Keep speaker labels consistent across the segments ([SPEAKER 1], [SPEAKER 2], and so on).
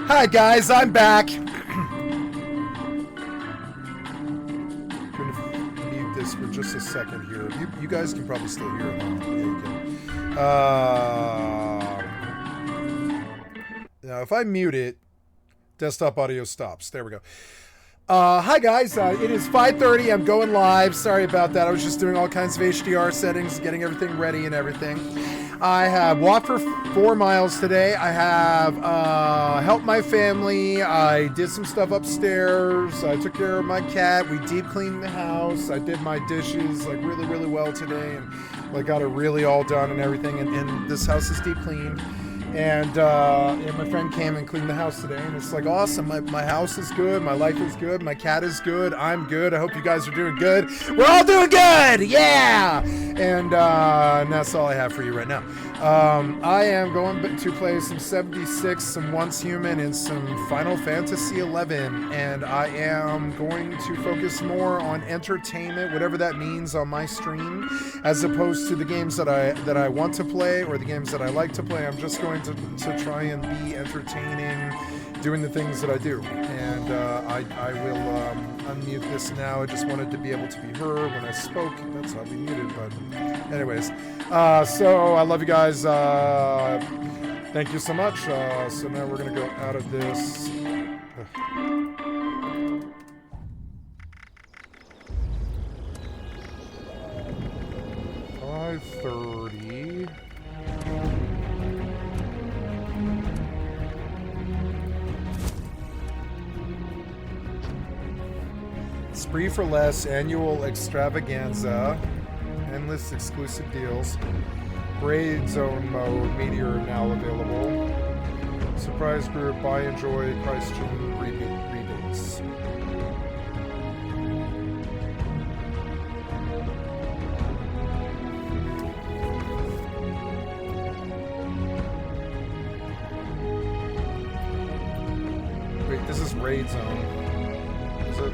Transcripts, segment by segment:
[SPEAKER 1] Hi guys, I'm back. Gonna mute this for just a second here. You guys can probably still hear it. Yeah, you can. Now, if I mute it, desktop audio stops. There we go. Hi guys, it is 5:30. I'm going live. Sorry about that. I was just doing all kinds of HDR settings, getting everything ready and everything. I have walked for 4 miles today. I have helped my family. I did some stuff upstairs. I took care of my cat. We deep cleaned the house. I did my dishes like really, really well today, and like got it really all done and everything. And this house is deep cleaned. And my friend came and cleaned the house today, and it's like awesome. My house is good, my life is good, my cat is good, I'm good. I hope you guys are doing good. We're all doing good, yeah. And that's all I have for you right now. I am going to play some 76, some Once Human, and some Final Fantasy 11, and I am going to focus more on entertainment, whatever that means, on my stream, as opposed to the games that I want to play or the games that I like to play. I'm just going to try and be entertaining, doing the things that I do. And I will unmute this now. I just wanted to be able to be heard when I spoke. That's how I'll be muted, but anyways. So I love you guys. Thank you so much. So now we're going to go out of this. 5:30. Spree for less, annual extravaganza, endless exclusive deals, Braid Zone mode, Meteor now available, surprise group, buy, enjoy, Christian rebates. Wait, this is Raid Zone. Is it?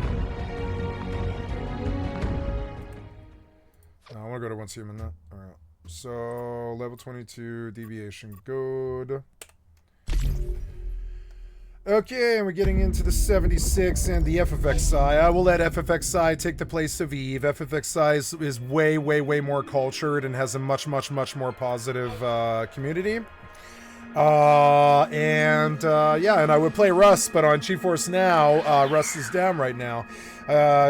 [SPEAKER 1] I want to go to Once Human now. Alright. So, level 22, deviation, good. Okay, and we're getting into the 76 and the FFXI. I will let FFXI take the place of Eve. FFXI is way, way, way more cultured and has a much, much, much more positive community. Yeah, and I would play Rust, but on GeForce Now, Rust is down right now.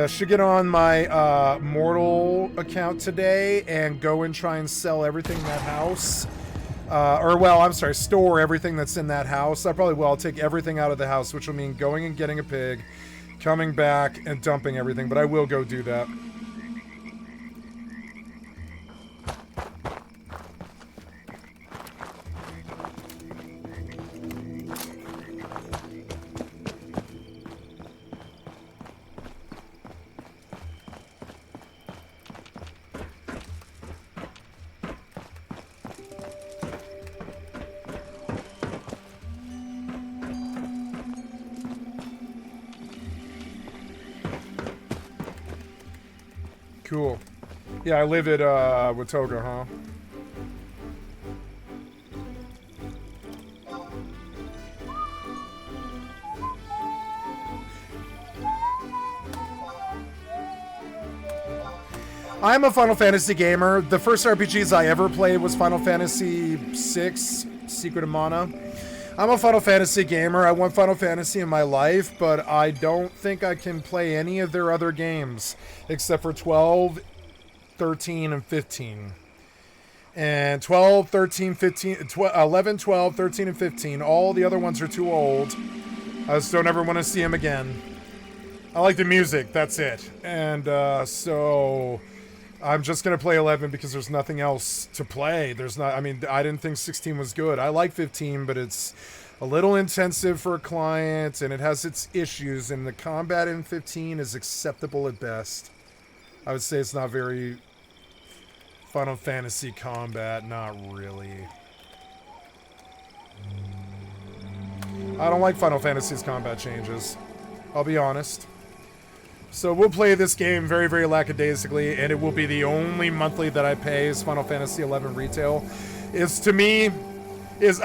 [SPEAKER 1] Should get on my Mortal account today and go and try and sell everything in that house. Store everything that's in that house. I probably will. I'll take everything out of the house, which will mean going and getting a pig, coming back and dumping everything, but I will go do that. Cool. Yeah, I live at Watoga, huh? I'm a Final Fantasy gamer. The first RPGs I ever played was Final Fantasy VI, Secret of Mana. I'm a Final Fantasy gamer. I want Final Fantasy in my life, but I don't think I can play any of their other games except for 12, 13, and 15. And 12, 13, 15, 11, 12, 13, and 15. All the other ones are too old. I just don't ever want to see them again. I like the music, that's it. And so I'm just going to play 11 because there's nothing else to play. I didn't think 16 was good. I like 15, but it's a little intensive for a client, and it has its issues, and the combat in 15 is acceptable at best. I would say it's not very Final Fantasy combat, not really. I don't like Final Fantasy's combat changes. I'll be honest. So we'll play this game very, very lackadaisically, and it will be the only monthly that I pay is Final Fantasy XI retail. I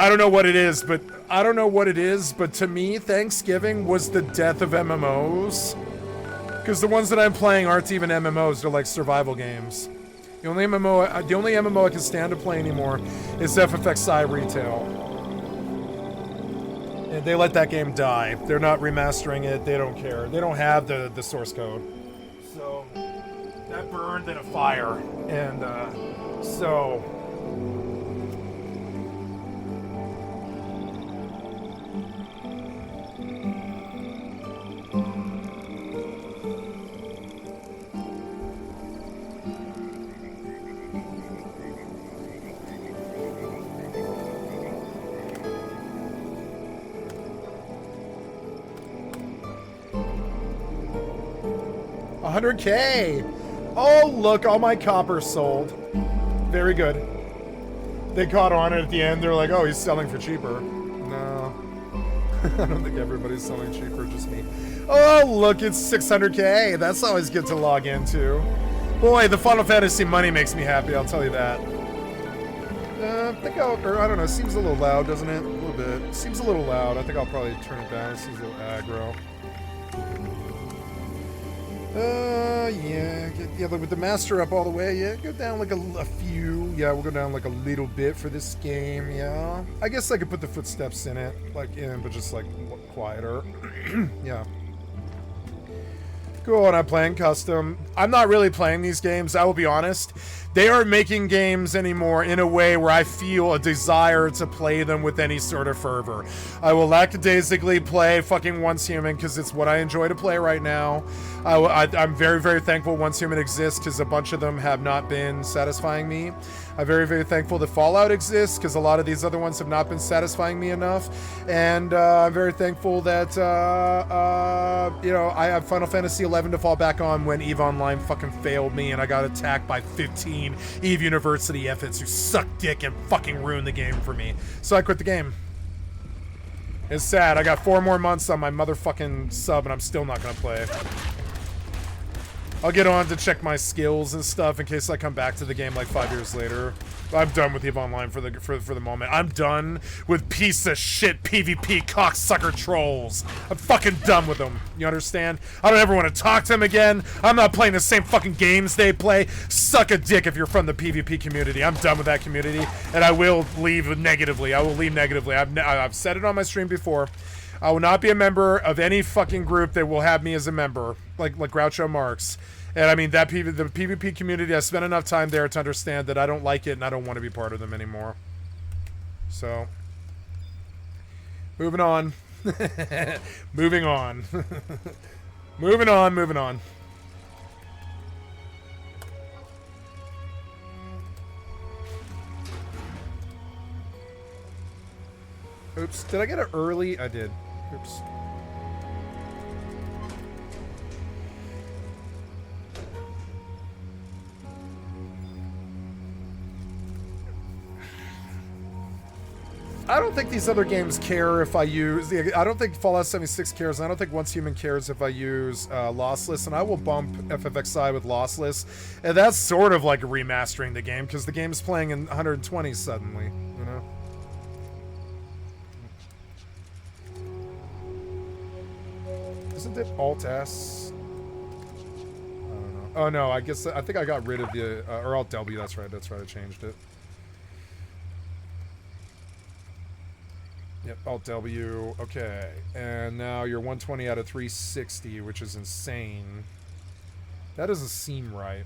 [SPEAKER 1] don't know what it is, but I don't know what it is, but to me, Thanksgiving was the death of MMOs. Because the ones that I'm playing aren't even MMOs, they're like survival games. The only MMO I can stand to play anymore is FFXI Retail. And they let that game die. They're not remastering it, they don't care. They don't have the source code. So, that burned in a fire. And, so... 100K! Oh, look, all my copper sold. Very good. They caught on it at the end. They're like, oh, he's selling for cheaper. No. I don't think everybody's selling cheaper, just me. Oh, look, it's 600K. That's always good to log into. Boy, the Final Fantasy money makes me happy, I'll tell you that. I think I don't know, it seems a little loud, doesn't it? A little bit. It seems a little loud. I think I'll probably turn it down. It seems a little aggro. Yeah, with the master up all the way, yeah, go down like a few. Yeah, we'll go down like a little bit for this game, yeah. I guess I could put the footsteps in it, like but just like quieter. Yeah. Cool, and I'm playing custom. I'm not really playing these games, I will be honest. They aren't making games anymore in a way where I feel a desire to play them with any sort of fervor. I will lackadaisically play fucking Once Human because it's what I enjoy to play right now. I'm very, very thankful Once Human exists because a bunch of them have not been satisfying me. I'm very, very thankful that Fallout exists because a lot of these other ones have not been satisfying me enough. And I'm very thankful that, you know, I have Final Fantasy XI to fall back on when EVE Online fucking failed me and I got attacked by 15 EVE University efforts who suck dick and fucking ruined the game for me. So I quit the game. It's sad. I got 4 more months on my motherfucking sub and I'm still not gonna play. I'll get on to check my skills and stuff in case I come back to the game like 5 years later. I'm done with EVE Online for the moment. I'm done with piece of shit PvP cocksucker trolls. I'm fucking done with them. You understand? I don't ever want to talk to them again. I'm not playing the same fucking games they play. Suck a dick if you're from the PvP community. I'm done with that community, and I will leave negatively. I will leave negatively. I've said it on my stream before. I will not be a member of any fucking group that will have me as a member, like Groucho Marx. And I mean, the PvP community, I spent enough time there to understand that I don't like it and I don't want to be part of them anymore. So, moving on. Moving on. Moving on. Oops, did I get it early? I did. Oops. I don't think these other games care if I use... I don't think Fallout 76 cares, and I don't think Once Human cares if I use Lossless, and I will bump FFXI with Lossless. And that's sort of like remastering the game, because the game's playing in 120 suddenly, you know? Isn't it Alt-S? I don't know. Oh no, I think I got rid of the... or Alt-W, that's right, I changed it. Yep, Alt-W, okay. And now you're 120 out of 360, which is insane. That doesn't seem right.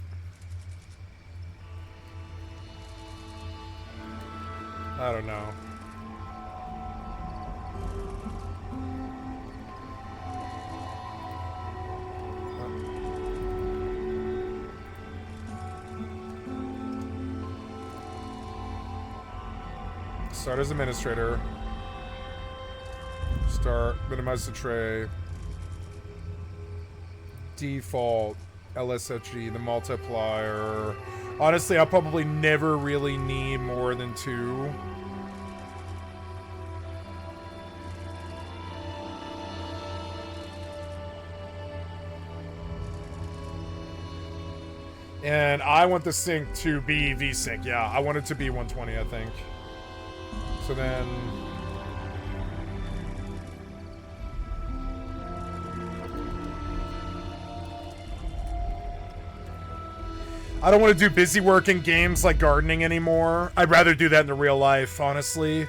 [SPEAKER 1] I don't know. Start as administrator. Start, minimize the tray. Default, LSFG, the multiplier. Honestly, I'll probably never really need more than 2. And I want the sync to be VSync. Yeah, I want it to be 120, I think. So then... I don't want to do busy work in games like gardening anymore. I'd rather do that in the real life, honestly.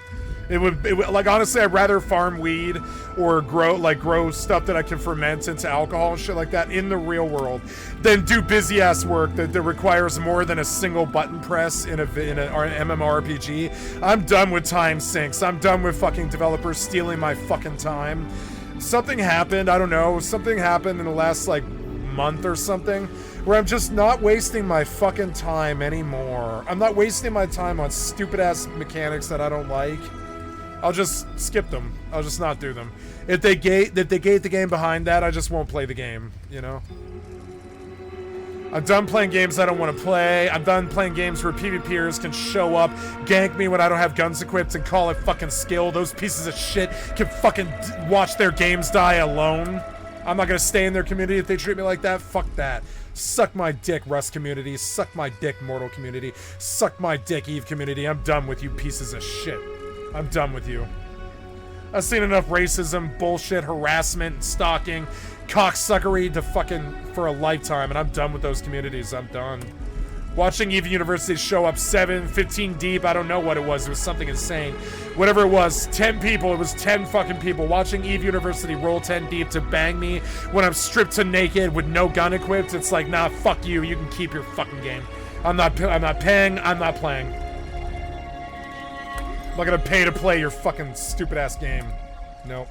[SPEAKER 1] It would like, honestly, I'd rather farm weed or grow stuff that I can ferment into alcohol and shit like that in the real world than do busy ass work that requires more than a single button press in an MMORPG. I'm done with time sinks. I'm done with fucking developers stealing my fucking time. Something happened, I don't know, something happened in the last like month or something where I'm just not wasting my fucking time anymore. I'm not wasting my time on stupid ass mechanics that I don't like. I'll just skip them. I'll just not do them. If they gate the game behind that, I just won't play the game, you know? I'm done playing games I don't want to play. I'm done playing games where PvPers can show up, gank me when I don't have guns equipped and call it fucking skill. Those pieces of shit can fucking watch their games die alone. I'm not gonna stay in their community if they treat me like that. Fuck that. Suck my dick, Rust community. Suck my dick, Mortal community. Suck my dick, Eve community. I'm done with you pieces of shit. I'm done with you. I've seen enough racism, bullshit, harassment, stalking, cocksuckery for a lifetime, and I'm done with those communities. I'm done. Watching Eve University show up 15 deep, I don't know what it was something insane. Whatever it was, 10 people, it was 10 fucking people. Watching Eve University roll 10 deep to bang me when I'm stripped to naked with no gun equipped, it's like, nah, fuck you, you can keep your fucking game. I'm not paying, I'm not playing. I'm not gonna pay to play your fucking stupid ass game. Nope.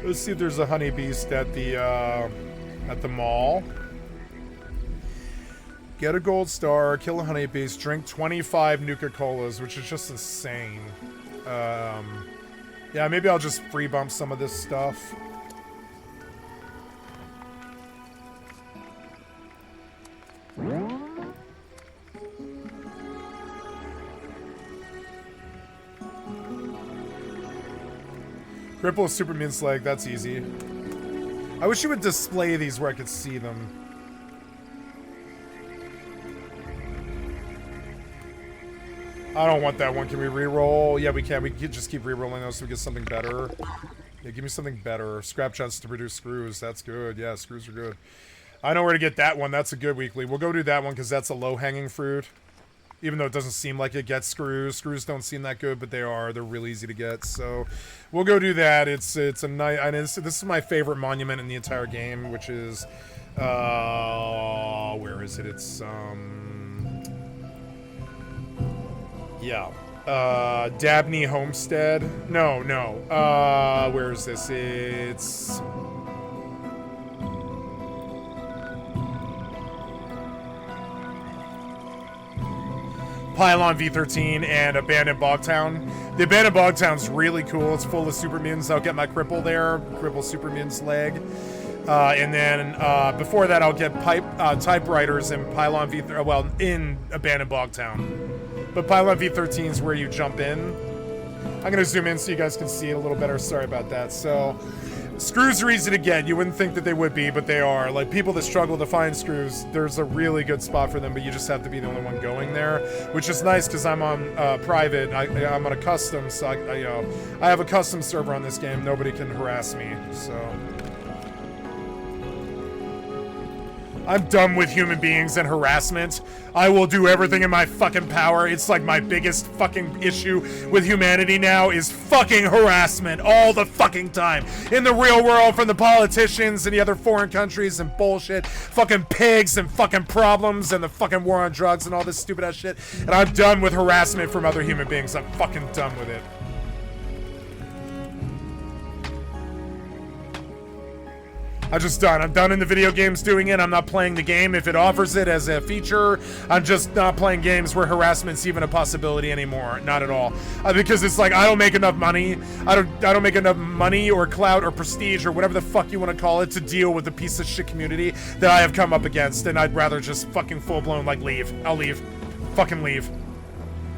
[SPEAKER 1] Let's see if there's a honey beast at the mall. Get a gold star, kill a honey beast, drink 25 Nuka-Colas, which is just insane. Yeah, maybe I'll just free bump some of this stuff. Cripple Superman's leg, that's easy. I wish you would display these where I could see them. I don't want that one. Can we reroll? Yeah, we can. We can just keep rerolling those so we get something better. Yeah, give me something better. Scrap chance to produce screws. That's good. Yeah, screws are good. I know where to get that one. That's a good weekly. We'll go do that one because that's a low-hanging fruit. Even though it doesn't seem like it gets screws. Screws don't seem that good, but they are. They're really easy to get. So we'll go do that. It's a nice. This is my favorite monument in the entire game, which is where is it? It's yeah. Dabney Homestead. No. Where is this? It's Pylon V13 and Abandoned Bogtown. The Abandoned Bogtown's really cool. It's full of supermutants. I'll get my cripple there. Cripple supermutant's leg. And then before that, I'll get typewriters in Pylon V13. Well, in Abandoned Bogtown. But Pylon V13 is where you jump in. I'm going to zoom in so you guys can see it a little better. Sorry about that. So, screws are easy to get. You wouldn't think that they would be, but they are. Like, people that struggle to find screws, there's a really good spot for them, but you just have to be the only one going there, which is nice because I'm on private. I'm on a custom, so I have a custom server on this game. Nobody can harass me, so. I'm done with human beings and harassment. I will do everything in my fucking power. It's like my biggest fucking issue with humanity now is fucking harassment all the fucking time. In the real world, from the politicians and the other foreign countries and bullshit. Fucking pigs and fucking problems and the fucking war on drugs and all this stupid ass shit. And I'm done with harassment from other human beings. I'm fucking done with it. I'm just done. I'm done in the video games doing it. I'm not playing the game if it offers it as a feature. I'm just not playing games where harassment's even a possibility anymore. Not at all. Because it's like, I don't make enough money. I don't make enough money or clout or prestige or whatever the fuck you want to call it to deal with the piece of shit community that I have come up against. And I'd rather just fucking full blown like leave. I'll leave. Fucking leave.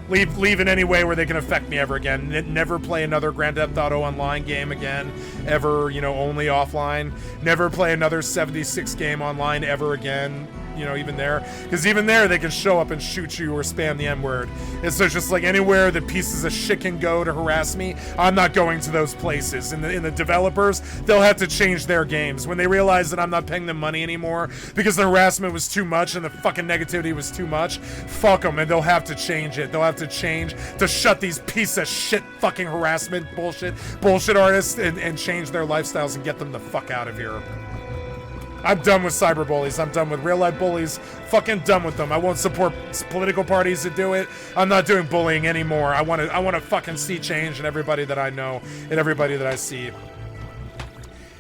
[SPEAKER 1] Leave in any way where they can affect me ever again. Never play another Grand Theft Auto Online game again, ever, you know, only offline. Never play another 76 game online ever again, you know, even there. Because even there, they can show up and shoot you or spam the M-word. And so it's just like anywhere that pieces of shit can go to harass me, I'm not going to those places. And the developers, they'll have to change their games. When they realize that I'm not paying them money anymore because the harassment was too much and the fucking negativity was too much, fuck them, and they'll have to change it. They'll have to change to shut these piece of shit fucking harassment bullshit artists and change their lifestyles and get them the fuck out of here. I'm done with cyberbullies. I'm done with real-life bullies. Fucking done with them. I won't support political parties that do it. I'm not doing bullying anymore. I want to fucking see change in everybody that I know and everybody that I see.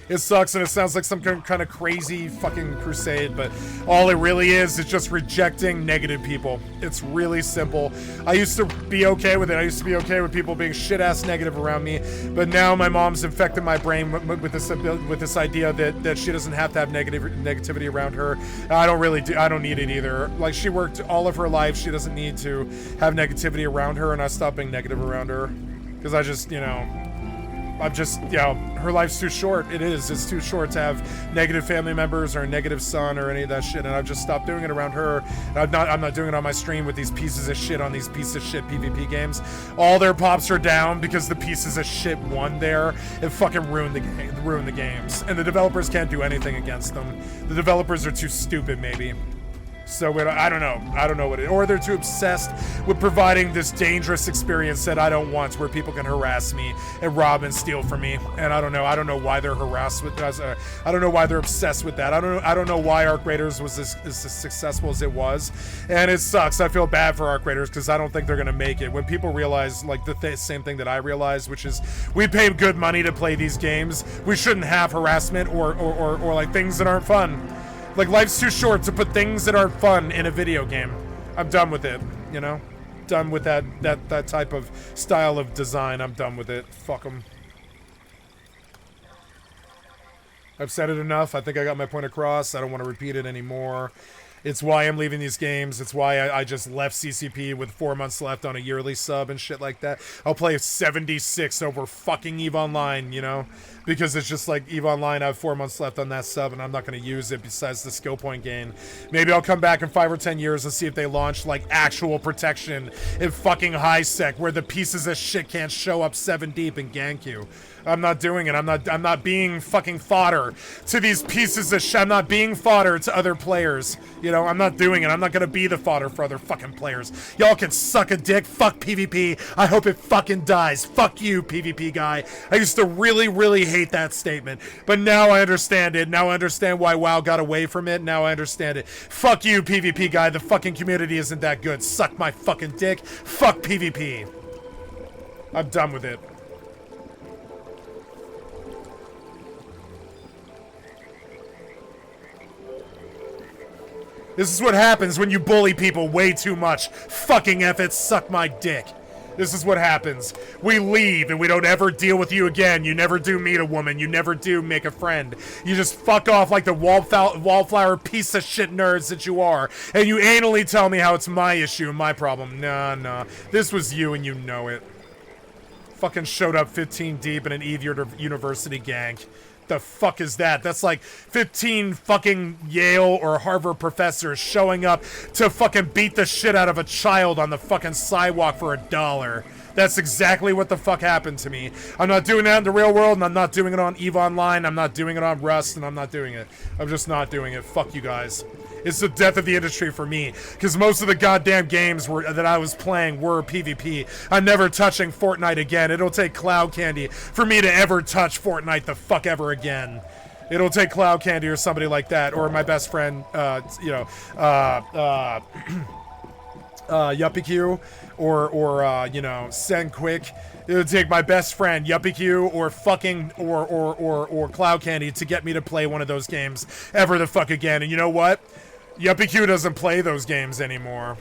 [SPEAKER 1] It sucks and it sounds like some kind of crazy fucking crusade, but all it really is just rejecting negative people. It's really simple. I used to be okay with it. I used to be okay with people being shit-ass negative around me, but now my mom's infected my brain with this idea that she doesn't have to have negativity around her. I don't need it either. Like, she worked all of her life. She doesn't need to have negativity around her, and I stopped being negative around her because I just, you know, her life's too short. It's too short to have negative family members or a negative son or any of that shit, and I've just stopped doing it around her. And I'm not doing it on my stream with these pieces of shit on these pieces of shit PvP games. All their pops are down because the pieces of shit won there and fucking ruined the games. And the developers can't do anything against them. The developers are too stupid, maybe. So I don't know what it is. Or they're too obsessed with providing this dangerous experience that I don't want, where people can harass me and rob and steal from me. And I don't know why they're harassed with us. I don't know why they're obsessed with that. I don't know why Arc Raiders was as successful as it was. And it sucks. I feel bad for Arc Raiders because I don't think they're gonna make it. When people realize like the same thing that I realized, which is we pay good money to play these games, we shouldn't have harassment or like things that aren't fun. Like, life's too short to put things that aren't fun in a video game. I'm done with it, you know? Done with that type of style of design. I'm done with it. Fuck them. I've said it enough. I think I got my point across. I don't want to repeat it anymore. It's why I'm leaving these games. It's why I just left CCP with 4 months left on a yearly sub and shit like that. I'll play 76 over fucking EVE Online, you know? Because it's just like EVE Online, I have 4 months left on that sub and I'm not going to use it besides the skill point gain. Maybe I'll come back in 5 or 10 years and see if they launch like actual protection in fucking high sec where the pieces of shit can't show up 7 deep and gank you. I'm not doing it. I'm not being fucking fodder to these pieces of shit. I'm not being fodder to other players. You know, I'm not doing it. I'm not gonna be the fodder for other fucking players. Y'all can suck a dick. Fuck PvP. I hope it fucking dies. Fuck you, PvP guy. I used to really, really hate that statement. But now I understand it. Now I understand why WoW got away from it. Now I understand it. Fuck you, PvP guy. The fucking community isn't that good. Suck my fucking dick. Fuck PvP. I'm done with it. This is what happens when you bully people way too much. Fucking F it, suck my dick. This is what happens. We leave and we don't ever deal with you again. You never do meet a woman. You never do make a friend. You just fuck off like the wallflower piece of shit nerds that you are. And you anally tell me how it's my issue and my problem. Nah. This was you and you know it. Fucking showed up 15 deep in an EVE University gank. The fuck is that? That's like 15 fucking Yale or Harvard professors showing up to fucking beat the shit out of a child on the fucking sidewalk for $1. That's exactly what the fuck happened to me. I'm not doing that in the real world, and I'm not doing it on EVE Online, I'm not doing it on Rust, and I'm not doing it. I'm just not doing it. Fuck you guys. It's the death of the industry for me, because most of the goddamn games that I was playing were PvP. I'm never touching Fortnite again. It'll take Cloud Candy for me to ever touch Fortnite the fuck ever again. It'll take Cloud Candy or somebody like that, or my best friend, YuppieQ or you know, Send Quick. It would take my best friend YuppieQ or fucking or Cloud Candy to get me to play one of those games ever the fuck again. And you know what? YuppieQ doesn't play those games anymore.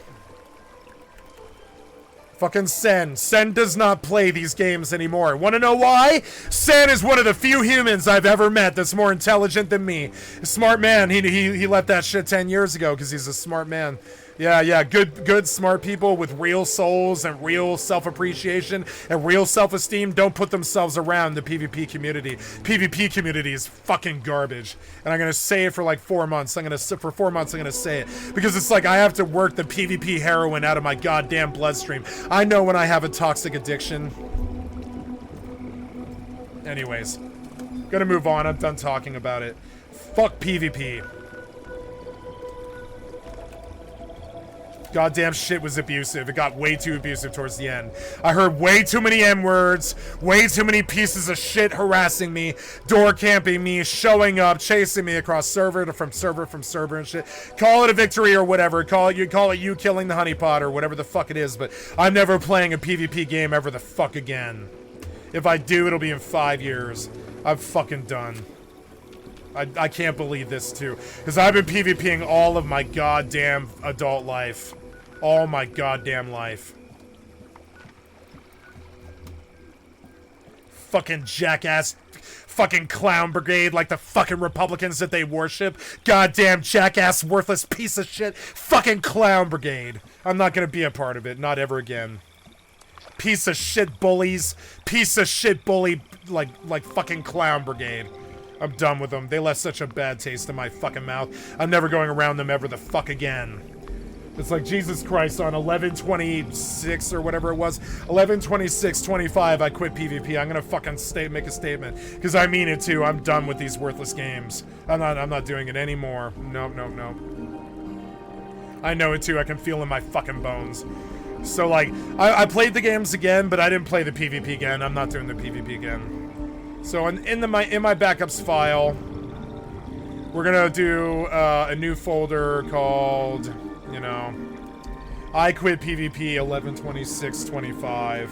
[SPEAKER 1] Fucking Sen. Sen does not play these games anymore. Want to know why? Sen is one of the few humans I've ever met that's more intelligent than me. A smart man. He left that shit 10 years ago because he's a smart man. Yeah, good, smart people with real souls and real self-appreciation and real self-esteem don't put themselves around the PvP community. PvP community is fucking garbage. And I'm gonna say it for like 4 months. For 4 months, I'm gonna say it. Because it's like I have to work the PvP heroin out of my goddamn bloodstream. I know when I have a toxic addiction. Anyways. Gonna move on. I'm done talking about it. Fuck PvP. Goddamn shit was abusive. It got way too abusive towards the end. I heard way too many M-words, way too many pieces of shit harassing me, door camping me, showing up, chasing me across server from server and shit. Call it a victory or whatever. Call it you killing the honeypot or whatever the fuck it is, but I'm never playing a PvP game ever the fuck again. If I do, it'll be in 5 years. I'm fucking done. I can't believe this too. Because I've been PvPing all of my goddamn adult life. All my goddamn life. Fucking jackass. Fucking clown brigade like the fucking Republicans that they worship. Goddamn jackass worthless piece of shit. Fucking clown brigade. I'm not gonna be a part of it. Not ever again. Piece of shit bullies. Piece of shit bully like fucking clown brigade. I'm done with them. They left such a bad taste in my fucking mouth. I'm never going around them ever the fuck again. It's like, Jesus Christ, on 11/26 or whatever it was, 11/26/25, I quit PvP. I'm gonna fucking make a statement. Because I mean it too. I'm done with these worthless games. I'm not doing it anymore. No. I know it too. I can feel it in my fucking bones. So like, I played the games again, but I didn't play the PvP again. I'm not doing the PvP again. So in my backups file, we're gonna do a new folder called, you know, I quit PvP 11/26/25.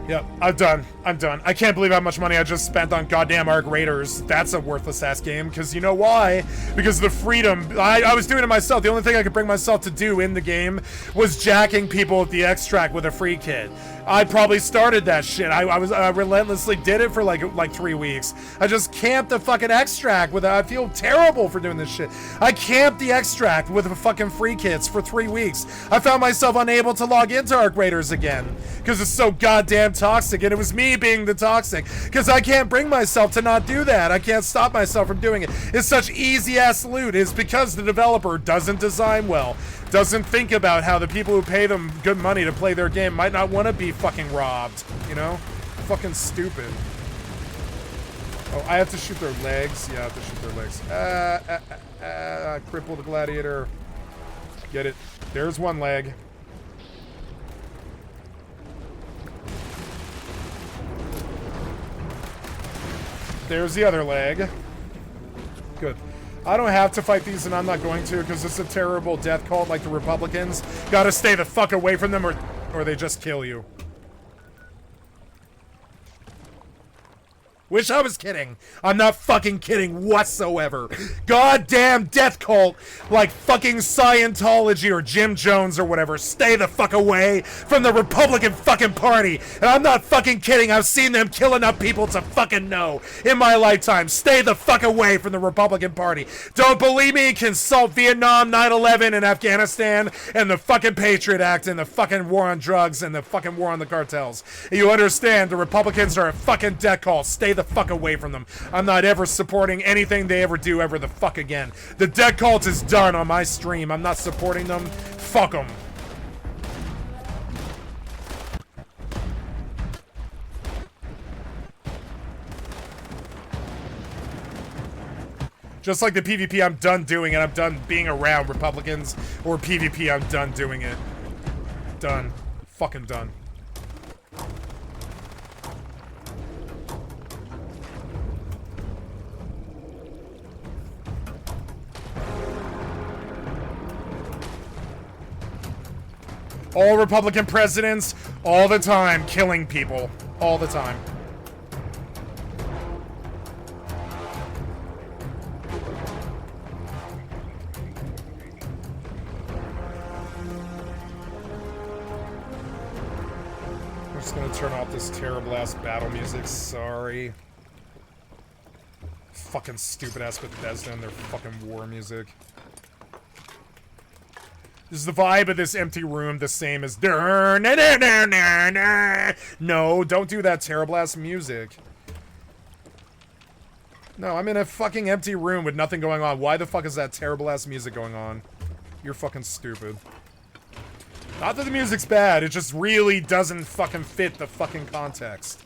[SPEAKER 1] Yep, I'm done. I can't believe how much money I just spent on goddamn Arc Raiders. That's a worthless ass game, because you know why? Because the freedom, I was doing it myself. The only thing I could bring myself to do in the game was jacking people with the extract with a free kit. I probably started that shit. I relentlessly did it for like 3 weeks. I just camped the fucking extract with I feel terrible for doing this shit. I camped the extract with the fucking free kits for 3 weeks. I found myself unable to log into Arc Raiders again because it's so goddamn toxic, and it was me being the toxic because I can't bring myself to not do that. I can't stop myself from doing it. It's such easy ass loot. It's because the developer doesn't design well. Doesn't think about how the people who pay them good money to play their game might not want to be fucking robbed, you know? Fucking stupid. Oh, I have to shoot their legs? Yeah, I have to shoot their legs. Cripple the gladiator. Get it. There's one leg. There's the other leg. Good. I don't have to fight these, and I'm not going to, because it's a terrible death cult like the Republicans. Gotta stay the fuck away from them, or they just kill you. Wish I was kidding. I'm not fucking kidding whatsoever. Goddamn death cult like fucking Scientology or Jim Jones or whatever. Stay the fuck away from the Republican fucking party. And I'm not fucking kidding. I've seen them kill enough people to fucking know in my lifetime. Stay the fuck away from the Republican Party. Don't believe me? Consult Vietnam, 9/11, and Afghanistan, and the fucking Patriot Act, and the fucking war on drugs, and the fucking war on the cartels. You understand? The Republicans are a fucking death cult. Stay the fuck away from them. I'm not ever supporting anything they ever do ever the fuck again. The dead cult is done on my stream. I'm not supporting them. Fuck them. Just like the PvP, I'm done doing it. I'm done being around Republicans or PvP. I'm done doing it. Done. Fucking done. All Republican presidents, all the time, killing people. All the time. I'm just gonna turn off this terrible ass battle music, sorry. Fucking stupid ass Bethesda and their fucking war music. Is the vibe of this empty room the same as... No, don't do that terrible ass music. No, I'm in a fucking empty room with nothing going on. Why the fuck is that terrible ass music going on? You're fucking stupid. Not that the music's bad, it just really doesn't fucking fit the fucking context.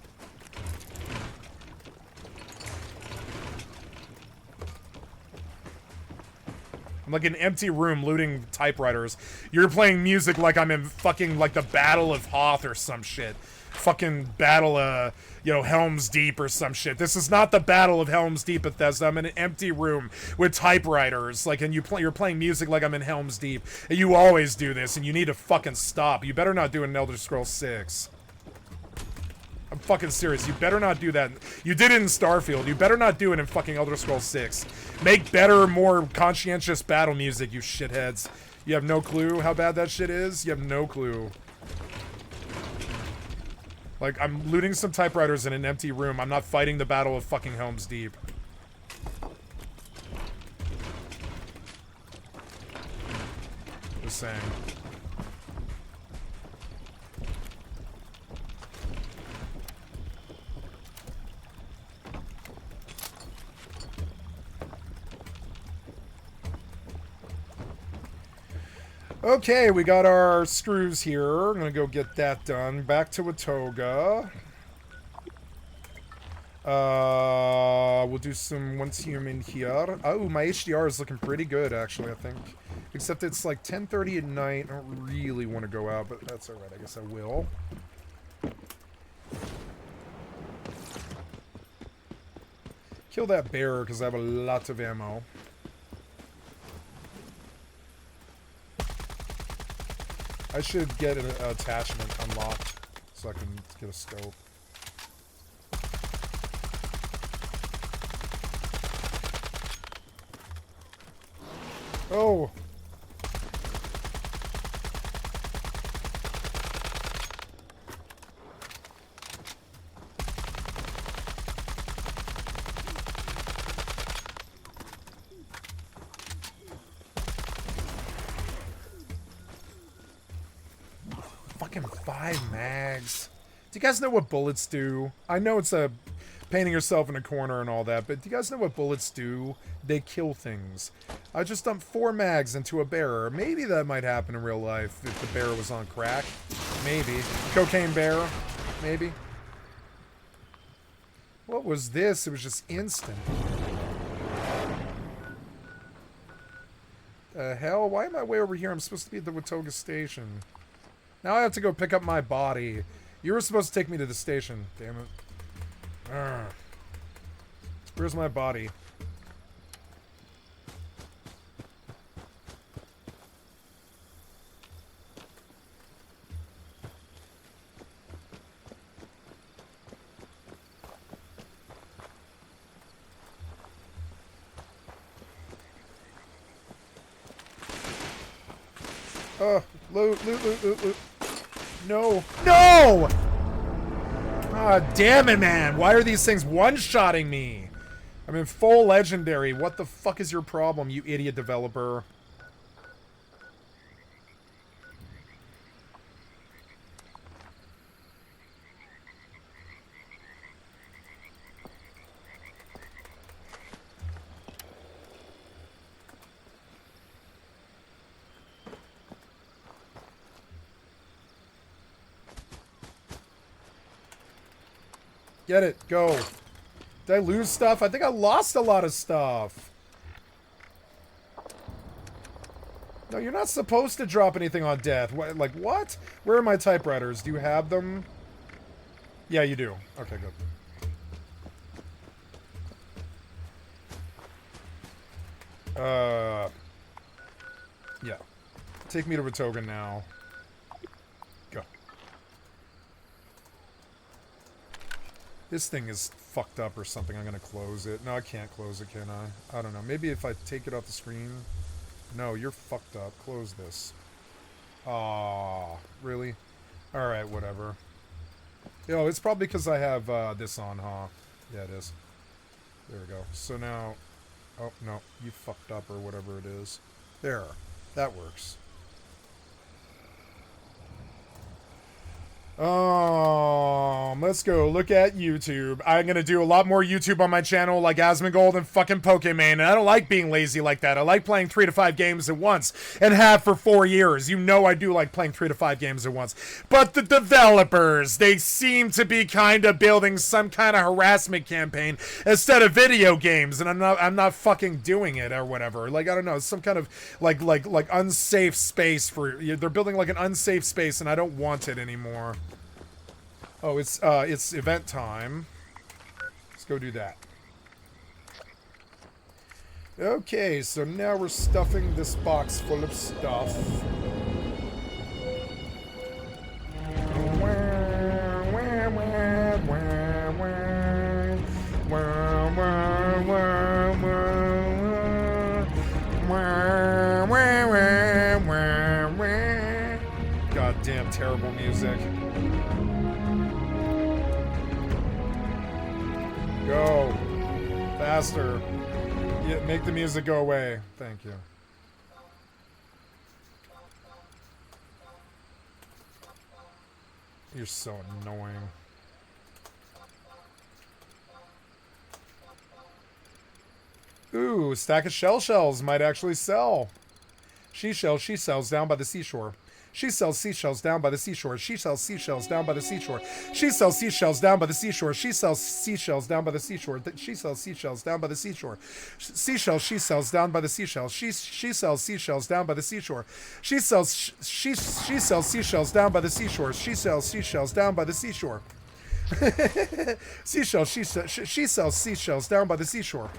[SPEAKER 1] I'm like an empty room looting typewriters. You're playing music like I'm in fucking like the Battle of Hoth or some shit. Fucking Battle you know, Helm's Deep or some shit. This is not the Battle of Helm's Deep, Bethesda. I'm in an empty room with typewriters. Like, and you're playing music like I'm in Helm's Deep. And you always do this, and you need to fucking stop. You better not do it in Elder Scrolls 6. I'm fucking serious. You better not do that. You did it in Starfield. You better not do it in fucking Elder Scrolls 6. Make better, more conscientious battle music, you shitheads. You have no clue how bad that shit is? You have no clue. Like, I'm looting some typewriters in an empty room. I'm not fighting the Battle of fucking Helm's Deep. Just saying. Okay, we got our screws here. I'm gonna go get that done. Back to Watoga. We'll do some once human here. Oh, my HDR is looking pretty good, actually, I think. Except it's like 10:30 at night. I don't really want to go out, but that's alright. I guess I will. Kill that bear, because I have a lot of ammo. I should get an attachment unlocked so I can get a scope. Oh! Fucking 5 mags. Do you guys know what bullets do? I know it's a painting yourself in a corner and all that, but do you guys know what bullets do? They kill things. I just dumped 4 mags into a bearer. Maybe that might happen in real life if the bearer was on crack. Maybe. Cocaine bearer. Maybe. What was this? It was just instant. The hell? Why am I way over here? I'm supposed to be at the Watoga station. Now I have to go pick up my body. You were supposed to take me to the station. Damn it. Urgh. Where's my body? Loot, loot, loot, loot, loot. No. No! Ah, damn it, man. Why are these things one-shotting me? I'm in full legendary. What the fuck is your problem, you idiot developer? Get it. Go. Did I lose stuff? I think I lost a lot of stuff. No, you're not supposed to drop anything on death. What, like, what? Where are my typewriters? Do you have them? Yeah, you do. Okay, good. Yeah. Take me to Watoga now. This thing is fucked up or something. I'm gonna close it. No, I can't close it, can I? I don't know. Maybe if I take it off the screen. No, you're fucked up. Close this. Aw, really? Alright, whatever. Yo, it's probably because I have this on, huh? Yeah, it is. There we go. So now... Oh, no. You fucked up or whatever it is. There. That works. Let's go look at YouTube. I'm gonna do a lot more YouTube on my channel like Asmongold and fucking Pokemon, and I don't like being lazy like that. I like playing 3 to 5 games at once, and have for 4 years. You know I do like playing 3 to 5 games at once. But the developers, they seem to be kind of building some kind of harassment campaign instead of video games, and I'm not fucking doing it or whatever. Like, I don't know, some kind of like unsafe space for... They're building like an unsafe space, and I don't want it anymore. Oh, it's event time. Let's go do that. Okay, so now we're stuffing this box full of stuff. Goddamn terrible music. Go. Faster. Yeah, make the music go away. Thank you. You're so annoying. Ooh, stack of shells might actually sell. She sells down by the seashore. She sells seashells down by the seashore. She sells seashells down by the seashore. She sells seashells down by the seashore. She sells seashells down by the seashore. She sells seashells down by the seashore. Seashells she sells down by the seashells. She sells seashells down by the seashore. She sells seashells down by the seashore. She sells seashells down by the seashore. Seashells she sells seashells down by the seashore.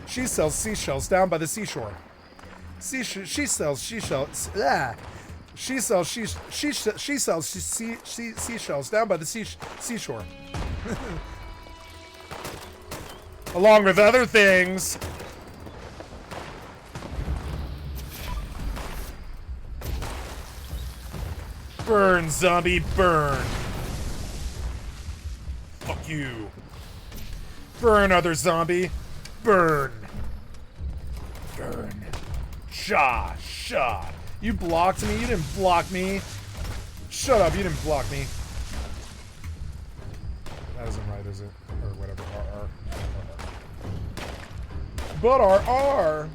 [SPEAKER 1] She sells seashells down by the seashore. She sells seashells down by the seashore. Along with other things. Burn, zombie, burn. Fuck you. Burn, other zombie. Burn. Burn. Shaw. You blocked me? You didn't block me. Shut up, you didn't block me. That isn't right, is it? Or whatever, RR. But RR!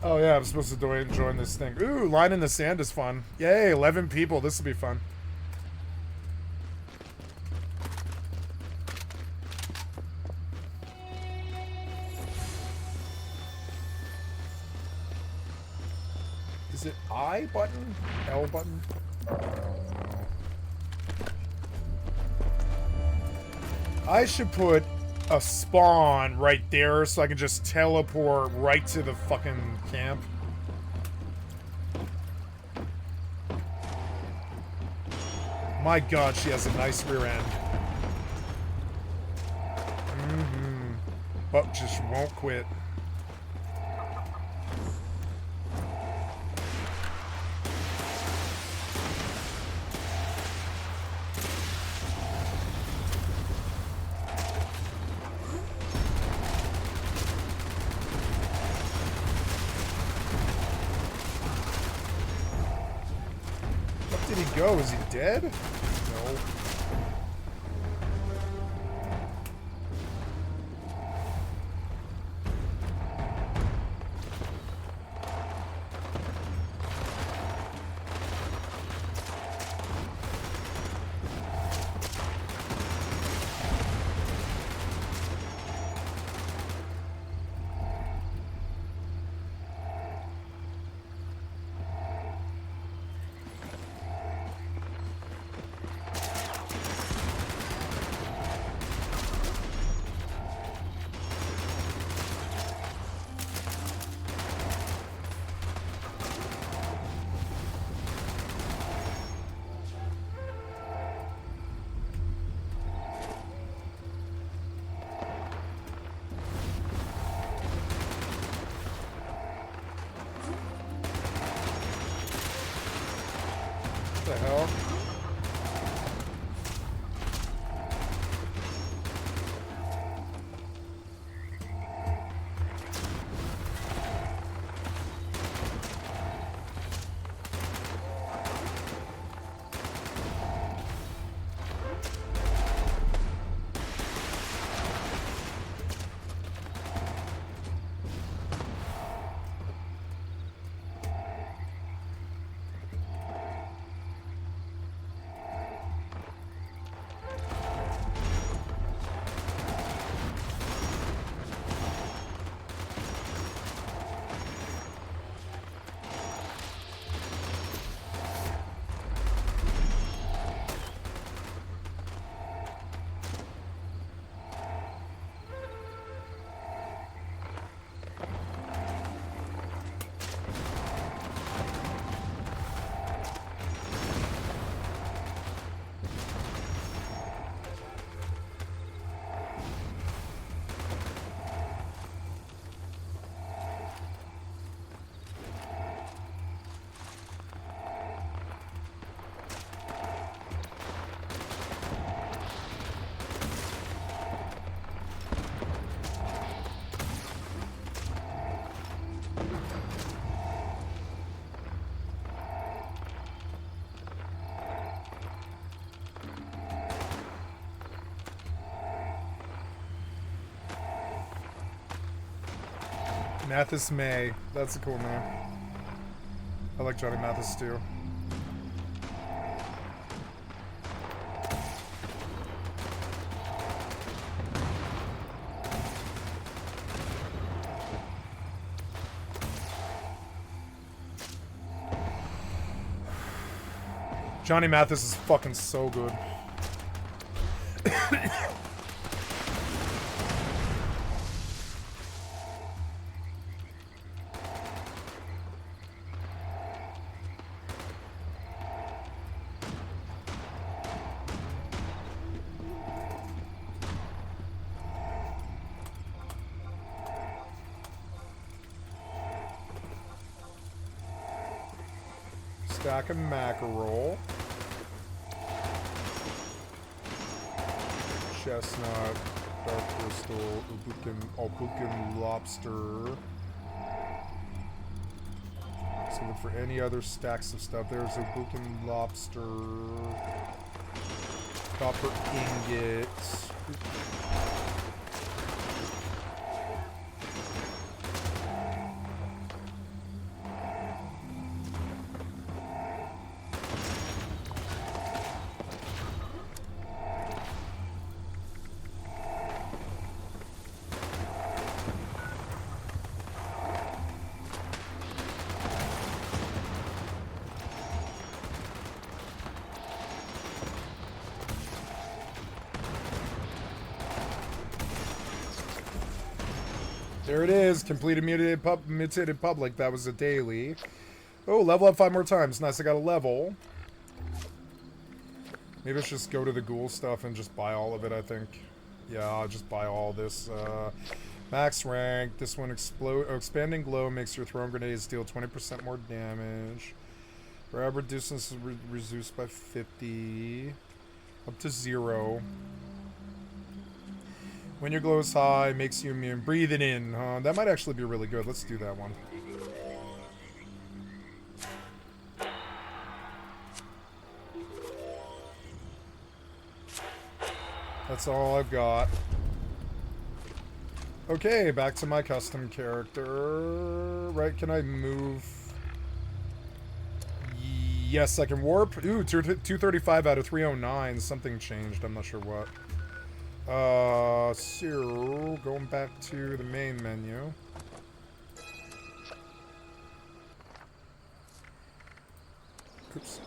[SPEAKER 1] Oh yeah, I'm supposed to join this thing. Ooh, line in the sand is fun. Yay, 11 people. This will be fun. Is it I button? L button? I don't know. I should put a spawn right there so I can just teleport right to the fucking camp. My god, she has a nice rear end. But just won't quit. Go, is he dead? No. What the hell? Mathis May. That's a cool name. I like Johnny Mathis too. Johnny Mathis is fucking so good. Stack of mackerel. Chestnut, dark crystal, Albuquerque lobster. So look for any other stacks of stuff. There's Albuquerque lobster, copper ingot. There it is. Completed mutated public. That was a daily. Oh, level up 5 more times. Nice, I got a level. Maybe let's just go to the ghoul stuff and just buy all of it, I think. Yeah, I'll just buy all this. Max rank. This one expanding glow makes your thrown grenades deal 20% more damage. Grab reduces reduced by 50. Up to 0. When your glow is high, makes you immune. Breathe it in, huh? That might actually be really good. Let's do that one. That's all I've got. Okay, back to my custom character. Right, can I move? Yes, I can warp. Ooh, 235 out of 309. Something changed. I'm not sure what. So, going back to the main menu. Oops.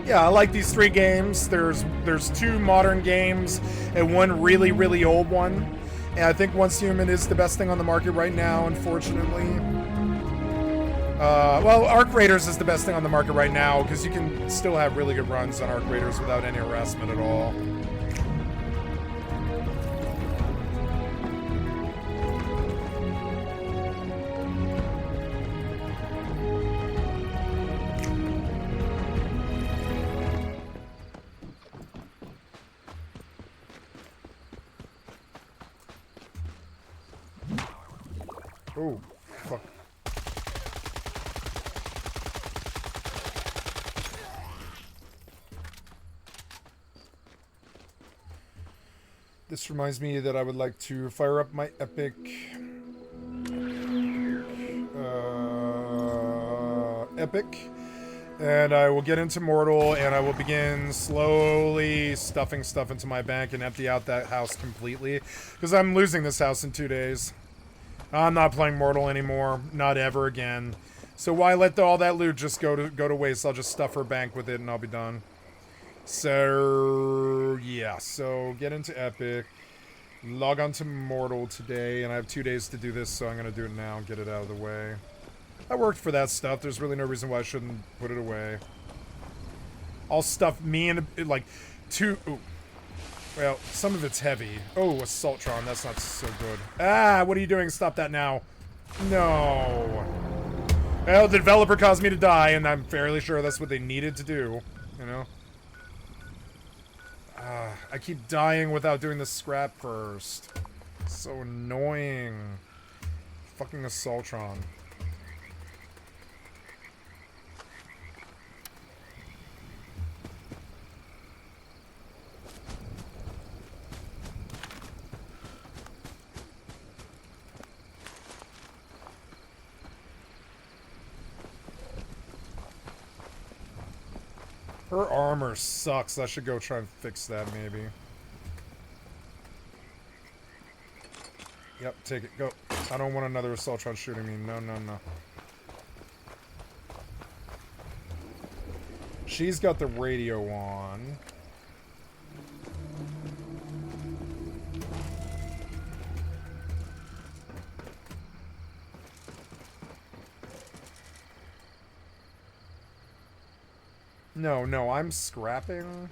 [SPEAKER 1] Yeah, I like these 3 games. There's 2 modern games and 1 really, really old one. And I think Once Human is the best thing on the market right now, unfortunately. Well, Arc Raiders is the best thing on the market right now, because you can still have really good runs on Arc Raiders without any harassment at all. Oh, fuck. This reminds me that I would like to fire up my epic epic, and I will get into Mortal, and I will begin slowly stuffing stuff into my bank and empty out that house completely, because I'm losing this house in 2 days. I'm not playing Mortal anymore, not ever again. So why let all that loot just go to waste? I'll just stuff her bank with it, and I'll be done. So yeah, so get into Epic, log on to Mortal today, and I have 2 days to do this, so I'm gonna do it now and get it out of the way. I worked for that stuff. There's really no reason why I shouldn't put it away. I'll stuff me in, like, two... Ooh. Well, some of it's heavy. Oh, Assaultron. That's not so good. Ah, what are you doing? Stop that now. No. Well, the developer caused me to die, and I'm fairly sure that's what they needed to do. You know? I keep dying without doing the scrap first. So annoying. Fucking Assaultron. Her armor sucks. I should go try and fix that, maybe. Yep, take it. Go. I don't want another Assaultron shooting me. No, no, no. She's got the radio on. No, no, I'm scrapping.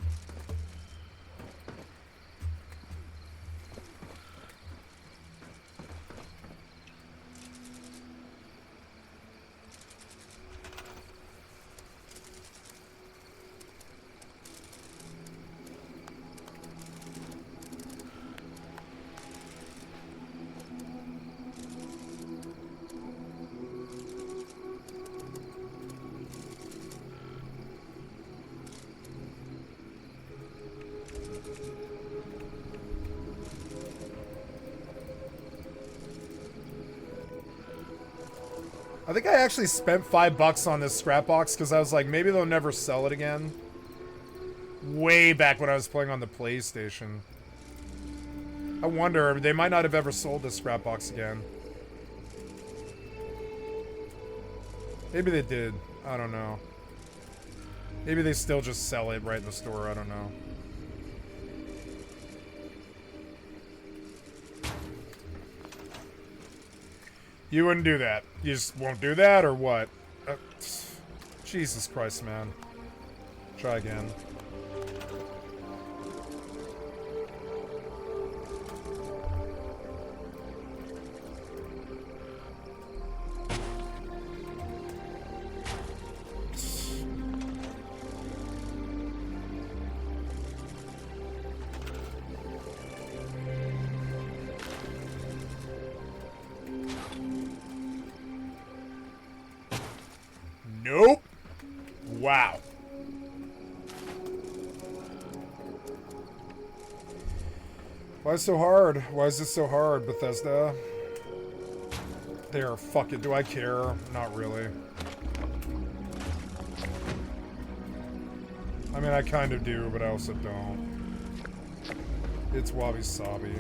[SPEAKER 1] I think I actually spent $5 on this scrap box because I was like, maybe they'll never sell it again. Way back when I was playing on the PlayStation. I wonder, they might not have ever sold this scrap box again. Maybe they did. I don't know. Maybe they still just sell it right in the store. I don't know. You wouldn't do that. You just won't do that, or what? Jesus Christ, man. Try again. Nope. Wow. Why is it so hard? Why is this so hard, Bethesda? There, fuck it. Do I care? Not really. I mean, I kind of do, but I also don't. It's wabi-sabi.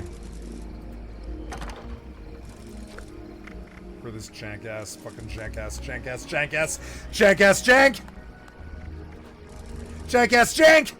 [SPEAKER 1] For this jank-ass, fucking jank-ass, jank-ass, jank-ass, jank-ass, jank! Jank-ass, jank!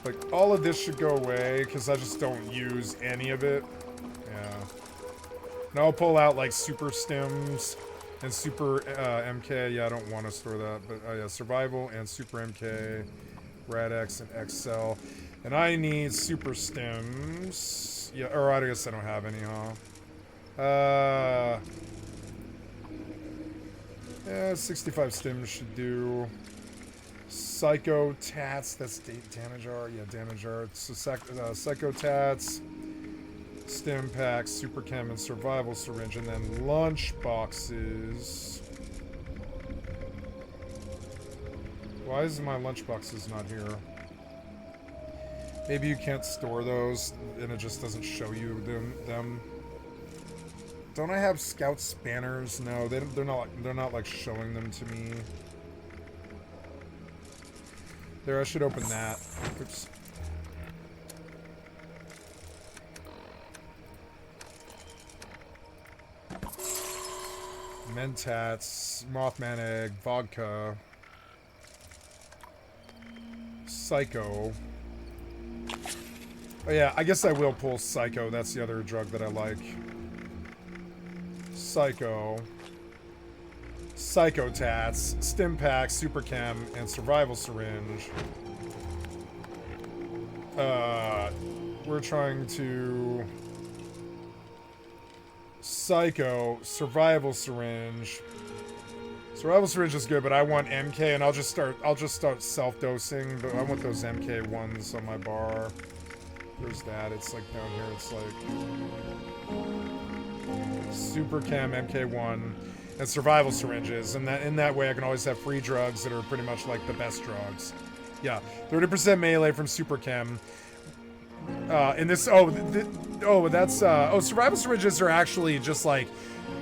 [SPEAKER 1] Like, all of this should go away, because I just don't use any of it. Yeah. Now I'll pull out, like, super stims and super MK. Yeah, I don't want to store that, but yeah, survival and super MK, Radx and XL. And I need super stems. Yeah, or I guess I don't have any, huh? Yeah, 65 stems should do. Psycho Tats, that's damage art. Yeah, damage art. So Psycho Tats, Stim Packs, Super Chem, and Survival Syringe, and then lunch boxes. Why is my lunch boxes not here? Maybe you can't store those, and it just doesn't show you them. Don't I have scout spanners? No, they're not like showing them to me. There, I should open that. Oops. Mentats, Mothman Egg, Vodka, Psycho. Oh yeah, I guess I will pull Psycho. That's the other drug that I like. Psycho, Psychotats, Stim Pack, Super Chem, and Survival Syringe. We're trying to Psycho, Survival Syringe. Survival Syringe is good, but I want MK, and I'll just start self-dosing. But I want those MK ones on my bar. There's that. It's like down here. It's like Super Chem, MK1, and Survival Syringes, and in that way I can always have free drugs that are pretty much like the best drugs. Yeah, 30% melee from Super Chem. In this, Survival Syringes are actually just like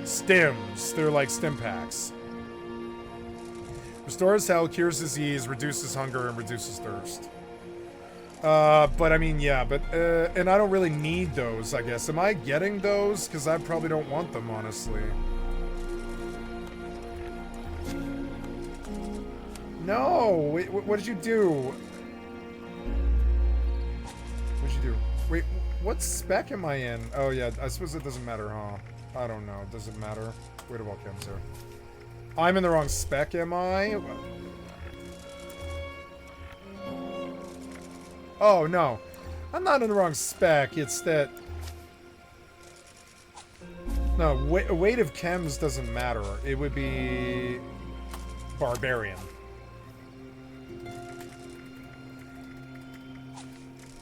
[SPEAKER 1] stims. They're like stim packs. Restores health, cures disease, reduces hunger, and reduces thirst. But I mean, yeah, and I don't really need those, I guess. Am I getting those? Because I probably don't want them, honestly. No! Wait, what did you do? What did you do? Wait, what spec am I in? Oh, yeah, I suppose it doesn't matter, huh? I don't know. Does it matter? Wait a while, chems here. I'm in the wrong spec, am I? Oh, no. I'm not in the wrong spec. It's that... No, weight of chems doesn't matter. It would be... Barbarian.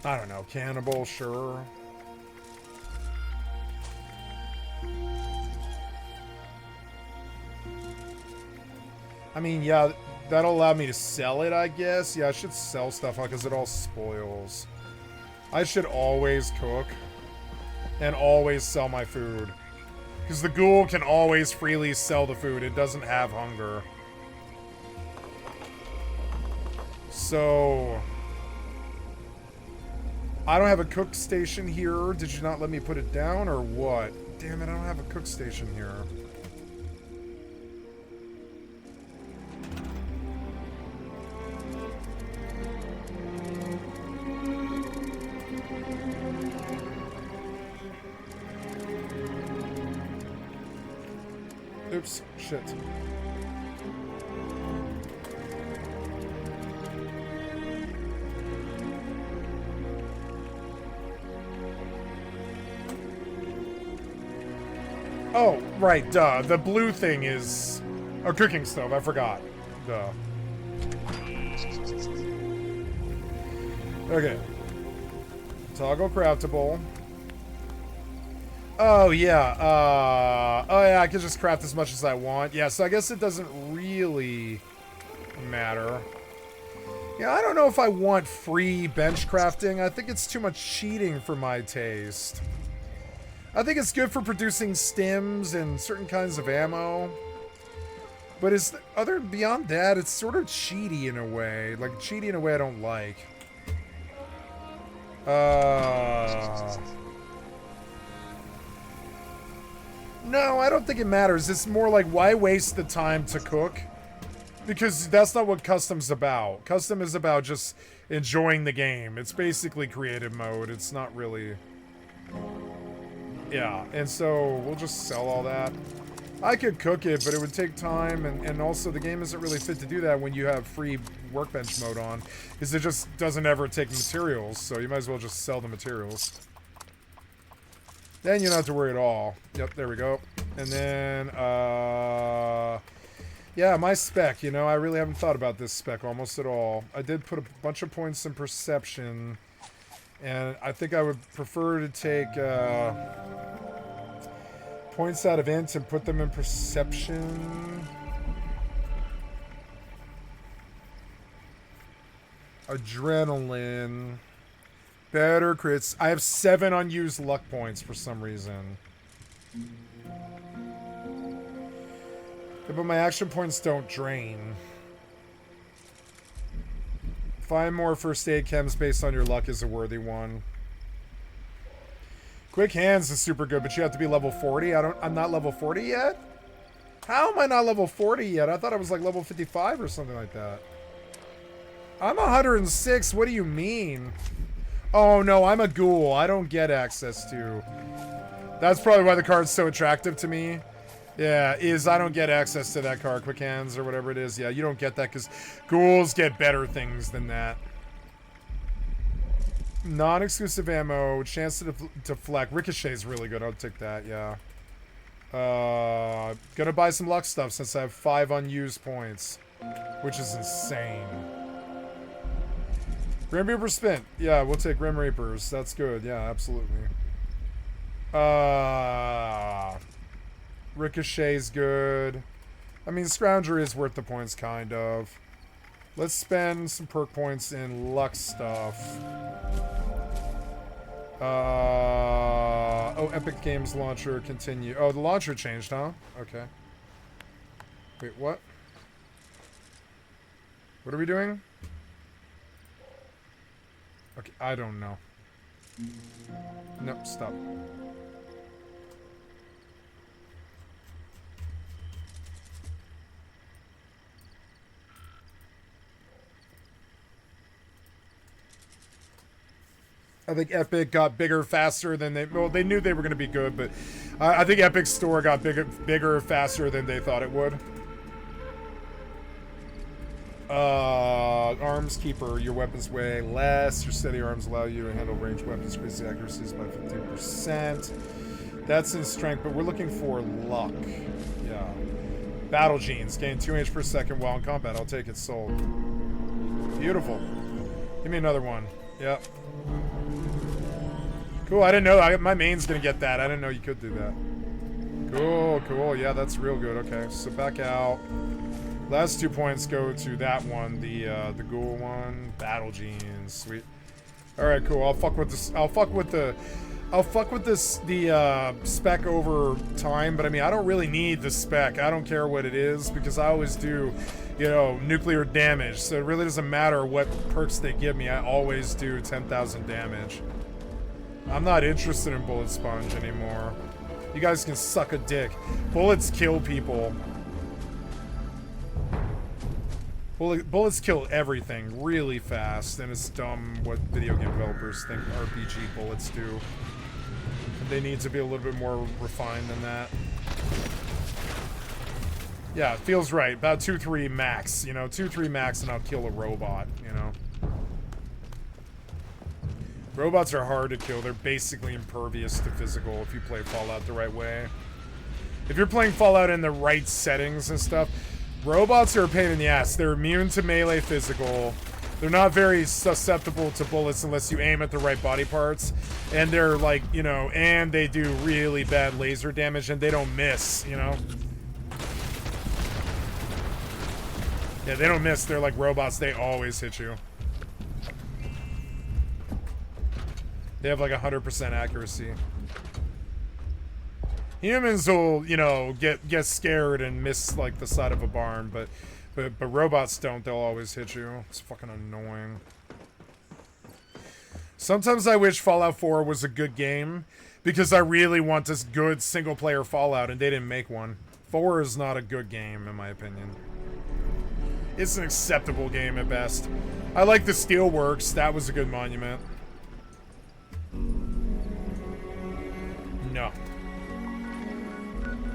[SPEAKER 1] I don't know. Cannibal, sure. I mean, yeah... That'll allow me to sell it, I guess. Yeah, I should sell stuff because it all spoils. I should always cook and always sell my food. Because the ghoul can always freely sell the food. It doesn't have hunger. So... I don't have a cook station here. Did you not let me put it down or what? Damn it, I don't have a cook station here. Oops, shit. Oh, right, duh. The blue thing is a cooking stove. I forgot. Duh. Okay. Toggle craftable. Oh, yeah. Oh, yeah, I can just craft as much as I want. Yeah, so I guess it doesn't really matter. Yeah, I don't know if I want free bench crafting. I think it's too much cheating for my taste. I think it's good for producing stims and certain kinds of ammo. But beyond that, it's sort of cheaty in a way. Like, cheaty in a way I don't like. No, I don't think it matters. It's more like, why waste the time to cook? Because that's not what custom's about. Custom is about just enjoying the game. It's basically creative mode. It's not really... Yeah, and so we'll just sell all that. I could cook it, but it would take time, and also the game isn't really fit to do that when you have free workbench mode on, because it just doesn't ever take materials, so you might as well just sell the materials. Then you don't have to worry at all. Yep, there we go. And then, yeah, my spec, you know, I really haven't thought about this spec almost at all. I did put a bunch of points in perception, and I think I would prefer to take, points out of int and put them in perception. Adrenaline. Better crits. I have 7 unused luck points for some reason. Yeah, but my action points don't drain. 5 more first aid chems based on your luck is a worthy one. Quick Hands is super good, but you have to be level 40. I'm not level 40 yet? How am I not level 40 yet? I thought I was like level 55 or something like that. I'm 106. What do you mean? Oh no, I'm a ghoul. I don't get access to. That's probably why the card's so attractive to me. Yeah, I don't get access to that card, Quick Hands or whatever it is. Yeah, you don't get that because ghouls get better things than that. Non-exclusive ammo, chance to deflect. Ricochet is really good. I'll take that, yeah. Gonna buy some luck stuff since I have 5 unused points, which is insane. Grim Reaper spent. Yeah, we'll take Grim Reapers. That's good. Yeah, absolutely. Ricochet's good. I mean, Scrounger is worth the points, kind of. Let's spend some perk points in luck stuff. Oh, Epic Games launcher continue. Oh, the launcher changed, huh? Okay. Wait, what? What are we doing? Okay, I don't know. Nope, stop. I think Epic got bigger faster than they... Well, they knew they were going to be good, but I think Epic's store got bigger faster than they thought it would. Arms Keeper, your weapons weigh less. Your steady arms allow you to handle ranged weapons, increase the accuracies by 15%. That's in strength, but we're looking for luck. Yeah. Battle Genes, gain 2 inch per second while in combat. I'll take it, sold. Beautiful. Give me another one. Yep. Cool, I didn't know. My main's gonna get that. I didn't know you could do that. Cool, cool. Yeah, that's real good. Okay, so back out. Last 2 points go to that one, the ghoul one. Battle Genes, sweet. All right, cool. I'll fuck with this. I'll fuck with the spec over time. But I mean, I don't really need the spec. I don't care what it is because I always do, you know, nuclear damage. So it really doesn't matter what perks they give me. I always do 10,000 damage. I'm not interested in Bullet Sponge anymore. You guys can suck a dick. Bullets kill people. Bullets kill everything really fast, and it's dumb what video game developers think RPG bullets do. They need to be a little bit more refined than that. Yeah, it feels right. About 2-3 max, you know, 2-3 max and I'll kill a robot, you know. Robots are hard to kill. They're basically impervious to physical if you play Fallout the right way. If you're playing Fallout in the right settings and stuff, robots are a pain in the ass. They're immune to melee physical. They're not very susceptible to bullets unless you aim at the right body parts. And they're like, you know, and they do really bad laser damage and they don't miss, you know? Yeah, they don't miss. They're like robots. They always hit you. They have like 100% accuracy. Humans will, you know, get scared and miss like the side of a barn, but robots don't. They'll always hit you. It's fucking annoying. Sometimes I wish Fallout 4 was a good game because I really want this good single-player Fallout, and they didn't make one. 4 is not a good game, in my opinion. It's an acceptable game at best. I like the Steelworks. That was a good monument. No.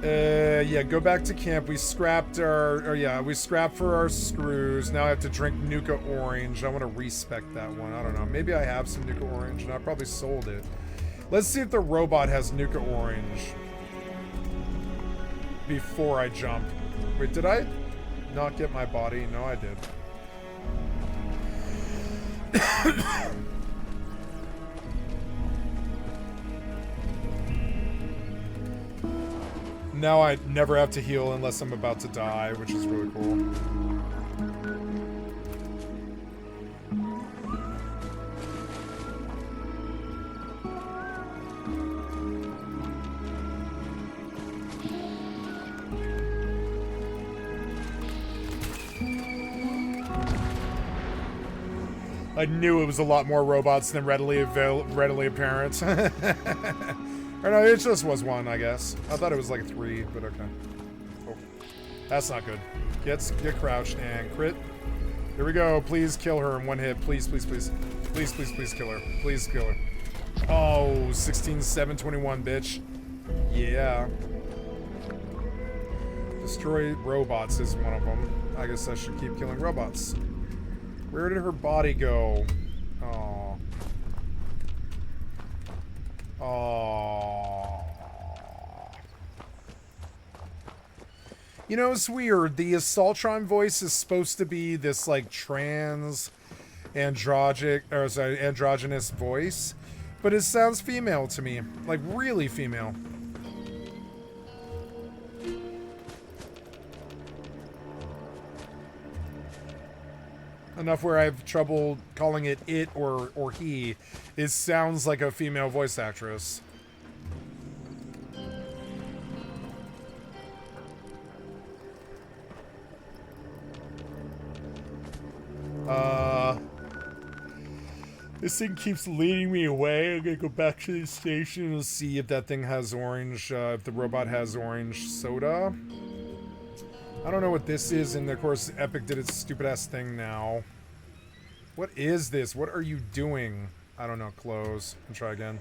[SPEAKER 1] Yeah, go back to camp. We scrapped we scrapped for our screws. Now I have to drink Nuka Orange. I want to respec that one. I don't know. Maybe I have some Nuka Orange and I probably sold it. Let's see if the robot has Nuka Orange before I jump. Wait, did I not get my body? No, I did. Now I never have to heal unless I'm about to die, which is really cool. I knew it was a lot more robots than readily apparent. Or no, it just was one, I guess. I thought it was like 3, but okay. Oh, that's not good. Get crouched and crit. Here we go. Please kill her in one hit. Please, please, please. Please, please, please kill her. Please kill her. Oh, 16, 7, 21, bitch. Yeah. Destroy robots is one of them. I guess I should keep killing robots. Where did her body go? Oh. Oh. You know, it's weird. The Assaultron voice is supposed to be this, like, androgynous voice, but it sounds female to me. Like, really female. Enough where I have trouble calling it or he. It sounds like a female voice actress. This thing keeps leading me away. I'm gonna go back to the station and see if that thing has orange, if the robot has orange soda. I don't know what this is, and of course Epic did its stupid ass thing now. What is this? What are you doing? I don't know. Close and try again.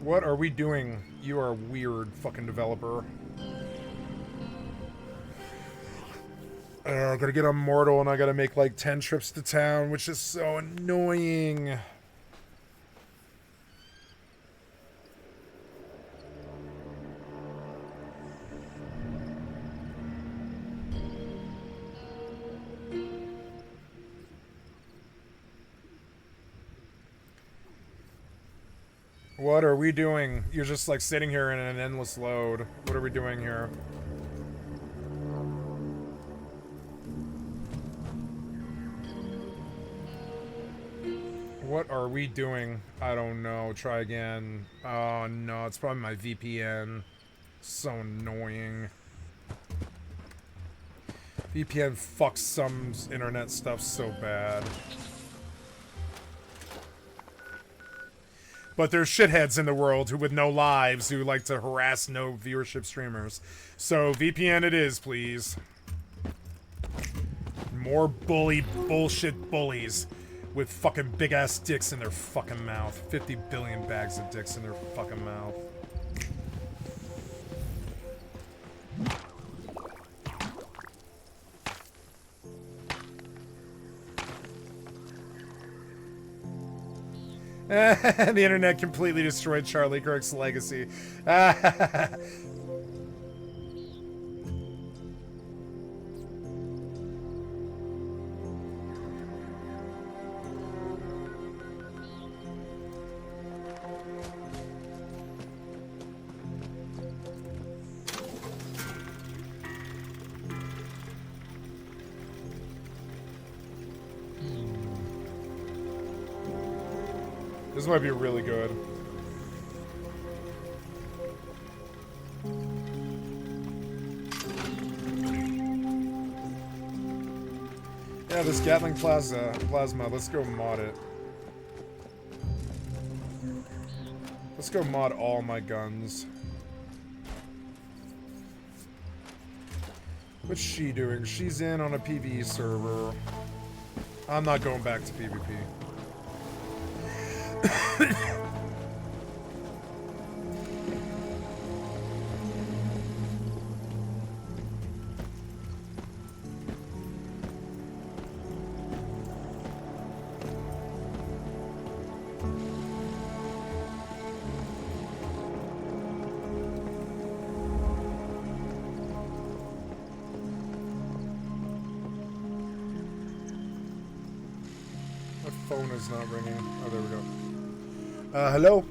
[SPEAKER 1] What are we doing? You are a weird fucking developer. I gotta get immortal and I gotta make like 10 trips to town, which is so annoying. What are we doing? You're just like sitting here in an endless load. What are we doing here? What are we doing? I don't know. Try again. Oh no, it's probably my VPN. So annoying. VPN fucks some internet stuff so bad. But there's shitheads in the world who with no lives who like to harass no viewership streamers. So VPN it is, please. More bullshit bullies with fucking big ass dicks in their fucking mouth. 50 billion bags of dicks in their fucking mouth. The internet completely destroyed Charlie Kirk's legacy. This might be really good. Yeah, this Gatling plasma. Let's go mod it. Let's go mod all my guns. What's she doing? She's in on a PvE server. I'm not going back to PvP. phone is not ringing. Oh, there we go. Hello?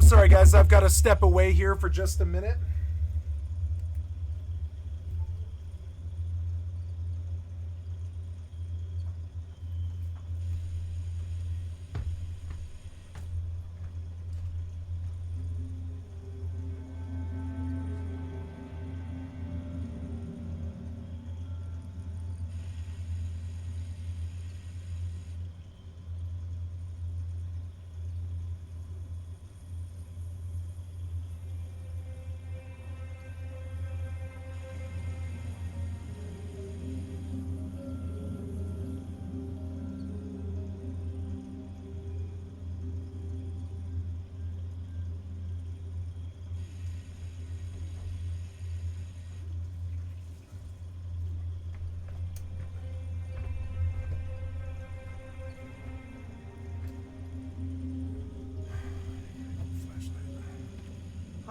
[SPEAKER 1] I'm sorry, guys. I've got to step away here for just a minute.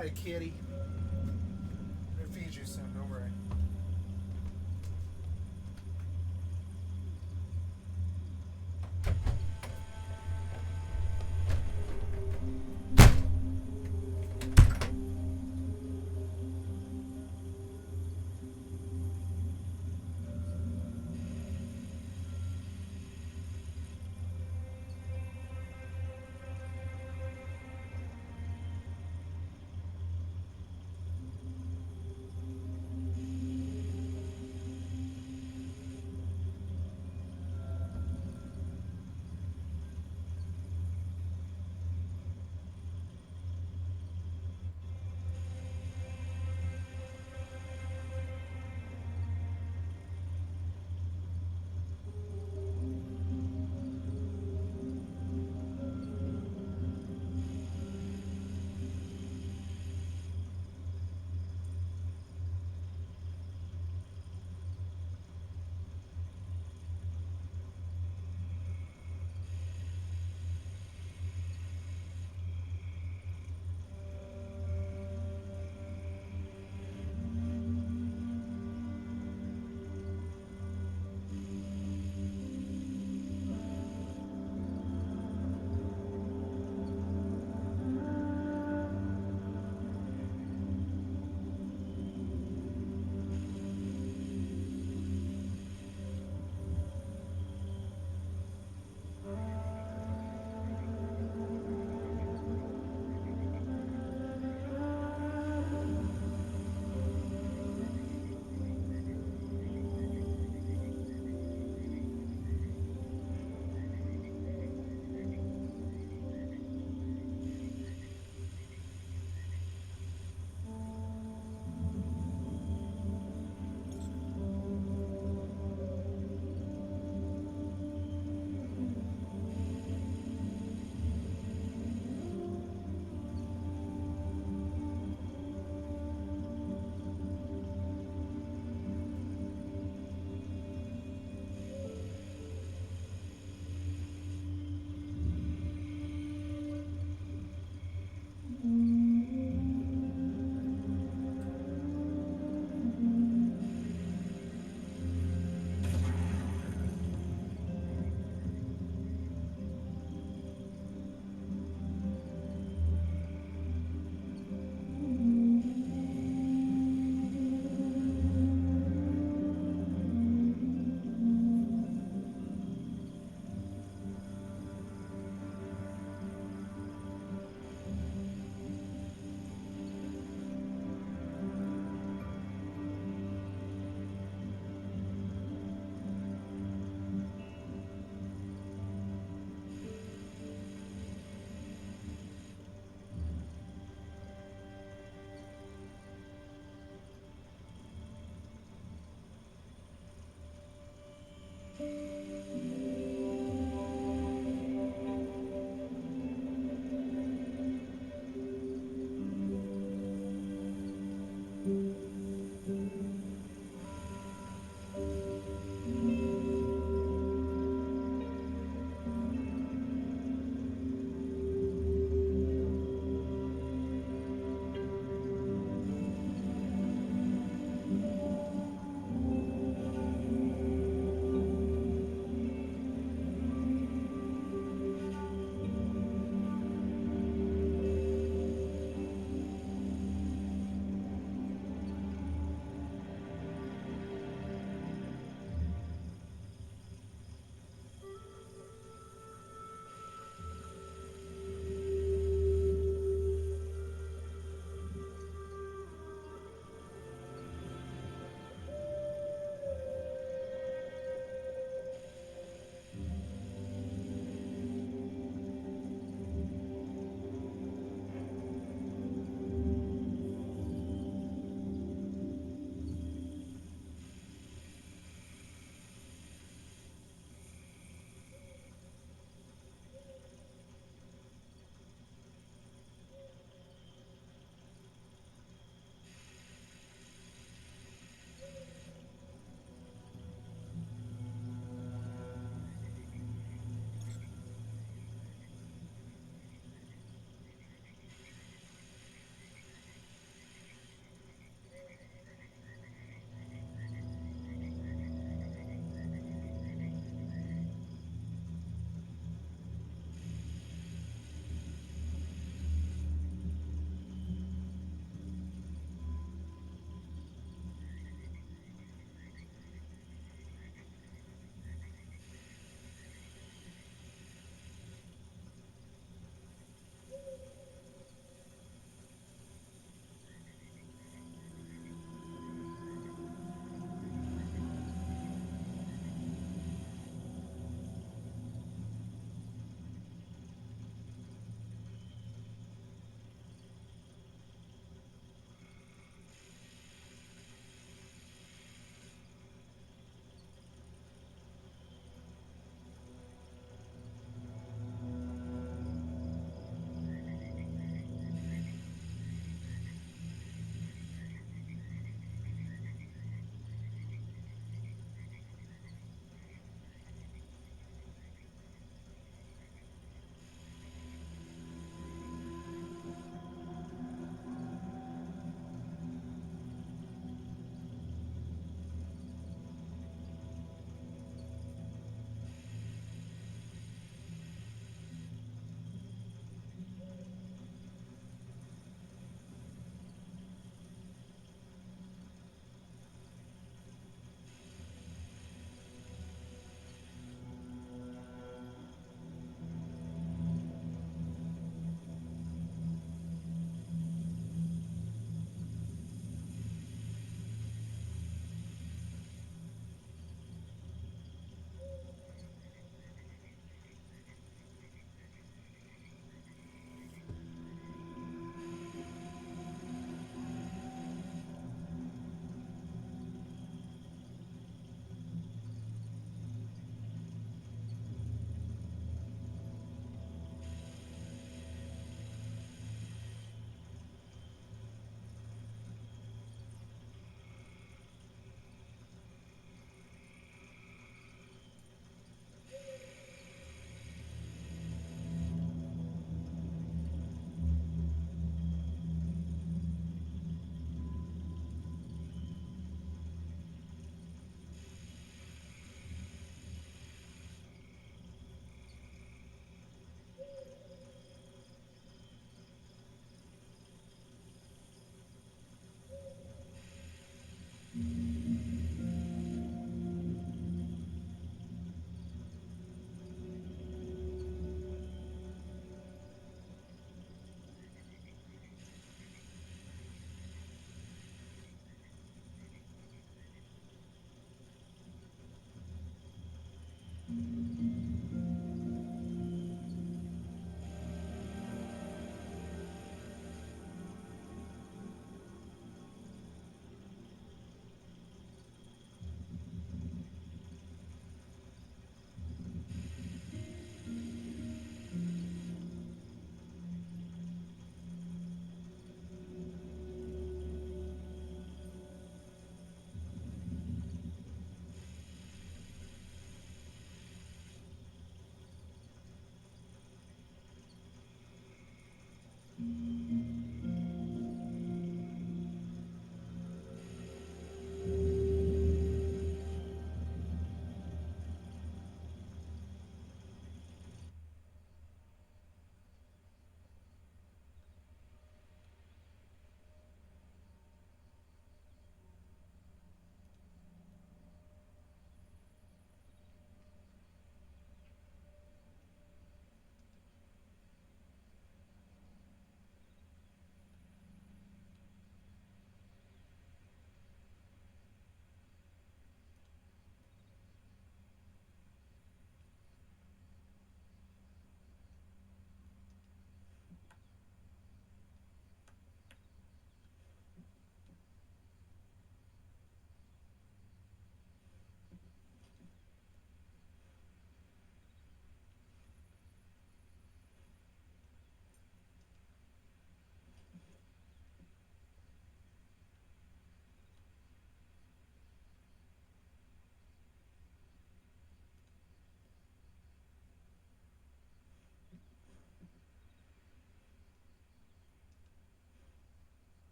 [SPEAKER 1] Hi, kitty. I'm gonna feed you soon, don't worry.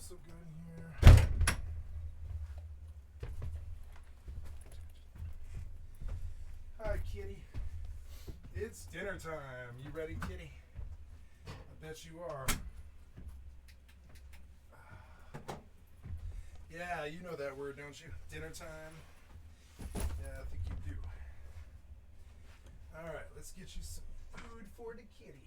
[SPEAKER 1] smells so good in here. Hi, kitty. It's dinner time. You ready, kitty? I bet you are. Yeah, you know that word, don't you? Dinner time. Yeah, I think you do. All right, let's get you some food for the kitty.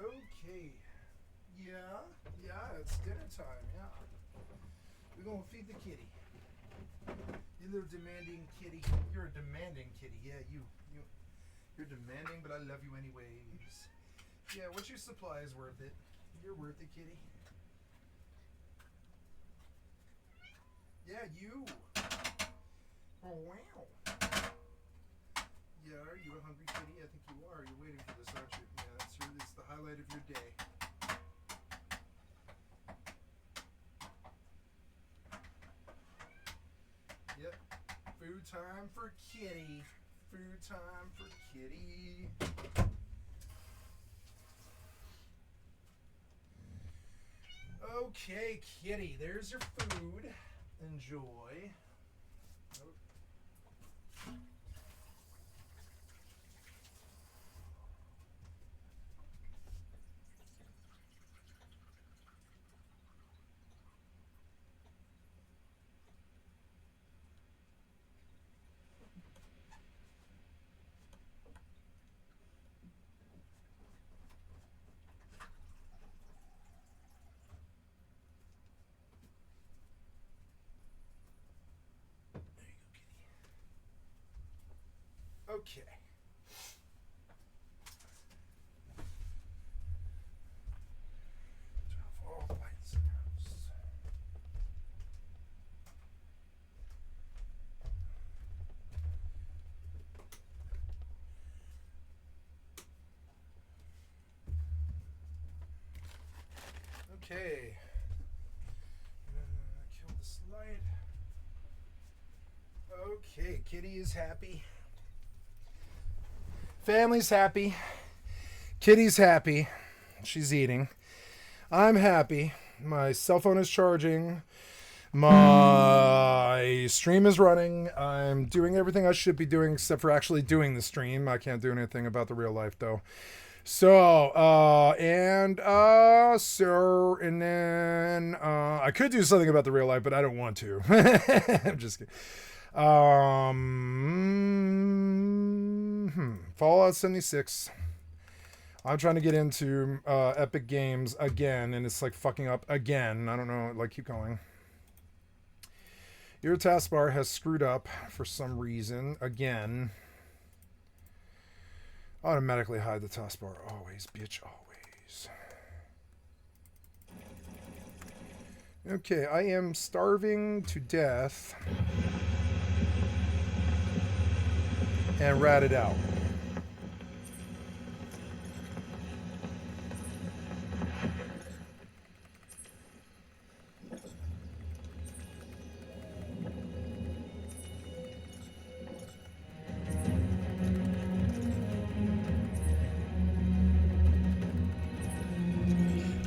[SPEAKER 1] Okay. Yeah, it's dinner time, yeah. We're gonna feed the kitty. You little demanding kitty. You're a demanding kitty, yeah, you're demanding, but I love you anyways. Yeah, what you supply is worth it. You're worth it, kitty. Yeah, you. Oh, wow. Yeah, are you a hungry kitty? I think you are. You're waiting for this, aren't you? Yeah, it's the highlight of your day. Yep. Food time for kitty. Food time for kitty. Okay, kitty, there's your food. Enjoy. Okay. Turn off all the lights in the house. Okay. Kill this light. Okay, kitty is happy. Family's happy. Kitty's happy. She's eating. I'm happy. My cell phone is charging. My stream is running. I'm doing everything I should be doing except for actually doing the stream. I can't do anything about the real life though. So, and then, I could do something about the real life, but I don't want to. I'm just kidding. Fallout 76. I'm trying to get into Epic Games again, and it's like fucking up again. I don't know, like keep going. Your taskbar has screwed up for some reason again. Automatically hide the taskbar always, bitch, always. Okay, I am starving to death. And rat it out.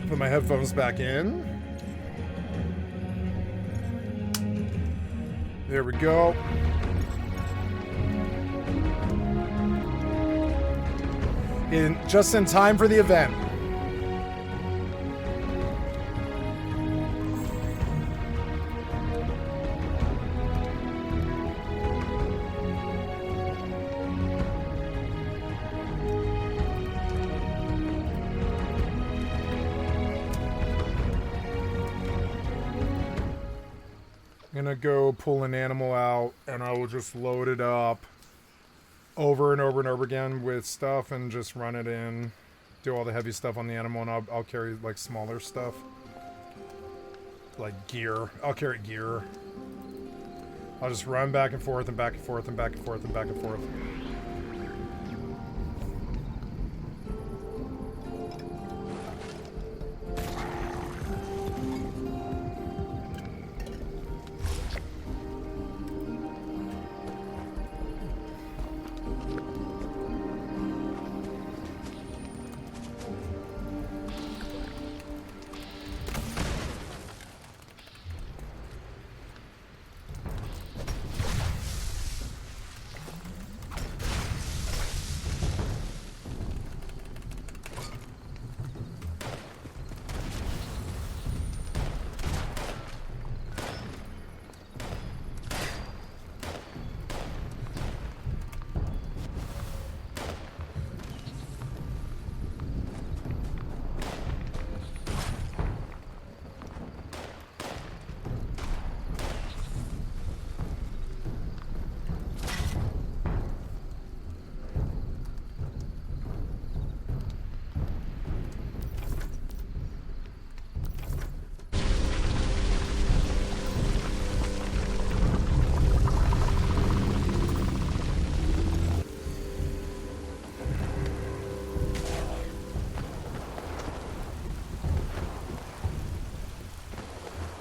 [SPEAKER 1] Put my headphones back in. There we go. Just in time for the event. I'm gonna go pull an animal out and I will just load it up. over and over and over again with stuff and just run it in. Do all the heavy stuff on the animal, and I'll carry like smaller stuff. Like gear. I'll carry gear. I'll just run back and forth and back and forth and back and forth and back and forth.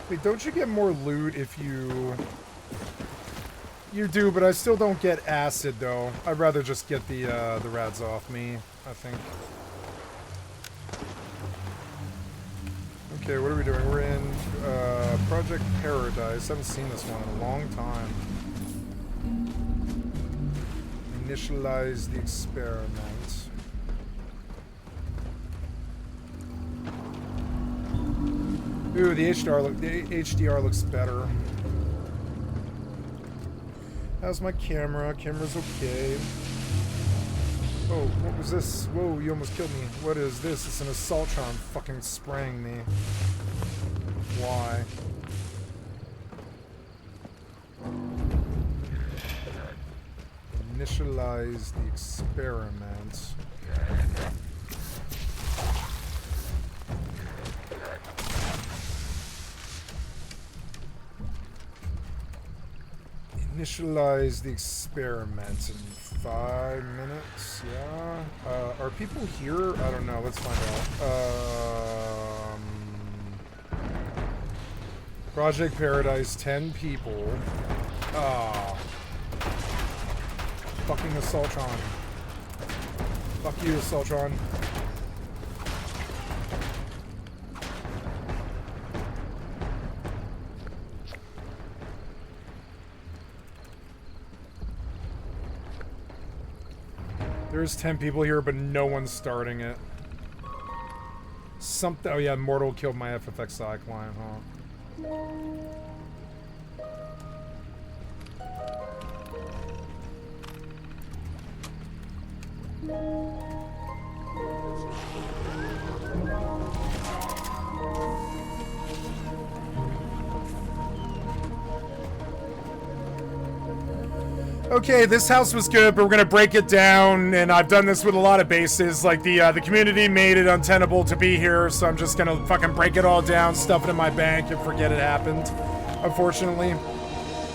[SPEAKER 1] Wait, don't you get more loot if you... You do, but I still don't get acid, though. I'd rather just get the rads off me, I think. Okay, what are we doing? We're in Project Paradise. I haven't seen this one in a long time. Initialize the experiment. Ooh, the HDR looks better. How's my camera? Camera's okay. Oh, what was this? Whoa, you almost killed me. What is this? It's an Assaultron fucking spraying me. Why? Initialize the experiment. Initialize the experiment in 5 minutes. Yeah. Are people here? I don't know. Let's find out. Project Paradise, 10 people. Ah. Fucking Assaultron. Fuck you, Assaultron. There's 10 people here, but no one's starting it. Something. Oh yeah, Mortal killed my FFX Skycatlive, huh? Okay, this house was good, but we're gonna break it down, and I've done this with a lot of bases. Like, the community made it untenable to be here, so I'm just gonna fucking break it all down, stuff it in my bank, and forget it happened, unfortunately.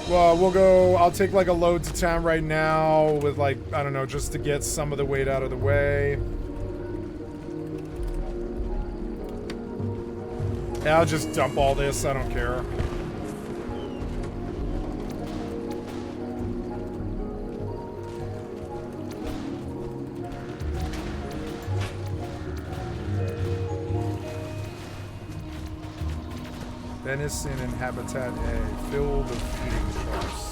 [SPEAKER 1] Well, we'll go, I'll take, like, a load to town right now with, like, I don't know, just to get some of the weight out of the way. Yeah, I'll just dump all this, I don't care. Venison and Habitat A, filled with feeding troughs.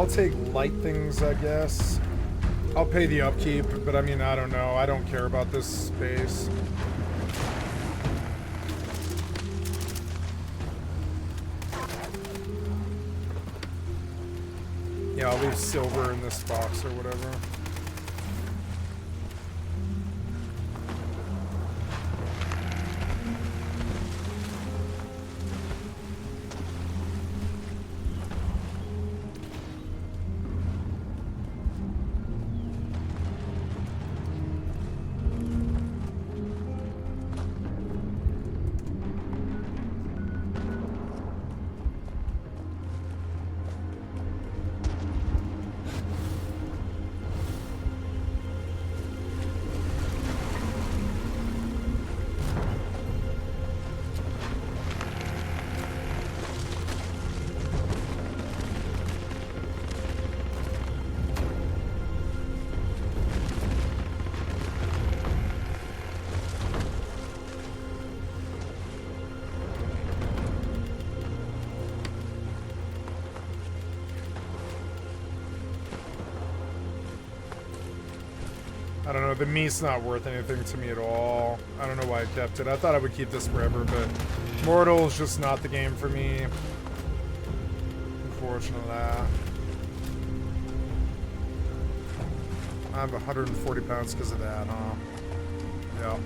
[SPEAKER 1] I'll take light things, I guess. I'll pay the upkeep, but I mean, I don't know. I don't care about this space. Yeah, I'll leave silver in this box or whatever. I don't know, the meat's not worth anything to me at all. I don't know why I kept it. I thought I would keep this forever, but Mortal is just not the game for me. Unfortunately. I have 140 pounds because of that, huh? Yeah.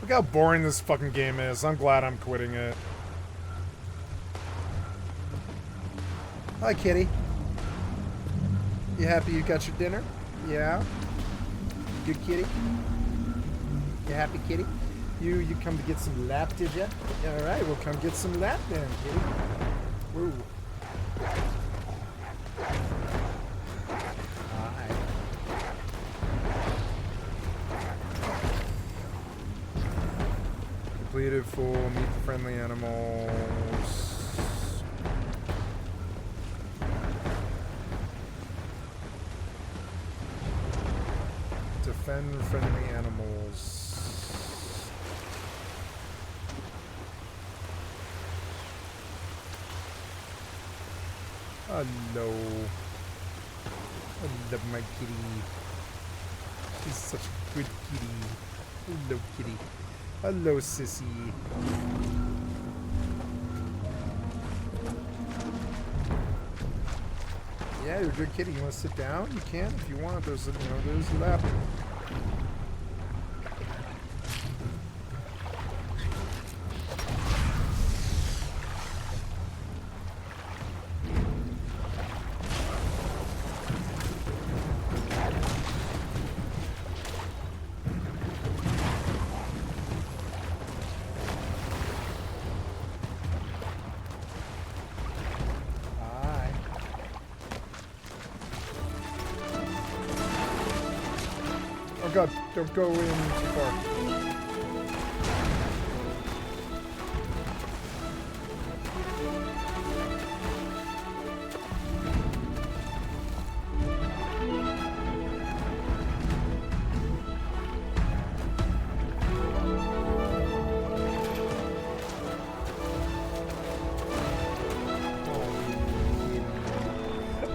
[SPEAKER 1] Look how boring this fucking game is. I'm glad I'm quitting it. Hi, kitty. You happy you got your dinner? Yeah? Good kitty? You happy, kitty? You come to get some lap, did ya? Yeah, alright, we'll come get some lap then, kitty. Woo. Completed full, meet the friendly animals. Defend friendly animals. Hello. I love my kitty. She's such a good kitty. Hello, kitty. Hello, sissy. Yeah, you're a good kitty. You want to sit down? You can if you want. There's a lap. Oh god, don't go in too far.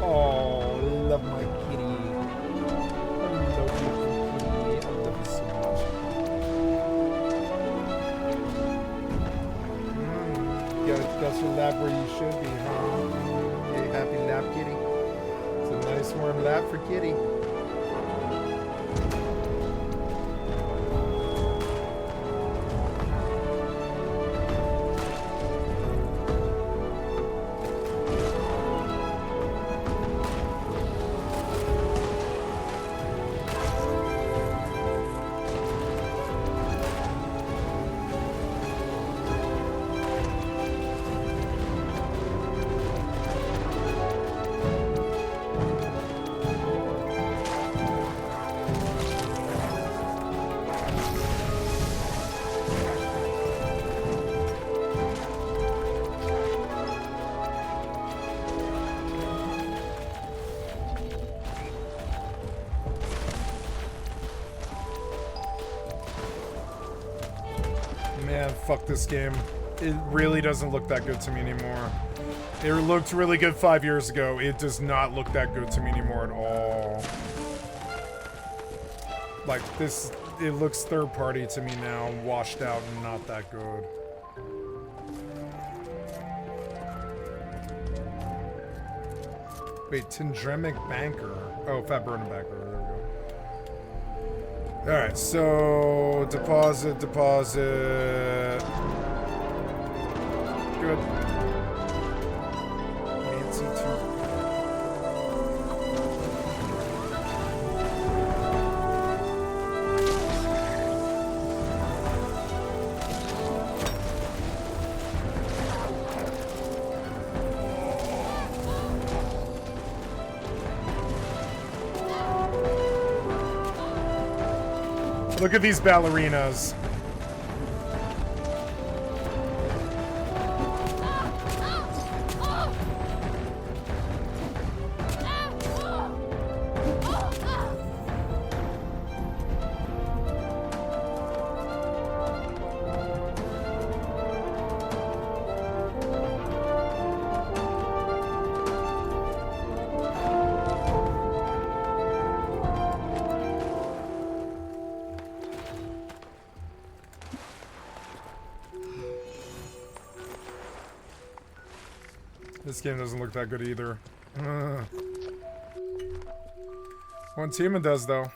[SPEAKER 1] Oh, love my kitty. I love you, kitty. I love you so much. lap where you should be, huh? Hey, happy lap, kitty. It's a nice warm lap for kitty. Man, fuck this game. It really doesn't look that good to me anymore. It looked really good 5 years ago. It does not look that good to me anymore at all. Like, this, it looks third party to me now, washed out and not that good. Wait, Tindremic Banker. Oh, Fat Burning Banker. There we go. Alright, so deposit. Good. Nancy 2. Look at these ballerinas. This game doesn't look that good either. One team it does, though.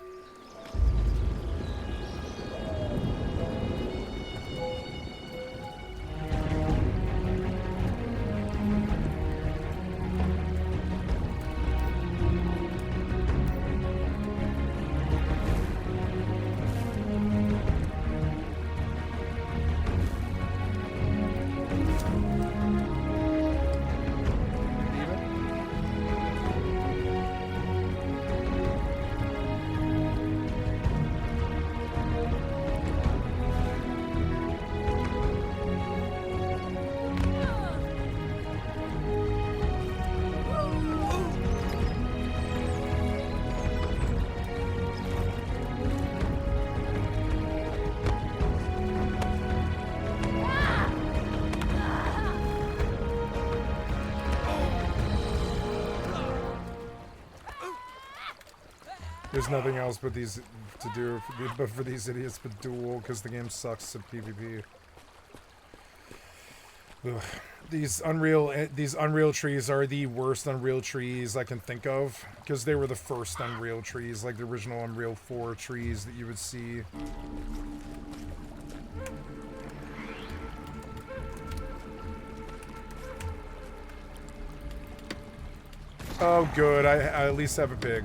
[SPEAKER 1] There's nothing else but these to do, but for these idiots, but duel, because the game sucks at PvP. Ugh. These Unreal trees are the worst Unreal trees I can think of, because they were the first Unreal trees, like the original Unreal 4 trees that you would see. Oh, good. I at least have a pig.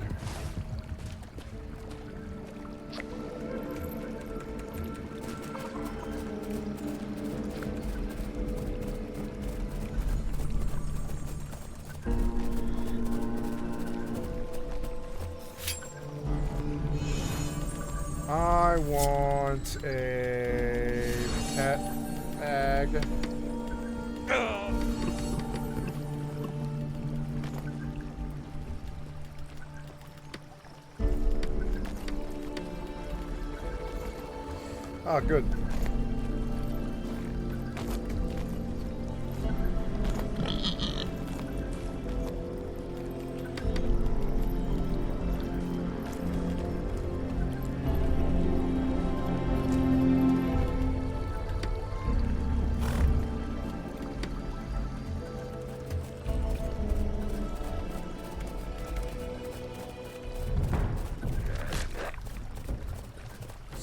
[SPEAKER 1] I want a pet bag. Ah, good.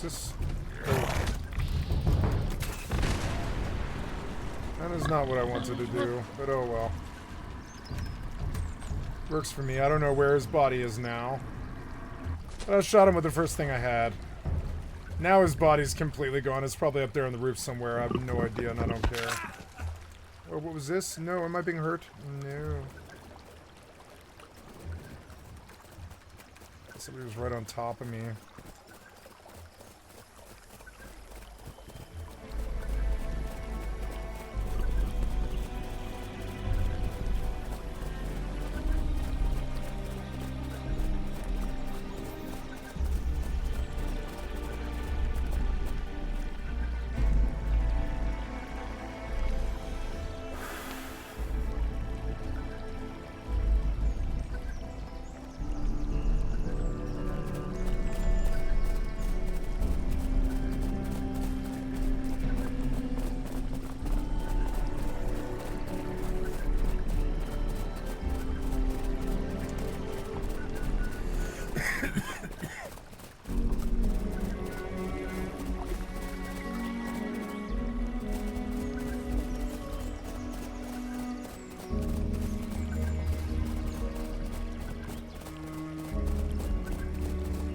[SPEAKER 1] Is this... Oh. That is not what I wanted to do, but oh well. Works for me. I don't know where his body is now. But I shot him with the first thing I had. Now his body's completely gone. It's probably up there on the roof somewhere. I have no idea and I don't care. Oh, what was this? No, am I being hurt? No. Somebody was right on top of me.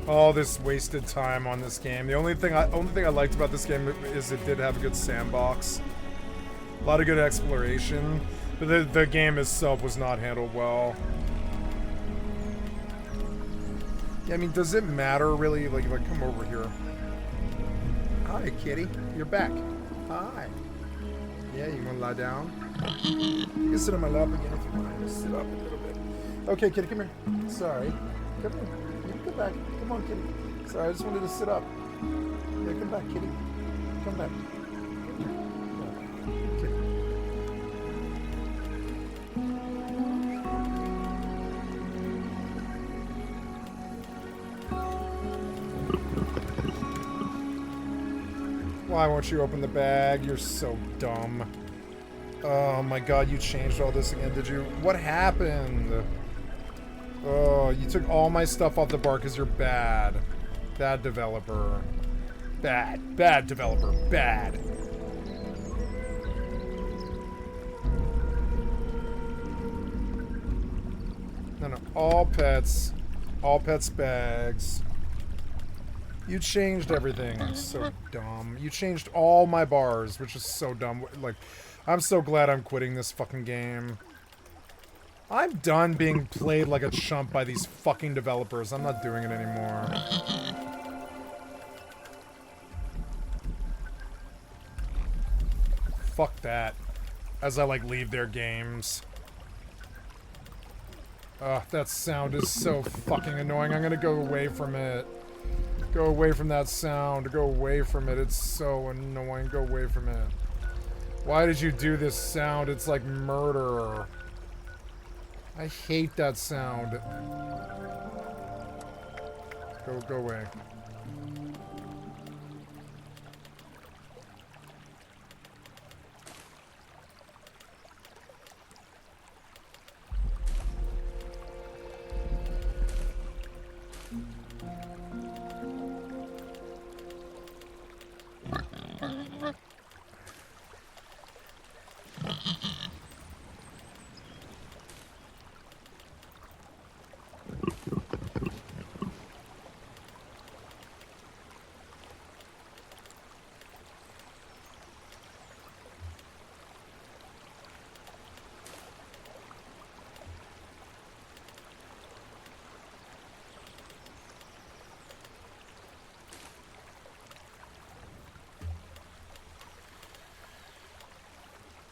[SPEAKER 1] All this wasted time on this game. The only thing I liked about this game is it did have a good sandbox. A lot of good exploration. But the game itself was not handled well. Yeah, I mean, does it matter really? Like, if I come over here. Hi, kitty. You're back. Hi. Yeah, you want to lie down? You can sit on my lap again if you want. Just sit up a little bit. Okay, kitty, come here. Sorry. Come here. You can come back. Come on, kitty. Sorry, I just wanted to sit up. Yeah, come back, kitty. Come back. Kitty. Why won't you open the bag? You're so dumb. Oh my god, you changed all this again, did you? What happened? Oh, you took all my stuff off the bar because you're bad. Bad developer. Bad. Bad developer. Bad. No, all pets. All pets bags. You changed everything. So dumb. You changed all my bars, which is so dumb. Like, I'm so glad I'm quitting this fucking game. I'm done being played like a chump by these fucking developers. I'm not doing it anymore. Fuck that. As I, like, leave their games. Ugh, that sound is so fucking annoying. I'm gonna go away from it. Go away from that sound. Go away from it. It's so annoying. Go away from it. Why did you do this sound? It's like murder. I hate that sound. Go away.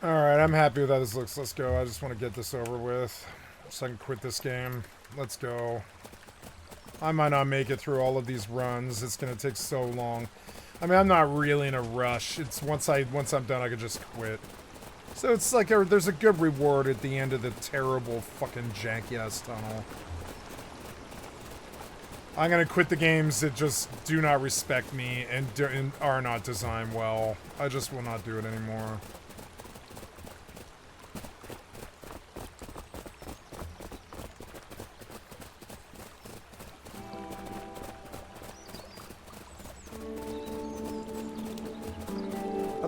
[SPEAKER 1] Alright, I'm happy with how this looks. Let's go. I just want to get this over with so I can quit this game. Let's go. I might not make it through all of these runs. It's going to take so long. I mean, I'm not really in a rush. It's once I'm done, I could just quit. So it's like there's a good reward at the end of the terrible fucking janky-ass tunnel. I'm going to quit the games that just do not respect me and are not designed well. I just will not do it anymore.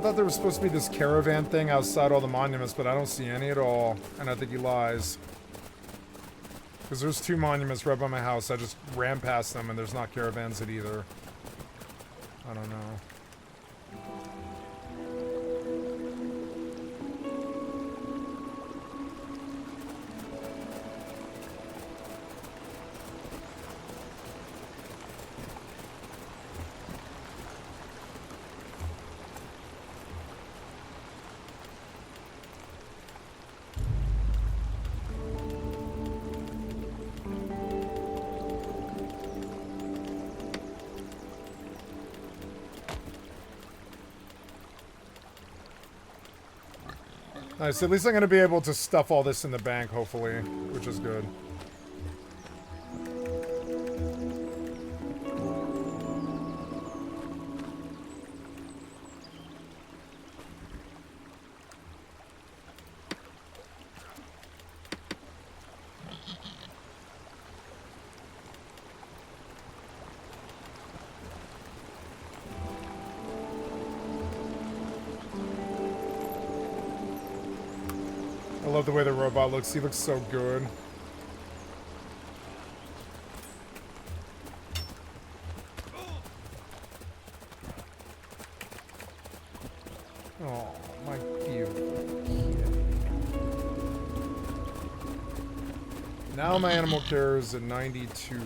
[SPEAKER 1] thought there was supposed to be this caravan thing outside all the monuments, but I don't see any at all. And I think he lies. Because there's 2 monuments right by my house. I just ran past them and there's not caravans at either. I don't know. Nice, at least I'm going to be able to stuff all this in the bank, hopefully, which is good. I love the way the robot looks. He looks so good. Oh, my beautiful kitty. Now my animal care is at 92.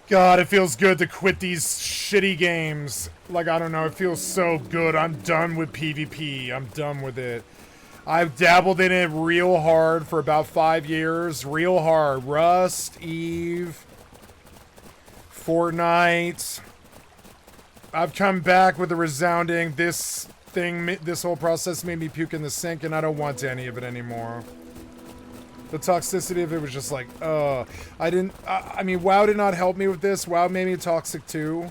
[SPEAKER 1] God, it feels good to quit these shitty games. Like, I don't know, it feels so good. I'm done with PvP. I'm done with it. I've dabbled in it real hard for about 5 years. Real hard. Rust, Eve, Fortnite. I've come back with a resounding, this whole process made me puke in the sink, and I don't want any of it anymore. The toxicity of it was just like, I mean, WoW did not help me with this. WoW made me toxic too.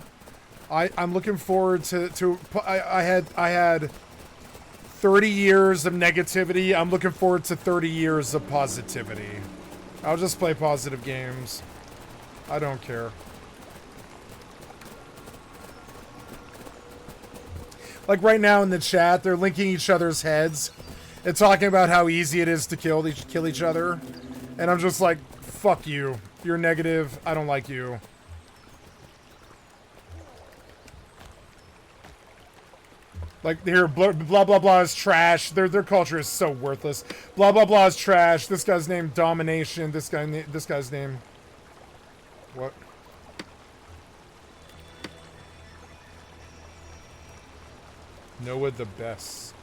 [SPEAKER 1] I'm looking forward to I had 30 years of negativity. I'm looking forward to 30 years of positivity. I'll just play positive games. I don't care. Like right now in the chat, they're linking each other's heads and talking about how easy it is to kill each other. And I'm just like, fuck you. You're negative. I don't like you. Like, here, blah, blah, blah, blah is trash. Their culture is so worthless. Blah, blah, blah is trash. This guy's name, Domination. This guy's name... What? Noah the best.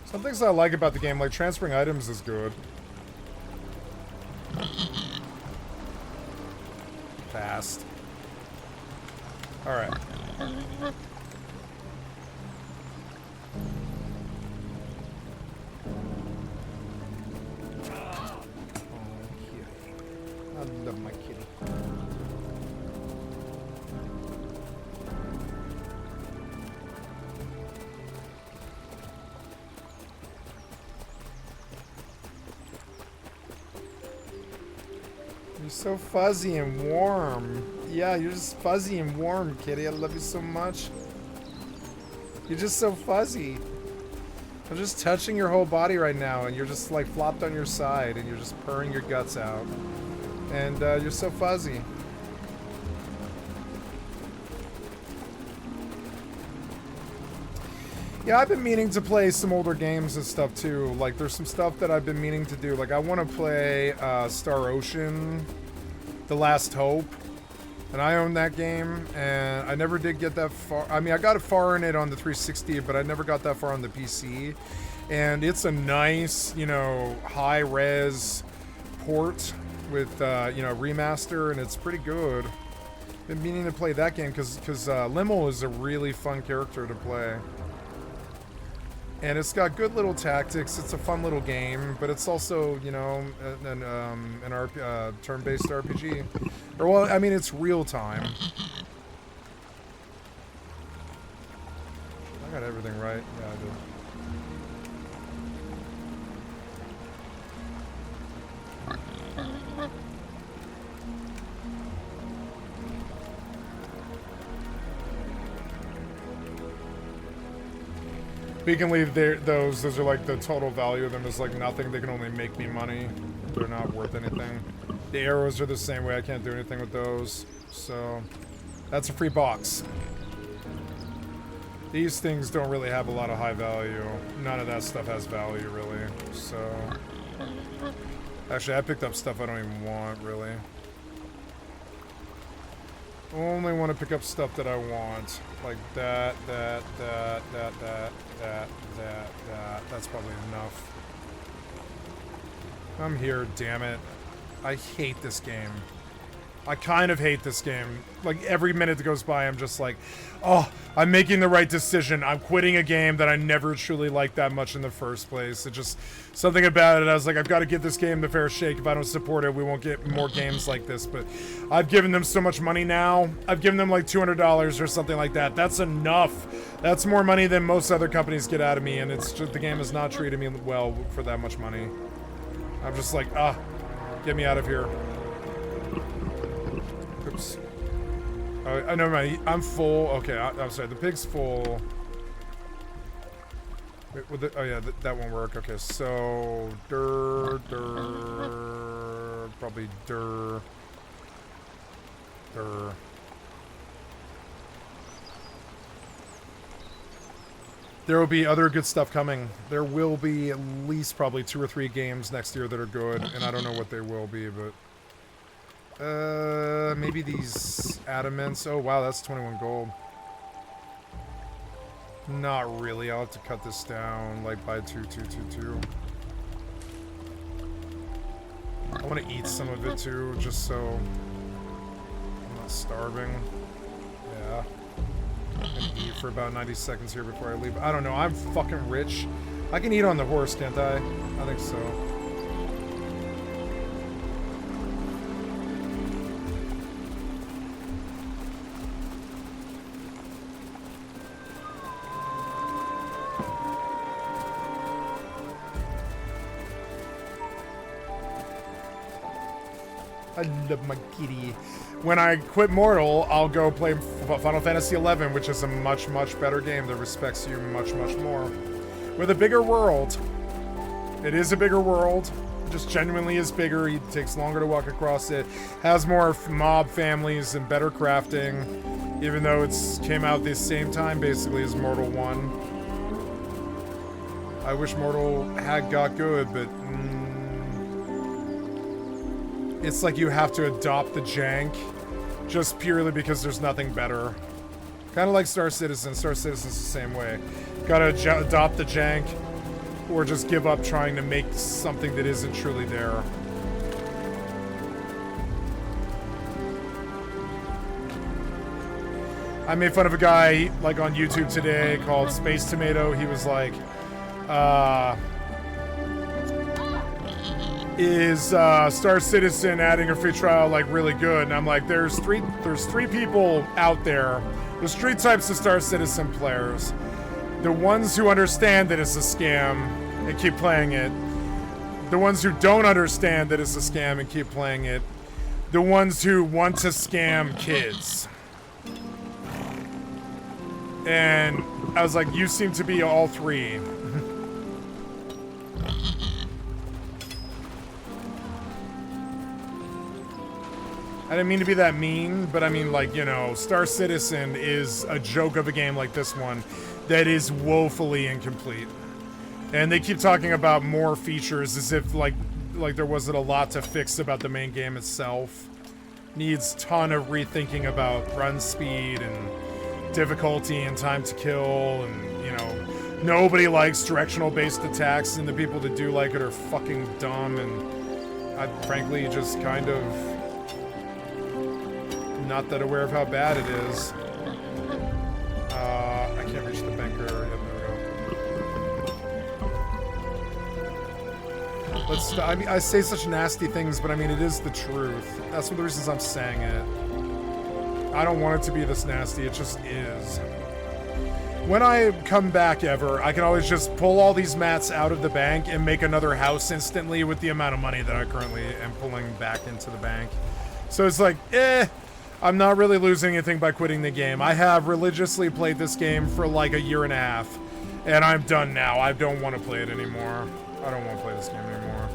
[SPEAKER 1] Some things I like about the game, like transferring items is good. Fast. Alright. I love my kitty. You're so fuzzy and warm. Yeah, you're just fuzzy and warm, kitty. I love you so much. You're just so fuzzy. I'm just touching your whole body right now, and you're just like flopped on your side, and you're just purring your guts out. And you're so fuzzy. Yeah, I've been meaning to play some older games and stuff too. Like, there's some stuff that I've been meaning to do. Like, I want to play Star Ocean, The Last Hope. And I own that game, and I never did get that far. I mean, I got far in it on the 360, but I never got that far on the PC. And it's a nice, you know, high-res port with, you know, remaster, and it's pretty good. Been meaning to play that game because Limmel is a really fun character to play. And it's got good little tactics. It's a fun little game, but it's also, you know, an turn-based RPG. Or, well, I mean, it's real time. I got everything right. Yeah, I did. We can leave those are like the total value of them is like nothing. They can only make me money. They're not worth anything. The arrows are the same way. I can't do anything with those. So that's a free box. These things don't really have a lot of high value. None of that stuff has value really. So actually I picked up stuff I don't even want really. Only want to pick up stuff that I want. Like that. That's probably enough. I'm here, damn it. I hate this game. I kind of hate this game. Like, every minute that goes by, I'm just like, oh, I'm making the right decision. I'm quitting a game that I never truly liked that much in the first place. It just, something about it, I was like, I've got to give this game the fair shake. If I don't support it, we won't get more games like this. But I've given them so much money now. I've given them like $200 or something like that. That's enough. That's more money than most other companies get out of me, and it's just, the game has not treated me well for that much money. I'm just like, get me out of here. Oops. Oh, never mind. I'm full. Okay, I'm sorry. The pig's full. Wait, oh yeah, that won't work. Okay, so probably There will be other good stuff coming. There will be at least probably 2 or 3 games next year that are good, and I don't know what they will be, but maybe these adamants. Oh wow, that's 21 gold. Not really. I'll have to cut this down like by 2. want to eat some of it too, just so I'm not starving. Yeah. I'm gonna eat for about 90 seconds here before I leave. I don't know, I'm fucking rich. I can eat on the horse, can't I? I think so. I love my kitty. When I quit Mortal, I'll go play Final Fantasy XI, which is a much, much better game that respects you much, much more. With a bigger world. It is a bigger world. It just genuinely is bigger. It takes longer to walk across it. Has more mob families and better crafting. Even though it's came out the same time, basically, as Mortal 1. I wish Mortal had got good, but... it's like you have to adopt the jank just purely because there's nothing better. Kind of like Star Citizen. Star Citizen's the same way. Gotta adopt the jank or just give up trying to make something that isn't truly there. I made fun of a guy like on YouTube today called Space Tomato. He was like, is Star Citizen adding a free trial like really good? And I'm like, there's three people out there. There's three types of Star Citizen players. The ones who understand that it's a scam and keep playing it. The ones who don't understand that it's a scam and keep playing it. The ones who want to scam kids. And I was like, you seem to be all three. I didn't mean to be that mean, but I mean, like, you know, Star Citizen is a joke of a game like this one that is woefully incomplete. And they keep talking about more features as if, like there wasn't a lot to fix about the main game itself. Needs ton of rethinking about run speed and difficulty and time to kill, and, you know, nobody likes directional-based attacks, and the people that do like it are fucking dumb, and I frankly just kind of... not that aware of how bad it is. I can't reach the banker. Yep, there we go. Let's. I mean, I say such nasty things, but I mean, it is the truth. That's one of the reasons I'm saying it. I don't want it to be this nasty. It just is. When I come back ever, I can always just pull all these mats out of the bank and make another house instantly with the amount of money that I currently am pulling back into the bank. So it's like, I'm not really losing anything by quitting the game. I have religiously played this game for like a year and a half, and I'm done now. I don't want to play it anymore. I don't want to play this game anymore.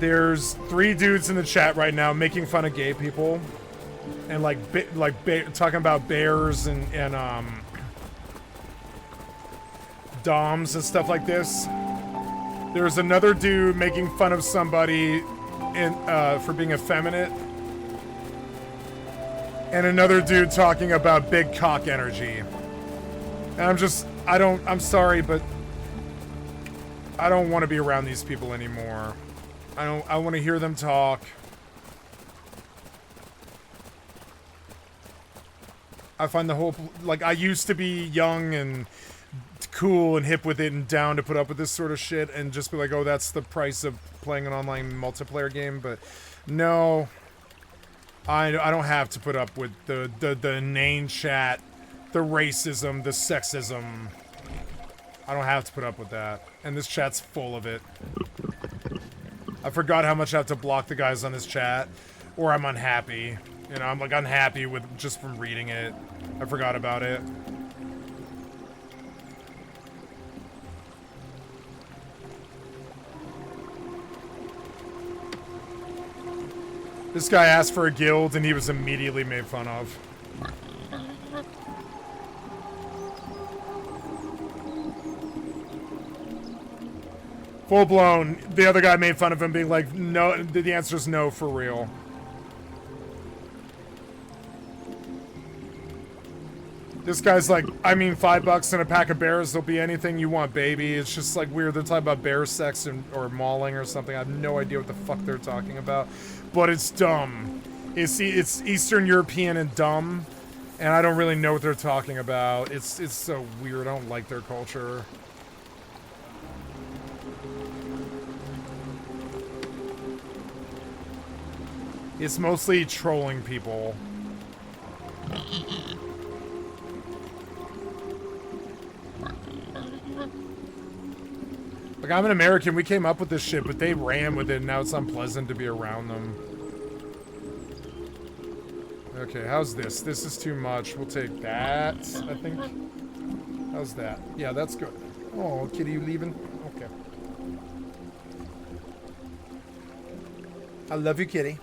[SPEAKER 1] There's 3 dudes in the chat right now making fun of gay people, and talking about bears and doms and stuff like this. There's another dude making fun of somebody for being effeminate. And another dude talking about big cock energy. And I'm sorry, but I don't want to be around these people anymore. I want to hear them talk. I find the whole, like, I used to be young and cool and hip with it and down to put up with this sort of shit and just be like, oh, that's the price of playing an online multiplayer game. But no, I don't have to put up with the inane chat, the racism, the sexism. I don't have to put up with that. And this chat's full of it. I forgot how much I have to block the guys on this chat, or I'm unhappy. You know, I'm like unhappy with just from reading it. I forgot about it. This guy asked for a guild, and he was immediately made fun of. Full blown. The other guy made fun of him, being like, no, the answer is no for real. This guy's like, I mean, $5 and a pack of bears, there'll be anything you want, baby. It's just like weird. They're talking about bear sex or mauling or something. I have no idea what the fuck they're talking about, but it's dumb. It's Eastern European and dumb, and I don't really know what they're talking about. It's so weird. I don't like their culture. It's mostly trolling people. Like, I'm an American, we came up with this shit, but they ran with it, and now it's unpleasant to be around them. Okay, how's this? This is too much. We'll take that, I think. How's that? Yeah, that's good. Oh, kitty, you leaving? Okay. I love you, kitty.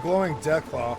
[SPEAKER 1] Glowing death claw.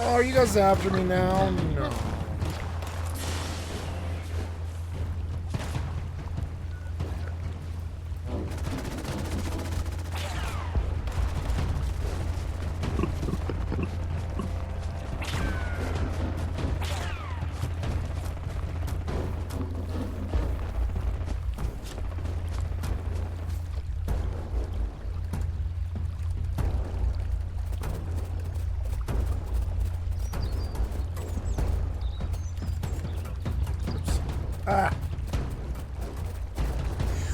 [SPEAKER 1] Oh, are you guys after me now? No.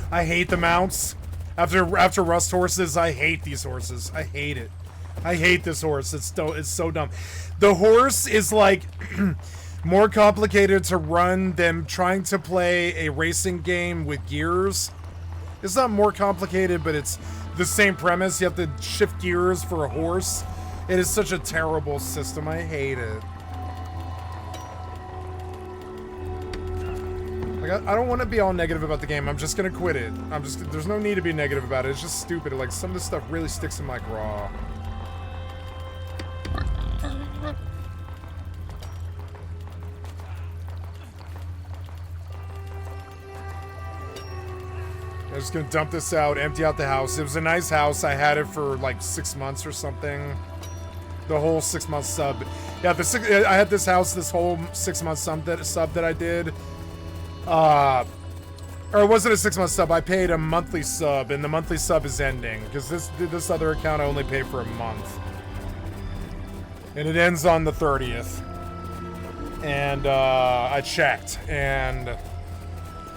[SPEAKER 1] I hate the mounts. After rust horses, I hate these horses. I hate it. I hate this horse. It's so dumb. The horse is like more complicated to run than trying to play a racing game with gears. It's not more complicated, but it's the same premise. You have to shift gears for a horse. It is such a terrible system. I hate it. I don't want to be all negative about the game. I'm just gonna quit it. There's no need to be negative about it. It's just stupid. Like, some of this stuff really sticks in my craw. I'm just gonna dump this out, empty out the house. It was a nice house. I had it for like 6 months or something. The whole 6-month sub. Yeah, I had this house, this whole 6-month sub that I did. Or it wasn't a 6-month sub. I paid a monthly sub, and the monthly sub is ending because this other account I only pay for a month, and it ends on the 30th. And I checked, and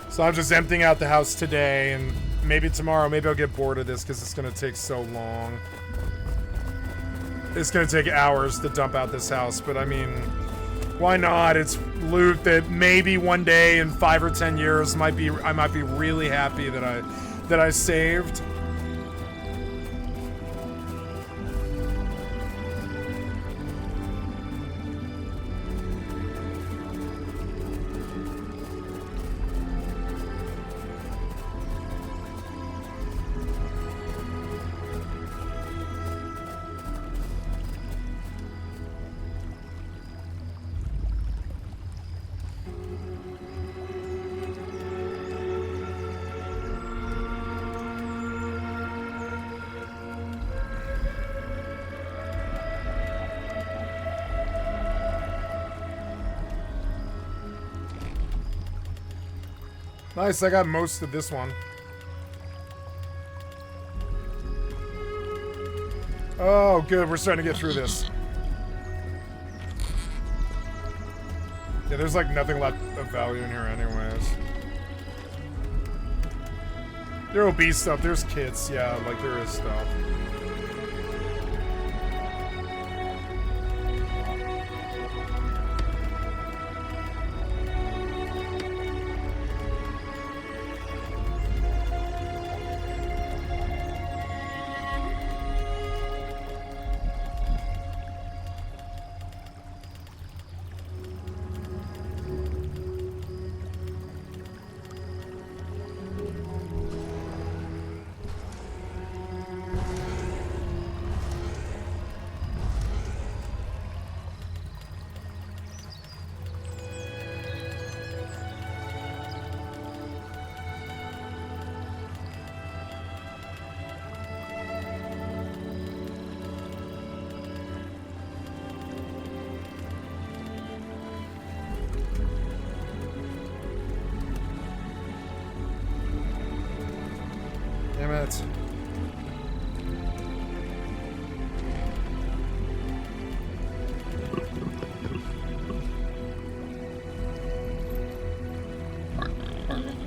[SPEAKER 1] so I'm just emptying out the house today, and maybe tomorrow, maybe I'll get bored of this because it's gonna take so long. It's gonna take hours to dump out this house, but I mean, why not? It's loot that maybe one day in 5 or 10 years I might be really happy that I saved. Nice, I got most of this one. Oh, good, we're starting to get through this. Yeah, there's like nothing left of value in here anyways. There will be stuff, there's kits, yeah, like there is stuff. Damn it.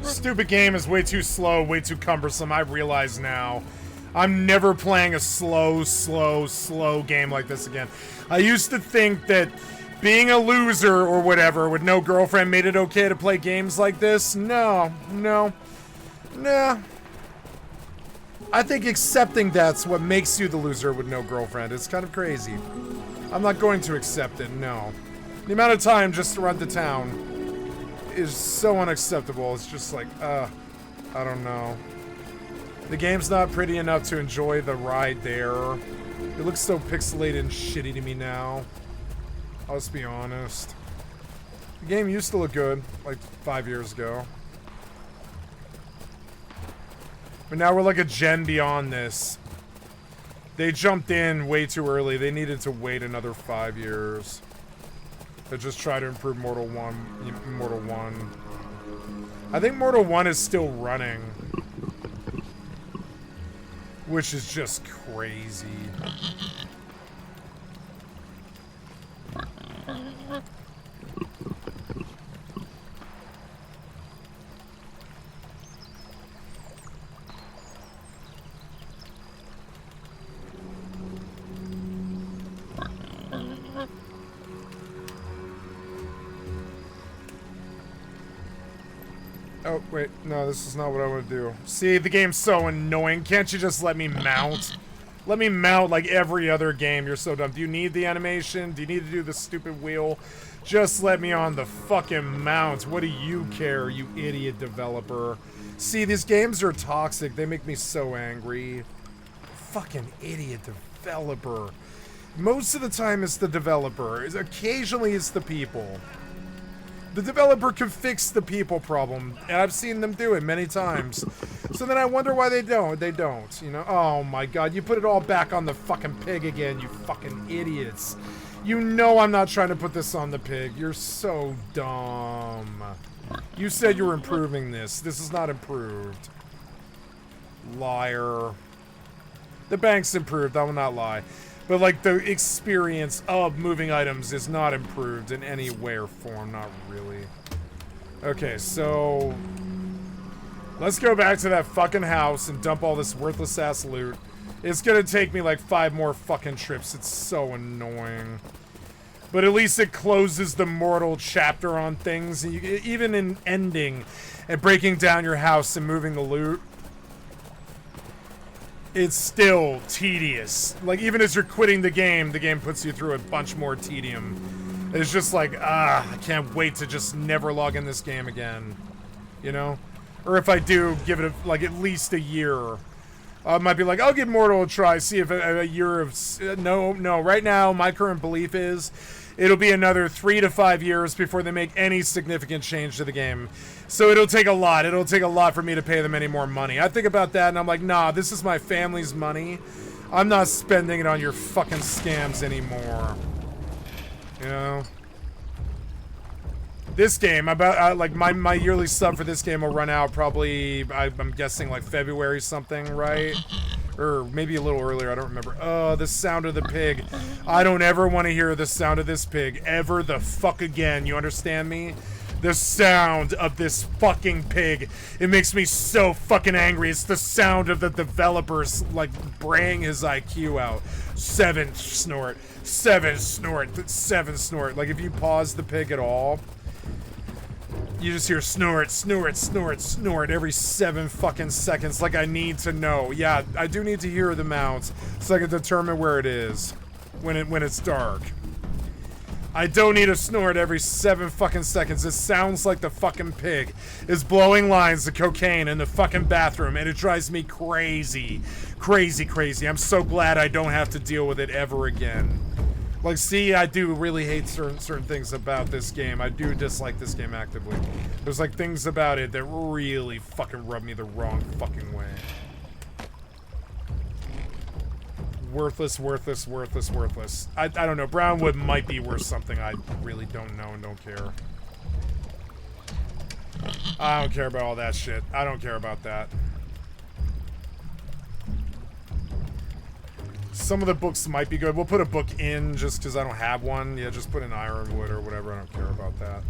[SPEAKER 1] Stupid game is way too slow, way too cumbersome. I realize now. I'm never playing a slow game like this again. I used to think that being a loser or whatever with no girlfriend made it okay to play games like this. No. I think accepting that's what makes you the loser with no girlfriend. It's kind of crazy. I'm not going to accept it, no. The amount of time just to run to town is so unacceptable. It's just like, I don't know. The game's not pretty enough to enjoy the ride there. It looks so pixelated and shitty to me now. I'll just be honest. The game used to look good, like 5 years ago. But now we're like a gen beyond this. They jumped in way too early. They needed to wait another 5 years. To just try to improve Mortal 1. I think Mortal 1 is still running. Which is just crazy. Oh, wait. No, this is not what I want to do. See, the game's so annoying. Can't you just let me mount? Let me mount like every other game. You're so dumb. Do you need the animation? Do you need to do the stupid wheel? Just let me on the fucking mount. What do you care, you idiot developer? See, these games are toxic. They make me so angry. Fucking idiot developer. Most of the time it's the developer. Occasionally it's the people. The developer can fix the people problem, and I've seen them do it many times. So then I wonder why they don't. They don't, you know? Oh my god, you put it all back on the fucking pig again, you fucking idiots. You know I'm not trying to put this on the pig. You're so dumb. You said you were improving this. This is not improved. Liar. The bank's improved, I will not lie. But, like, the experience of moving items is not improved in any way or form. Not really. Okay, so... let's go back to that fucking house and dump all this worthless-ass loot. It's gonna take me, like, 5 more fucking trips. It's so annoying. But at least it closes the mortal chapter on things. Even in ending and breaking down your house and moving the loot, it's still tedious. Like, even as you're quitting the game puts you through a bunch more tedium. It's just like, I can't wait to just never log in this game again. You know? Or if I do, give it, like, at least a year. I might be like, I'll give Mortal a try, see if a year of... No, right now, my current belief is it'll be another 3 to 5 years before they make any significant change to the game. So it'll take a lot. It'll take a lot for me to pay them any more money. I think about that and I'm like, nah, this is my family's money. I'm not spending it on your fucking scams anymore. You know? This game, like, my yearly sub for this game will run out probably, I'm guessing, like, February something, right? Or maybe a little earlier, I don't remember. Oh, the sound of the pig. I don't ever want to hear the sound of this pig ever the fuck again, you understand me? The sound of this fucking pig. It makes me so fucking angry. It's the sound of the developers, like, braying his IQ out. 7 snort, 7 snort, 7 snort. Like, if you pause the pig at all... you just hear snort, snort, snort, snort every 7 fucking seconds. Like, I need to know. Yeah, I do need to hear the mounts so I can determine where it is when it's dark. I don't need a snort every 7 fucking seconds. It sounds like the fucking pig is blowing lines of cocaine in the fucking bathroom, and it drives me crazy. Crazy, crazy. I'm so glad I don't have to deal with it ever again. Like, see, I do really hate certain things about this game. I do dislike this game actively. There's, like, things about it that really fucking rub me the wrong fucking way. Worthless, worthless, worthless, worthless. I don't know. Brownwood might be worth something. I really don't know and don't care. I don't care about all that shit. I don't care about that. Some of the books might be good. We'll put a book in just because I don't have one. Yeah, just put in Ironwood or whatever. I don't care about that.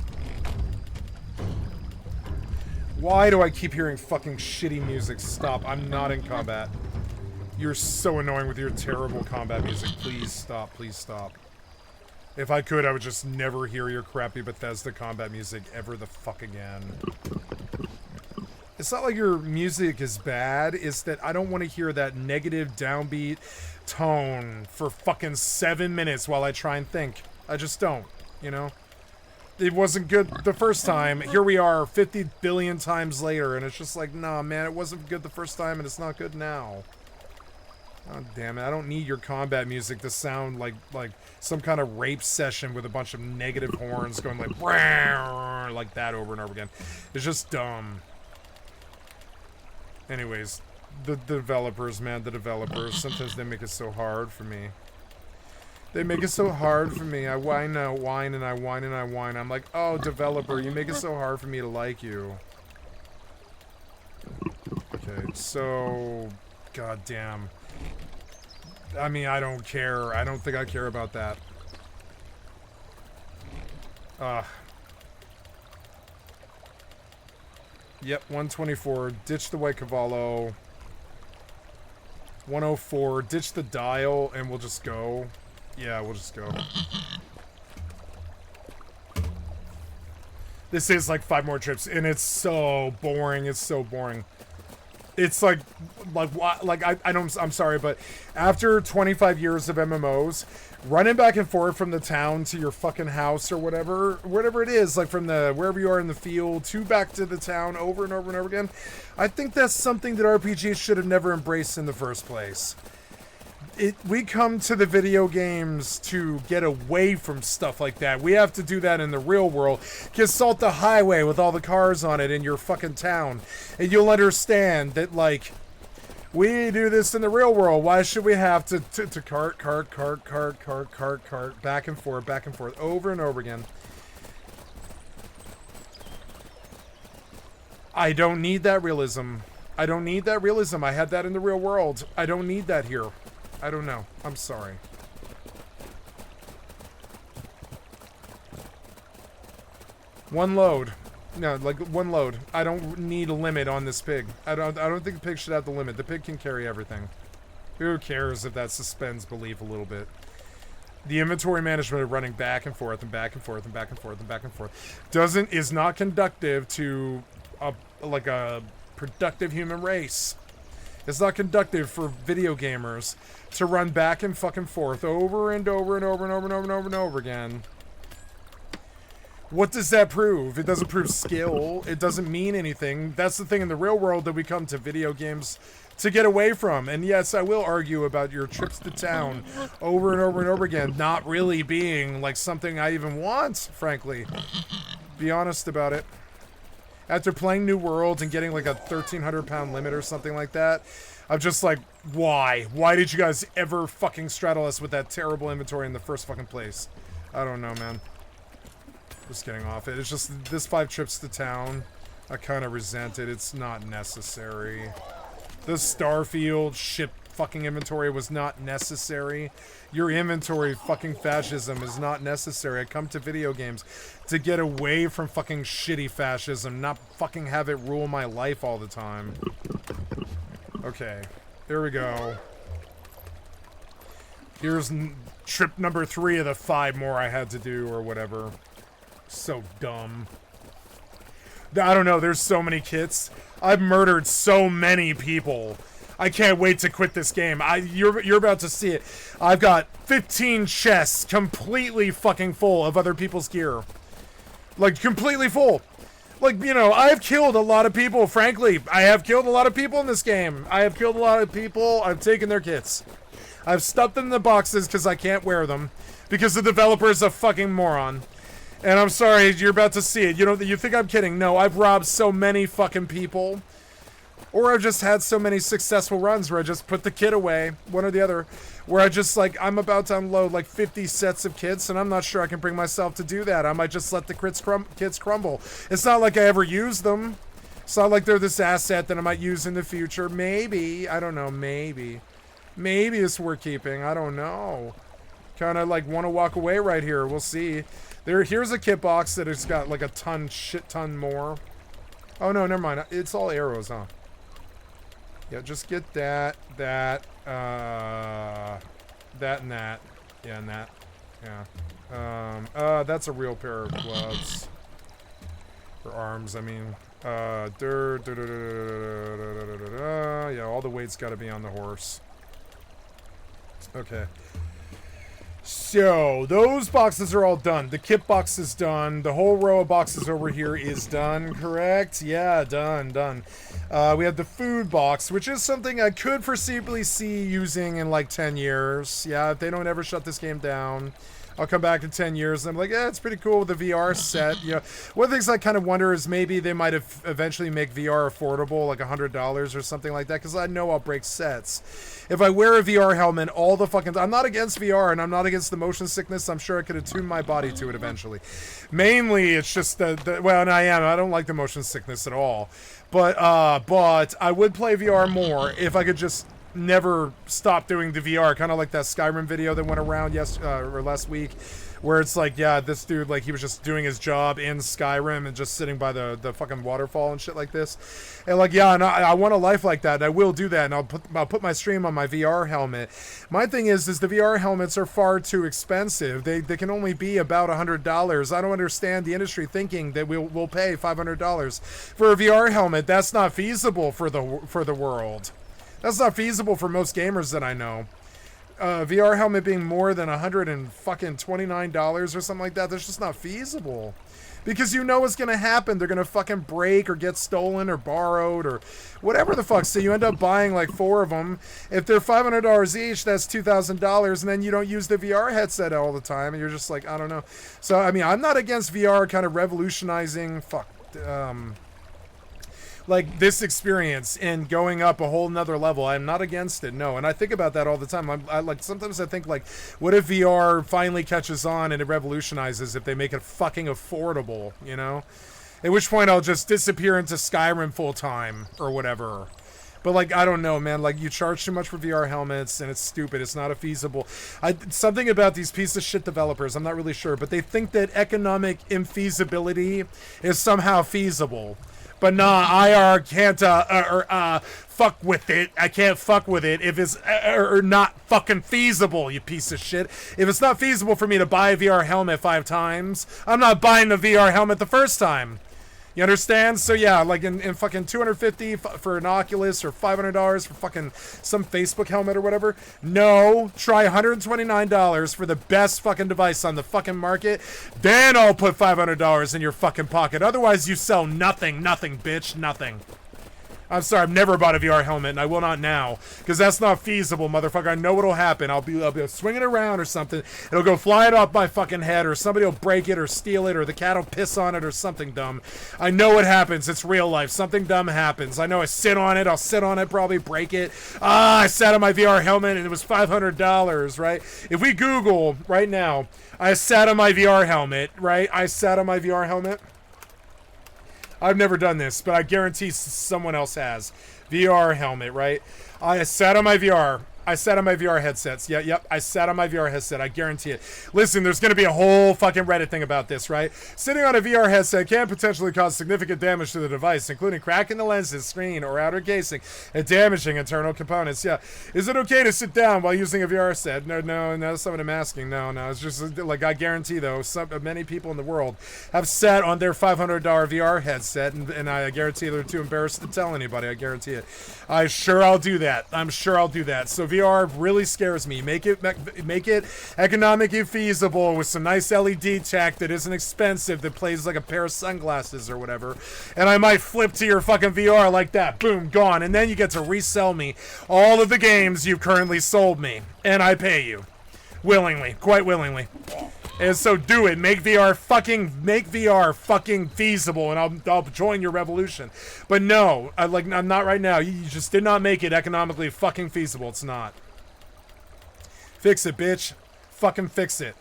[SPEAKER 1] Why do I keep hearing fucking shitty music? Stop. I'm not in combat. You're so annoying with your terrible combat music. Please stop. Please stop. If I could, I would just never hear your crappy Bethesda combat music ever the fuck again. It's not like your music is bad. It's that I don't want to hear that negative downbeat tone for fucking 7 minutes while I try and think. I just don't, you know? It wasn't good the first time. Here we are 50 billion times later, and it's just like, nah, man, it wasn't good the first time, and it's not good now. Oh, damn it. I don't need your combat music to sound like some kind of rape session with a bunch of negative horns going like that over and over again. It's just dumb. Anyways, the developers, man, the developers. Sometimes they make it so hard for me. They make it so hard for me. I whine and I whine and I whine and I whine. I'm like, oh, developer, you make it so hard for me to like you. Okay, so... goddamn. I mean, I don't care. I don't think I care about that. Yep, 124. Ditch the white Cavallo. 104. Ditch the dial, and we'll just go. Yeah, we'll just go. This is like 5 more trips, and it's so boring. It's so boring. It's like I don't, I'm sorry, but after 25 years of MMOs, running back and forth from the town to your fucking house or whatever it is, like from the wherever you are in the field to back to the town over and over and over again, I think that's something that RPGs should have never embraced in the first place. We come to the video games to get away from stuff like that. We have to do that in the real world. Assault the highway with all the cars on it in your fucking town. And you'll understand that, like, we do this in the real world. Why should we have to cart, back and forth, over and over again? I don't need that realism. I don't need that realism. I had that in the real world. I don't need that here. I don't know. I'm sorry. One load. No, like one load. I don't need a limit on this pig. I don't think the pig should have the limit. The pig can carry everything. Who cares if that suspends belief a little bit? The inventory management of running back and forth and back and forth and back and forth and back and forth is not conductive to a productive human race. It's not conductive for video gamers to run back and fucking forth over and over and over and over and over and over and over again. What does that prove? It doesn't prove skill. It doesn't mean anything. That's the thing in the real world that we come to video games to get away from. And yes, I will argue about your trips to town over and over and over again not really being like something I even want, frankly. Be honest about it. After playing New World and getting like a 1,300 pound limit or something like that, I'm just like, why? Why did you guys ever fucking straddle us with that terrible inventory in the first fucking place? I don't know, man. Just getting off it. It's just this 5 trips to town. I kind of resent it. It's not necessary. The Starfield ship fucking inventory was not necessary. Your inventory fucking fascism is not necessary. I come to video games to get away from fucking shitty fascism, not fucking have it rule my life all the time. Okay, there we go. Here's trip number 3 of the 5 more I had to do or whatever. So dumb. I don't know, there's so many kits. I've murdered so many people. I can't wait to quit this game. You're about to see it. I've got 15 chests completely fucking full of other people's gear. Like, completely full. Like, you know, I've killed a lot of people, frankly. I have killed a lot of people in this game. I have killed a lot of people. I've taken their kits. I've stuffed them in the boxes because I can't wear them. Because the developer's a fucking moron. And I'm sorry, you're about to see it. You think I'm kidding. No, I've robbed so many fucking people. Or I've just had so many successful runs where I just put the kit away, one or the other. Where I just, like, I'm about to unload, like, 50 sets of kits, and I'm not sure I can bring myself to do that. I might just let the kits crumble. It's not like I ever use them. It's not like they're this asset that I might use in the future. Maybe. I don't know. Maybe. Maybe it's worth keeping. I don't know. Kind of, like, want to walk away right here. We'll see. Here's a kit box that has got like a shit ton more. Oh no, never mind. It's all arrows, huh? Yeah, just get that, that and that. Yeah, and that. Yeah. That's a real pair of gloves. For arms, I mean. Yeah, all the weight's gotta be on the horse. Okay. So, those boxes are all done. The kit box is done. The whole row of boxes over here is done, correct? Yeah, done. We have the food box, which is something I could foreseeably see using in like 10 years. Yeah, if they don't ever shut this game down. I'll come back in 10 years and I'm like, yeah, it's pretty cool with the VR set. You know, one of the things I kind of wonder is maybe they might have eventually make VR affordable, like $100 or something like that, because I know I'll break sets. If I wear a VR helmet, all the fucking... I'm not against VR and I'm not against the motion sickness. I'm sure I could attune my body to it eventually. Mainly, it's just well, and I don't like the motion sickness at all. But I would play VR more if I could just never stop doing the VR, kind of like that Skyrim video that went around last week, where it's like, yeah, this dude, like, he was just doing his job in Skyrim and just sitting by the fucking waterfall and shit like this. And like, yeah, and I want a life like that, and I will do that, and I'll put my stream on my VR helmet. My thing is the VR helmets are far too expensive. They can only be about $100. I don't understand the industry thinking that we'll pay $500 for a VR helmet. That's not feasible for the world. That's not feasible for most gamers that I know. VR helmet being more than $129 or something like that, that's just not feasible. Because you know what's going to happen. They're going to fucking break or get stolen or borrowed or whatever the fuck. So you end up buying like 4 of them. If they're $500 each, that's $2,000. And then you don't use the VR headset all the time. And you're just like, I don't know. So, I mean, I'm not against VR kind of revolutionizing... like this experience and going up a whole nother level. I'm not against it, no. And I think about that all the time. I like, sometimes I think, like, what if VR finally catches on and it revolutionizes if they make it fucking affordable, you know? At which point I'll just disappear into Skyrim full time or whatever. But, like, I don't know, man. Like, you charge too much for VR helmets, and it's stupid. It's not a feasible... something about these piece of shit developers, I'm not really sure, but they think that economic infeasibility is somehow feasible. But nah, IR can't, fuck with it. I can't fuck with it if it's not fucking feasible, you piece of shit. If it's not feasible for me to buy a VR helmet 5 times, I'm not buying the VR helmet the first time. You understand? So yeah, like in fucking $250 for an Oculus or $500 for fucking some Facebook helmet or whatever. No, try $129 for the best fucking device on the fucking market. Then I'll put $500 in your fucking pocket. Otherwise, you sell nothing, bitch, nothing. I'm sorry, I've never bought a VR helmet, and I will not now, because that's not feasible, motherfucker. I know what'll happen. I'll be swinging around or something. It'll go flying off my fucking head, or somebody will break it or steal it, or the cat will piss on it or something dumb. I know what happens. It's real life. Something dumb happens. I know I sit on it. I'll sit on it, probably break it. I sat on my VR helmet, and it was $500, right? If we Google right now, I sat on my VR helmet, right? I sat on my VR helmet. I've never done this, but I guarantee someone else has. VR helmet, right? I sat on my VR. I sat on my VR headsets. Yeah, yep. I sat on my VR headset. I guarantee it. Listen, there's going to be a whole fucking Reddit thing about this, right? Sitting on a VR headset can potentially cause significant damage to the device, including cracking the lenses, screen, or outer casing, and damaging internal components. Yeah. Is it okay to sit down while using a VR set? No, that's not what I'm asking. No. It's just, like, I guarantee, though, many people in the world have sat on their $500 VR headset, and I guarantee they're too embarrassed to tell anybody. I guarantee it. I'm sure I'll do that. So VR really scares me. Make it economically feasible with some nice LED tech that isn't expensive, that plays like a pair of sunglasses or whatever. And I might flip to your fucking VR like that. Boom, gone. And then you get to resell me all of the games you've currently sold me. And I pay you. Willingly. Quite willingly. And so do it. Make VR fucking feasible, and I'll join your revolution. But no, I'm not right now. You just did not make it economically fucking feasible. It's not. Fix it, bitch. Fucking fix it.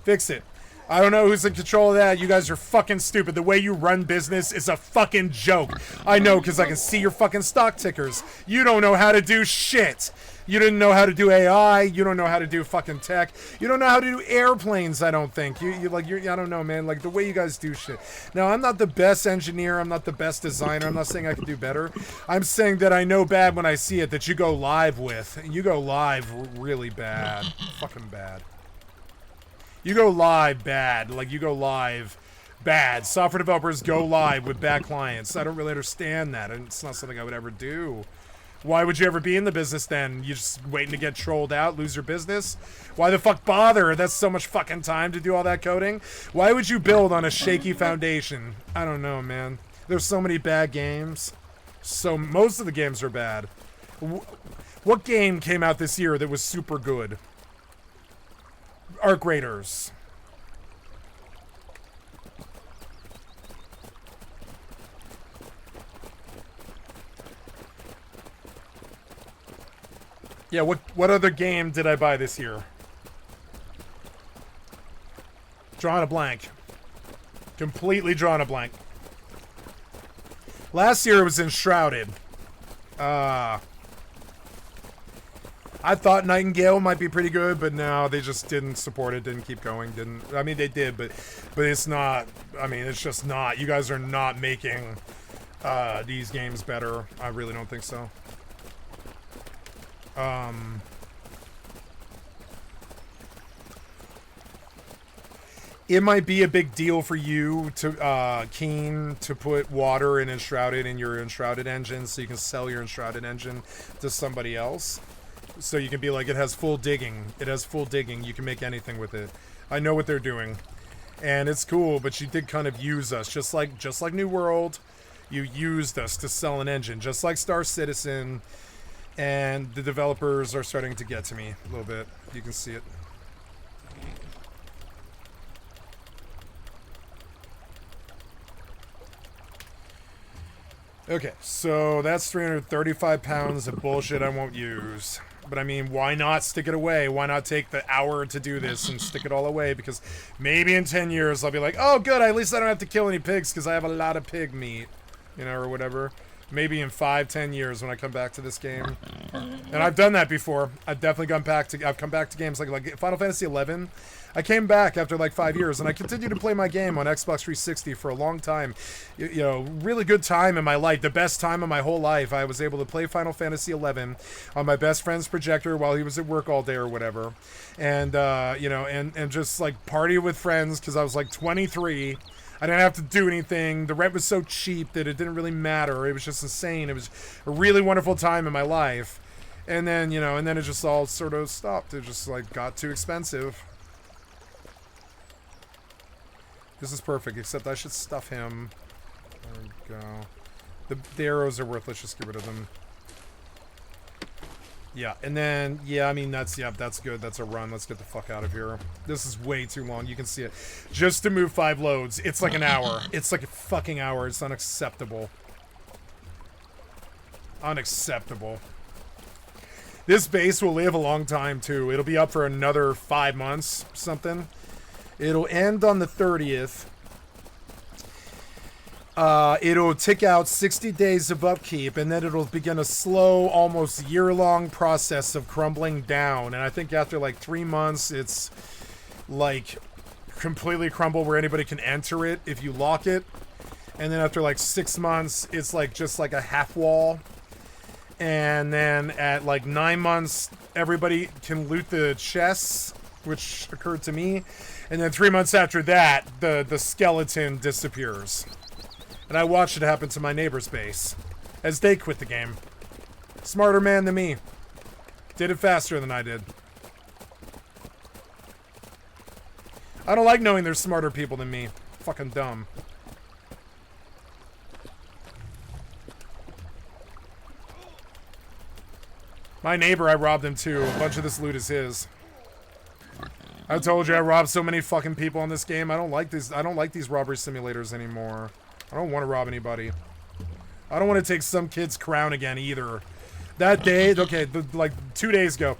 [SPEAKER 1] Fix it. I don't know who's in control of that. You guys are fucking stupid. The way you run business is a fucking joke. I know, because I can see your fucking stock tickers. You don't know how to do shit. You didn't know how to do AI. You don't know how to do fucking tech. You don't know how to do airplanes, I don't think. I don't know, man. Like, the way you guys do shit. Now, I'm not the best engineer. I'm not the best designer. I'm not saying I can do better. I'm saying that I know bad when I see it, that you go live with. You go live really bad. Fucking bad. You go live bad. Like, you go live bad. Software developers go live with bad clients. I don't really understand that. And it's not something I would ever do. Why would you ever be in the business then? You just waiting to get trolled out, lose your business? Why the fuck bother? That's so much fucking time to do all that coding. Why would you build on a shaky foundation? I don't know, man. There's so many bad games. So most of the games are bad. What game came out this year that was super good? Arc Raiders. Yeah, what other game did I buy this year? Drawing a blank. Completely drawing a blank. Last year it was Enshrouded. I thought Nightingale might be pretty good, but no, they just didn't support it, didn't keep going, I mean, they did, but it's not, I mean, it's just not. You guys are not making these games better. I really don't think so. It might be a big deal for you to, Keen, to put water in Enshrouded in your Enshrouded engine so you can sell your Enshrouded engine to somebody else. So you can be like, it has full digging. It has full digging. You can make anything with it. I know what they're doing. And it's cool, but you did kind of use us. Just like New World, you used us to sell an engine. Just like Star Citizen. And the developers are starting to get to me a little bit. You can see it. Okay, so that's 335 pounds of bullshit I won't use. But I mean, why not stick it away? Why not take the hour to do this and stick it all away? Because maybe in 10 years I'll be like, oh good, at least I don't have to kill any pigs because I have a lot of pig meat. You know, or whatever. Maybe in 5-10 years when I come back to this game. And I've done that before. I've definitely I've come back to games like Final Fantasy 11. I came back after like 5 years, and I continued to play my game on Xbox 360 for a long time. You know, really good time in my life, the best time of my whole life. I was able to play Final Fantasy 11 on my best friend's projector while he was at work all day or whatever. And, you know, and just like party with friends because I was like 23. I didn't have to do anything. The rent was so cheap that it didn't really matter. It was just insane. It was a really wonderful time in my life. And then, you know, and then it just all sort of stopped. It just like got too expensive. This is perfect, except I should stuff him. There we go. The arrows are worthless, just get rid of them. Yeah, and then, yeah, I mean, that's good. That's a run. Let's get the fuck out of here. This is way too long. You can see it. Just to move 5 loads, it's like an hour. It's like a fucking hour. It's unacceptable. Unacceptable. This base will live a long time, too. It'll be up for another 5 months, something. It'll end on the 30th. It'll tick out 60 days of upkeep, and then it'll begin a slow, almost year-long process of crumbling down. And I think after like 3 months, it's like completely crumble where anybody can enter it if you lock it. And then after like 6 months, it's like just like a half wall. And then at like 9 months, everybody can loot the chests, which occurred to me. And then 3 months after that, the skeleton disappears. And I watched it happen to my neighbor's base as they quit the game. Smarter man than me. Did it faster than I did. I don't like knowing there's smarter people than me. Fucking dumb. My neighbor, I robbed him too. A bunch of this loot is his. I told you I robbed so many fucking people in this game. I don't like these robbery simulators anymore. I don't want to rob anybody. I don't want to take some kid's crown again either. That day, okay, like 2 days ago,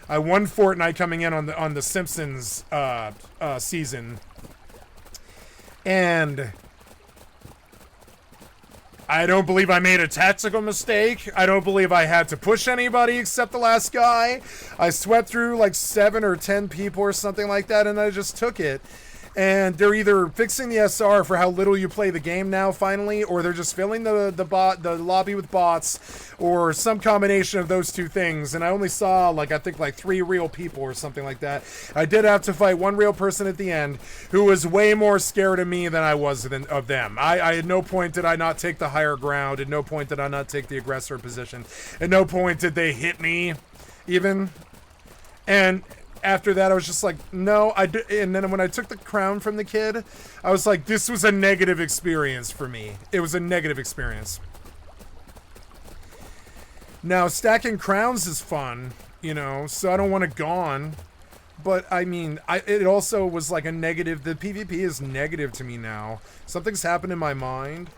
[SPEAKER 1] I won Fortnite coming in on the Simpsons season, and I don't believe I made a tactical mistake. I don't believe I had to push anybody except the last guy. I swept through like 7 or 10 people or something like that, and I just took it. And they're either fixing the SR for how little you play the game now, finally, or they're just filling the lobby with bots, or some combination of those two things. And I only saw, like, I think, like 3 real people or something like that. I did have to fight 1 real person at the end who was way more scared of me than I was of them. I at no point did I not take the higher ground. At no point did I not take the aggressor position. At no point did they hit me, even. And after that, I was just like, no, and then when I took the crown from the kid, I was like, this was a negative experience for me. It was a negative experience. Now, stacking crowns is fun, you know, so I don't want it gone. But, I mean, it also was like a negative. The PvP is negative to me now. Something's happened in my mind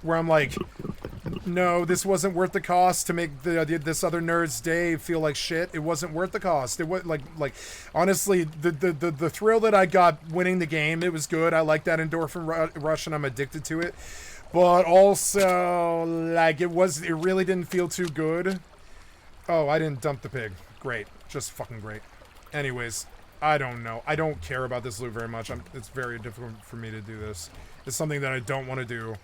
[SPEAKER 1] where I'm like, no, this wasn't worth the cost to make this other nerd's day feel like shit. It wasn't worth the cost. It was like honestly, the thrill that I got winning the game, it was good. I like that endorphin rush, and I'm addicted to it. But also, like, it really didn't feel too good. Oh, I didn't dump the pig. Great, just fucking great. Anyways, I don't know. I don't care about this loot very much. It's very difficult for me to do this. It's something that I don't want to do.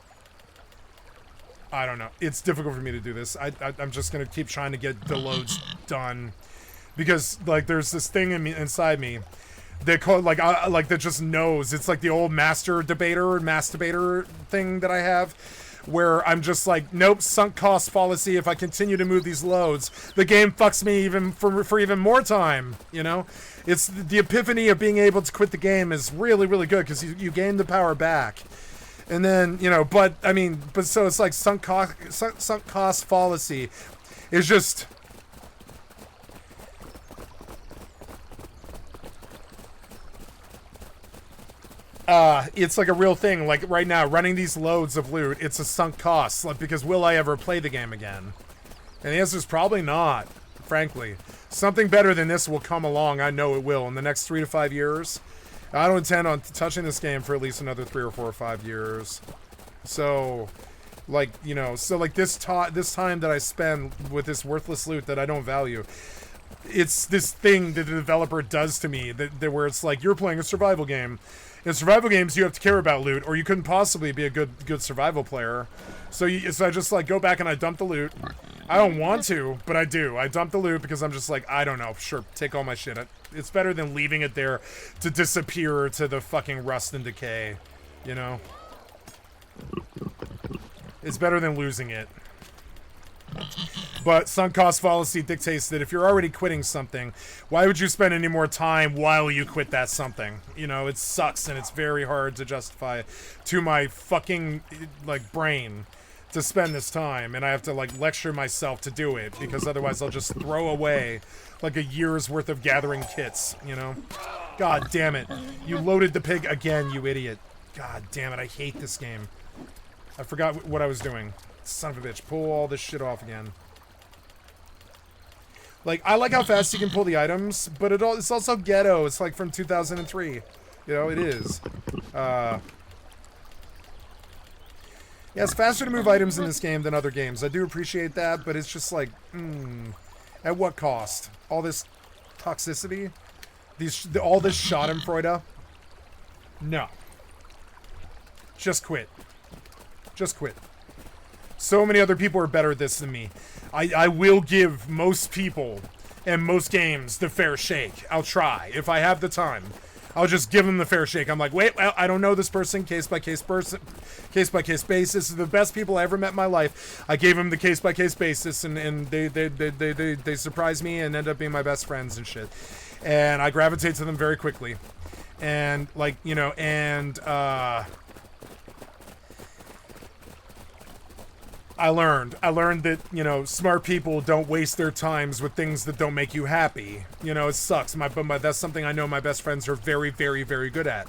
[SPEAKER 1] I don't know. It's difficult for me to do this. I'm just going to keep trying to get the loads done. Because, like, there's this thing inside me that that just knows. It's like the old masturbator thing that I have. Where I'm just like, nope, sunk cost fallacy. If I continue to move these loads, the game fucks me even for even more time, you know? It's the epiphany of being able to quit the game is really, really good because you gain the power back. And then, you know, but so it's like sunk cost fallacy. It's just, it's like a real thing. Like right now, running these loads of loot, it's a sunk cost. Like, because will I ever play the game again? And the answer is probably not. frankly. Something better than this will come along. I know it will in the next 3 to 5 years. I don't intend on touching this game for at least another 3 or 4 or 5 years. So, like, you know, so like this time that I spend with this worthless loot that I don't value, it's this thing that the developer does to me that where it's like, you're playing a survival game. In survival games, you have to care about loot, or you couldn't possibly be a good survival player. So I just like go back and I dump the loot. I don't want to, but I do. I dump the loot because I'm just like, I don't know. Sure, take all my shit. It's better than leaving it there to disappear to the fucking rust and decay, you know? It's better than losing it. But sunk cost fallacy dictates that if you're already quitting something, why would you spend any more time while you quit that something? You know, it sucks and it's very hard to justify to my fucking, like, brain to spend this time, and I have to, like, lecture myself to do it, because otherwise I'll just throw away, like, a year's worth of gathering kits, you know? God damn it. You loaded the pig again, you idiot. God damn it, I hate this game. I forgot what I was doing. Son of a bitch. Pull all this shit off again. Like, I like how fast you can pull the items, but it's also ghetto. It's like from 2003. You know, it is. Yeah, it's faster to move items in this game than other games. I do appreciate that, but it's just like, at what cost? All this toxicity? All this schadenfreude? No. Just quit. Just quit. So many other people are better at this than me. I will give most people and most games the fair shake. I'll try. If I have the time, I'll just give them the fair shake. I'm like, wait, well, I don't know this person. Case by case basis. This is the best people I ever met in my life. I gave them the case by case basis, and they surprised me and ended up being my best friends and shit. And I gravitate to them very quickly. And like, you know, and I learned that, you know, smart people don't waste their times with things that don't make you happy. You know, it sucks. But that's something I know my best friends are very, very, very good at.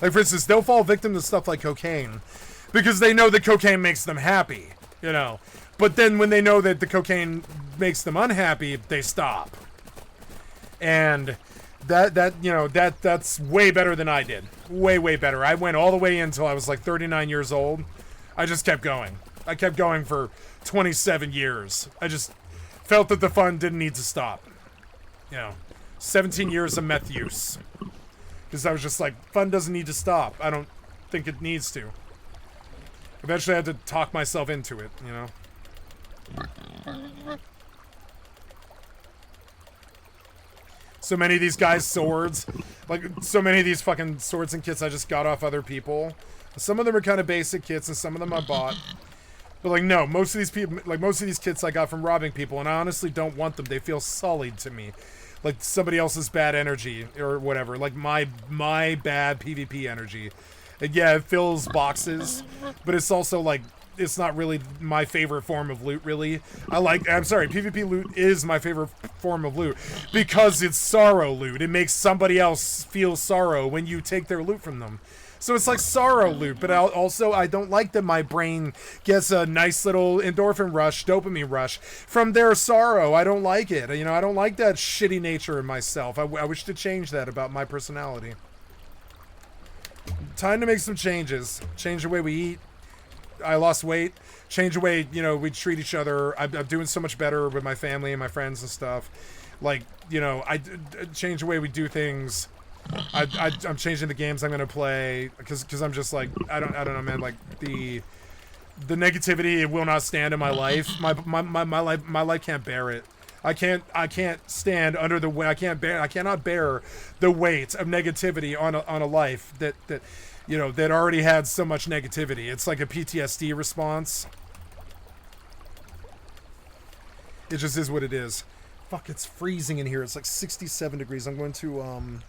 [SPEAKER 1] Like, for instance, they'll fall victim to stuff like cocaine because they know that cocaine makes them happy, you know. But then when they know that the cocaine makes them unhappy, they stop. And that's way better than I did. Way, way better. I went all the way in until I was like 39 years old. I just kept going. I kept going for 27 years. I just felt that the fun didn't need to stop. You know, 17 years of meth use. Because I was just like, fun doesn't need to stop. I don't think it needs to. Eventually I had to talk myself into it, you know. So many of these guys' swords, like, so many of these fucking swords and kits I just got off other people. Some of them are kind of basic kits, and some of them I bought. But, like, no, most of these people, like, most of these kits I got from robbing people, and I honestly don't want them. They feel sullied to me. Like, somebody else's bad energy, or whatever. Like, my bad PvP energy. And yeah, it fills boxes, but it's also, like, it's not really my favorite form of loot, really. I'm sorry, PvP loot is my favorite form of loot, because it's sorrow loot. It makes somebody else feel sorrow when you take their loot from them. So it's like sorrow loot, but I don't like that my brain gets a nice little endorphin rush, dopamine rush from their sorrow. I don't like it. You know, I don't like that shitty nature in myself. I wish to change that about my personality. Time to make some changes. Change the way we eat. I lost weight. Change the way, you know, we treat each other. I'm doing so much better with my family and my friends and stuff. Like, you know, I change the way we do things. I'm changing the games I'm gonna play because I'm just like I don't know, man. Like the negativity, it will not stand in my life. My life can't bear it. I can't stand under the weight. I cannot bear the weight of negativity on a life that you know that already had so much negativity. It's like a PTSD response. It just is what it is. Fuck, it's freezing in here. It's like 67 degrees. I'm going to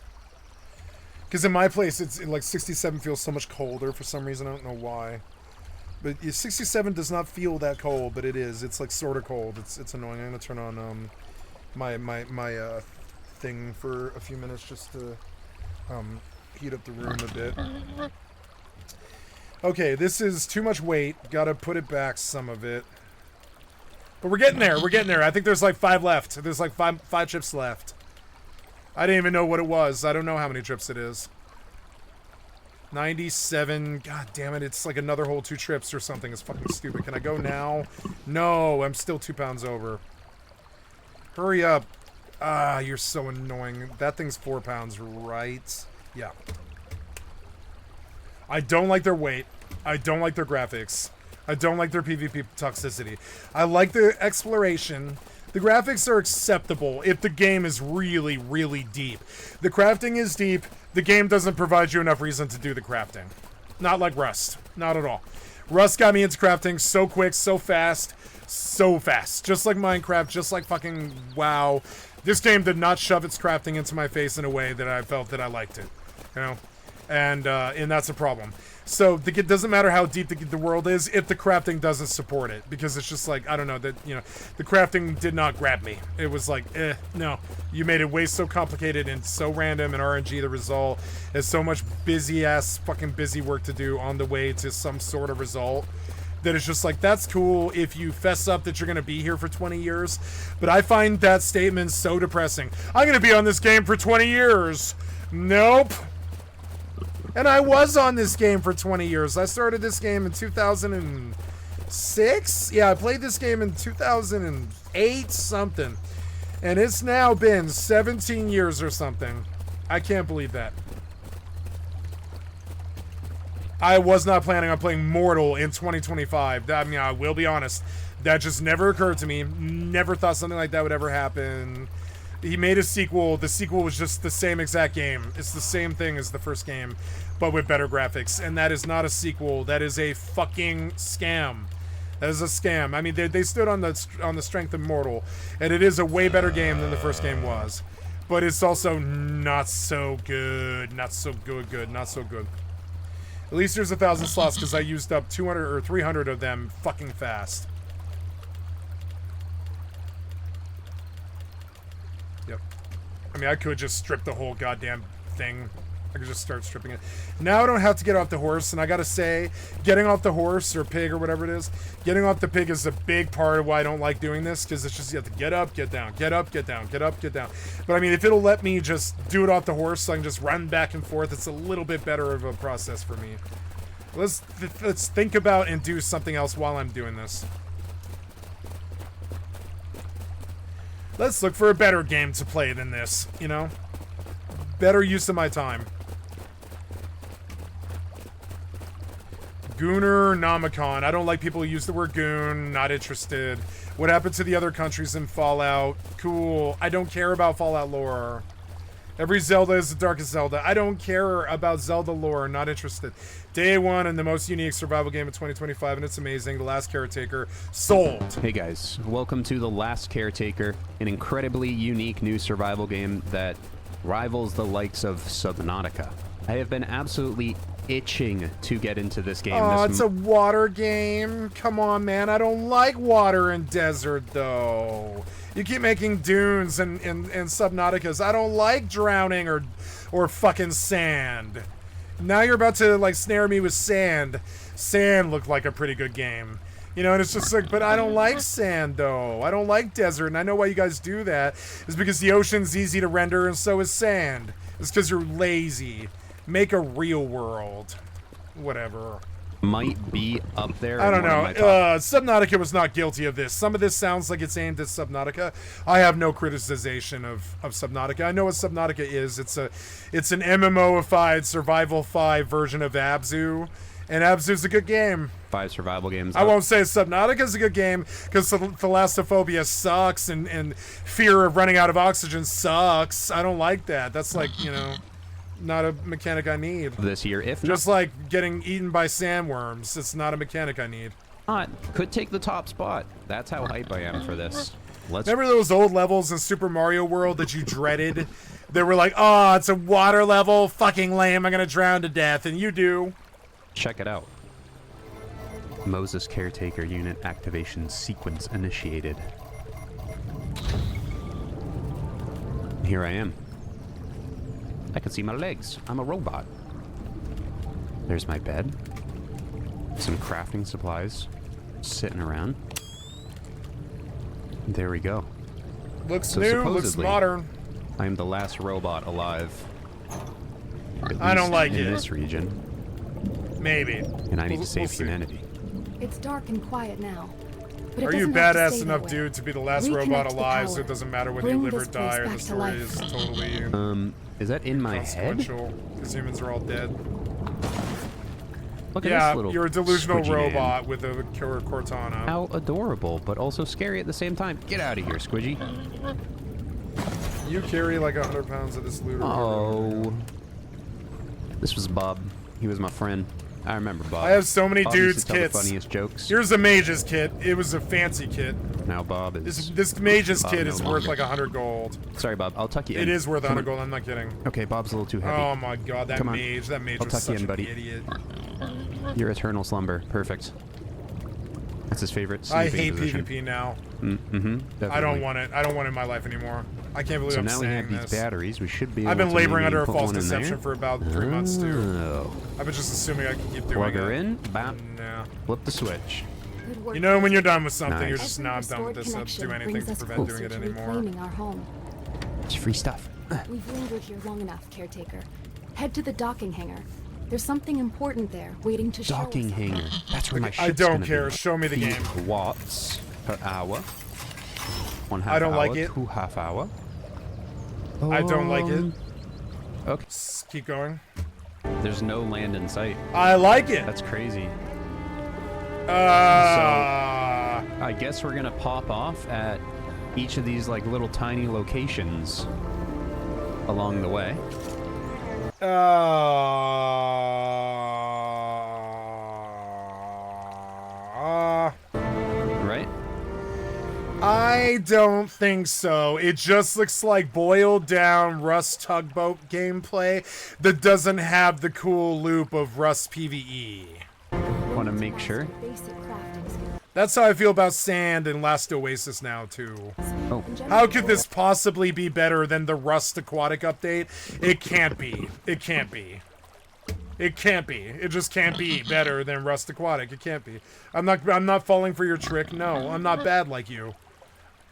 [SPEAKER 1] because in my place, it's like 67 feels so much colder for some reason. I don't know why. But 67 does not feel that cold, but it is. It's like sort of cold. It's annoying. I'm going to turn on my thing for a few minutes just to heat up the room a bit. Okay, this is too much weight. Got to put it back, some of it. But we're getting there. We're getting there. I think there's like 5 left. There's like five trips left. I didn't even know what it was. I don't know how many trips it is. 97. God damn it. It's like another whole 2 trips or something. It's fucking stupid. Can I go now? No, I'm still 2 pounds over. Hurry up. Ah, you're so annoying. That thing's 4 pounds, right? Yeah. I don't like their weight. I don't like their graphics. I don't like their PvP toxicity. I like the exploration. The graphics are acceptable if the game is really, really deep. The crafting is deep. The game doesn't provide you enough reason to do the crafting. Not like Rust. Not at all. Rust got me into crafting so quick, so fast. So fast. Just like Minecraft, just like fucking WoW. This game did not shove its crafting into my face in a way that I felt that I liked it. You know? And that's a problem. So it doesn't matter how deep the world is if the crafting doesn't support it, because it's just like, I don't know, that, you know, the crafting did not grab me. It was like, no, you made it way so complicated and so random, and RNG the result is so much fucking busy work to do on the way to some sort of result that it's just like, that's cool if you fess up that you're gonna be here for 20 years, but I find that statement so depressing. I'm gonna be on this game for 20 years. Nope. And I was on this game for 20 years. I started this game in 2006? Yeah, I played this game in 2008 something. And it's now been 17 years or something. I can't believe that. I was not planning on playing Mortal in 2025. I mean, I will be honest. That just never occurred to me. Never thought something like that would ever happen. He made a sequel. The sequel was just the same exact game. It's the same thing as the first game, but with better graphics. And that is not a sequel. That is a fucking scam. That is a scam. I mean, they stood on the strength of Mortal, and it is a way better game than the first game was. But it's also not so good. Not so good. Not so good. At least there's 1,000 slots because I used up 200 or 300 of them fucking fast. Yep. I mean, I could just strip the whole goddamn thing. I could just start stripping it. Now I don't have to get off the horse, and I gotta say, getting off the horse, or pig, or whatever it is, getting off the pig is a big part of why I don't like doing this, because it's just, you have to get up, get down, get up, get down, get up, get down. But I mean, if it'll let me just do it off the horse, so I can just run back and forth, it's a little bit better of a process for me. Let's think about and do something else while I'm doing this. Let's look for a better game to play than this, you know? Better use of my time. Gooner Nomicon. I don't like people who use the word goon. Not interested. What happened to the other countries in Fallout? Cool. I don't care about Fallout lore. Every Zelda is the darkest Zelda. I don't care about Zelda lore. Not interested. Day 1 and the most unique survival game of 2025, and it's amazing. The Last Caretaker. Sold.
[SPEAKER 2] Hey guys, welcome to The Last Caretaker, an incredibly unique new survival game that rivals the likes of Subnautica. I have been absolutely itching to get into this game.
[SPEAKER 1] Oh, it's a water game. Come on, man. I don't like water and desert, though. You keep making dunes and Subnauticas. I don't like drowning or fucking sand. Now you're about to, like, snare me with sand. Sand looked like a pretty good game. You know, and it's just like, but I don't like sand, though. I don't like desert, and I know why you guys do that. It's because the ocean's easy to render, and so is sand. It's because you're lazy. Make a real world. Whatever.
[SPEAKER 2] Might be up there.
[SPEAKER 1] I don't know. Subnautica was not guilty of this. Some of this sounds like it's aimed at Subnautica. I have no criticization of Subnautica. I know what Subnautica is. It's an MMO-ified Survival 5 version of Abzu. And Abzu's a good game.
[SPEAKER 2] 5 survival games.
[SPEAKER 1] I won't say Subnautica's a good game, because Thalassophobia sucks, and fear of running out of oxygen sucks. I don't like that. That's like, you know, not a mechanic I need.
[SPEAKER 2] This year, if not,
[SPEAKER 1] just like getting eaten by sandworms. It's not a mechanic I need.
[SPEAKER 2] Could take the top spot. That's how hype I am for this.
[SPEAKER 1] Remember those old levels in Super Mario World that you dreaded? They were like, oh, it's a water level. Fucking lame. I'm going to drown to death. And you do.
[SPEAKER 2] Check it out. Moses Caretaker Unit activation sequence initiated. Here I am. I can see my legs. I'm a robot. There's my bed. Some crafting supplies sitting around. There we go.
[SPEAKER 1] Looks
[SPEAKER 2] So
[SPEAKER 1] new, looks
[SPEAKER 2] supposedly,
[SPEAKER 1] modern.
[SPEAKER 2] I am the last robot alive. At
[SPEAKER 1] I don't
[SPEAKER 2] least
[SPEAKER 1] like
[SPEAKER 2] in
[SPEAKER 1] it.
[SPEAKER 2] this region.
[SPEAKER 1] Maybe.
[SPEAKER 2] And I need to
[SPEAKER 1] We'll
[SPEAKER 2] save
[SPEAKER 1] see.
[SPEAKER 2] humanity.
[SPEAKER 3] It's dark and quiet now. But it
[SPEAKER 1] Are you
[SPEAKER 3] doesn't have to
[SPEAKER 1] badass
[SPEAKER 3] stay
[SPEAKER 1] enough,
[SPEAKER 3] that way.
[SPEAKER 1] dude, to be the last
[SPEAKER 3] Reconnect
[SPEAKER 1] robot
[SPEAKER 3] the
[SPEAKER 1] alive, so
[SPEAKER 3] power.
[SPEAKER 1] it doesn't matter whether
[SPEAKER 3] Bring
[SPEAKER 1] you live or
[SPEAKER 3] this place
[SPEAKER 1] die, or the
[SPEAKER 3] back to
[SPEAKER 1] story
[SPEAKER 3] life.
[SPEAKER 1] is totally
[SPEAKER 2] Is that in my head?
[SPEAKER 1] consequential, because humans are all dead.
[SPEAKER 2] Look at
[SPEAKER 1] Yeah,
[SPEAKER 2] this little
[SPEAKER 1] you're a delusional
[SPEAKER 2] squidgy man.
[SPEAKER 1] robot with a Cortana.
[SPEAKER 2] How adorable, but also scary at the same time. Get out of here, Squidgy.
[SPEAKER 1] You carry like 100 pounds of this loot.
[SPEAKER 2] Oh. This was Bob. He was my friend. I remember Bob.
[SPEAKER 1] I have so many
[SPEAKER 2] Bob
[SPEAKER 1] dudes'
[SPEAKER 2] used to tell
[SPEAKER 1] kits.
[SPEAKER 2] the funniest jokes.
[SPEAKER 1] Here's a mage's kit. It was a fancy kit.
[SPEAKER 2] Now Bob is...
[SPEAKER 1] This mage's
[SPEAKER 2] Bob
[SPEAKER 1] kit
[SPEAKER 2] no
[SPEAKER 1] is worth
[SPEAKER 2] longer.
[SPEAKER 1] like 100 gold.
[SPEAKER 2] Sorry, Bob. I'll tuck you in.
[SPEAKER 1] It is worth
[SPEAKER 2] Come
[SPEAKER 1] 100
[SPEAKER 2] on.
[SPEAKER 1] gold. I'm not kidding.
[SPEAKER 2] Okay, Bob's a little too heavy.
[SPEAKER 1] Oh my god, that
[SPEAKER 2] Come on.
[SPEAKER 1] mage. That mage
[SPEAKER 2] I'll
[SPEAKER 1] was
[SPEAKER 2] tuck you
[SPEAKER 1] such
[SPEAKER 2] in,
[SPEAKER 1] an
[SPEAKER 2] buddy.
[SPEAKER 1] idiot.
[SPEAKER 2] Your eternal slumber. Perfect. That's his favorite
[SPEAKER 1] I
[SPEAKER 2] sleeping
[SPEAKER 1] hate
[SPEAKER 2] position.
[SPEAKER 1] PvP now.
[SPEAKER 2] Mm-hmm.
[SPEAKER 1] I don't want it. I don't want it in my life anymore. I can't believe
[SPEAKER 2] So
[SPEAKER 1] I'm
[SPEAKER 2] now we have
[SPEAKER 1] saying
[SPEAKER 2] these
[SPEAKER 1] this.
[SPEAKER 2] batteries. We should be able
[SPEAKER 1] I've been
[SPEAKER 2] to
[SPEAKER 1] laboring
[SPEAKER 2] maybe
[SPEAKER 1] under a
[SPEAKER 2] put
[SPEAKER 1] false
[SPEAKER 2] one in
[SPEAKER 1] deception
[SPEAKER 2] there.
[SPEAKER 1] for about 3 months too.
[SPEAKER 2] Oh.
[SPEAKER 1] I've been just assuming I can keep doing
[SPEAKER 2] Plug
[SPEAKER 1] it.
[SPEAKER 2] her in. Bap.
[SPEAKER 1] Nah.
[SPEAKER 2] Flip the switch.
[SPEAKER 3] Good work.
[SPEAKER 1] You know when you're done with something,
[SPEAKER 2] Nice.
[SPEAKER 1] you're just,
[SPEAKER 3] Every
[SPEAKER 1] no, I'm done with
[SPEAKER 3] restored
[SPEAKER 1] this. I'll do
[SPEAKER 3] connection
[SPEAKER 1] anything
[SPEAKER 3] brings
[SPEAKER 1] to
[SPEAKER 3] us
[SPEAKER 1] prevent
[SPEAKER 3] closer
[SPEAKER 1] doing it
[SPEAKER 3] to
[SPEAKER 1] anymore.
[SPEAKER 3] reclaiming our home.
[SPEAKER 2] It's free stuff.
[SPEAKER 3] We've lingered here long enough, caretaker. Head to the docking hangar. There's something important there, waiting to show us.
[SPEAKER 2] Docking hanger. That's where my ship's
[SPEAKER 1] I don't
[SPEAKER 2] gonna
[SPEAKER 1] care.
[SPEAKER 2] be.
[SPEAKER 1] Show me the
[SPEAKER 2] Feet
[SPEAKER 1] game.
[SPEAKER 2] watts per hour. 1/2
[SPEAKER 1] I don't
[SPEAKER 2] hour,
[SPEAKER 1] like it.
[SPEAKER 2] 2/2 hour.
[SPEAKER 1] I don't like it.
[SPEAKER 2] Okay.
[SPEAKER 1] Keep going.
[SPEAKER 2] There's no land in sight.
[SPEAKER 1] I like it.
[SPEAKER 2] That's crazy.
[SPEAKER 1] Uh,
[SPEAKER 2] I guess we're gonna pop off at each of these like little tiny locations along the way. Right?
[SPEAKER 1] I don't think so. It just looks like boiled down Rust tugboat gameplay that doesn't have the cool loop of Rust PvE.
[SPEAKER 2] Want to make sure.
[SPEAKER 3] Basic crafting skills.
[SPEAKER 1] That's how I feel about Sand and Last Oasis now too.
[SPEAKER 2] Oh,
[SPEAKER 1] How could this possibly be better than the Rust Aquatic update? It can't be. It can't be. It can't be. It just can't be better than Rust Aquatic. It can't be. I'm not falling for your trick. No, I'm not bad like you.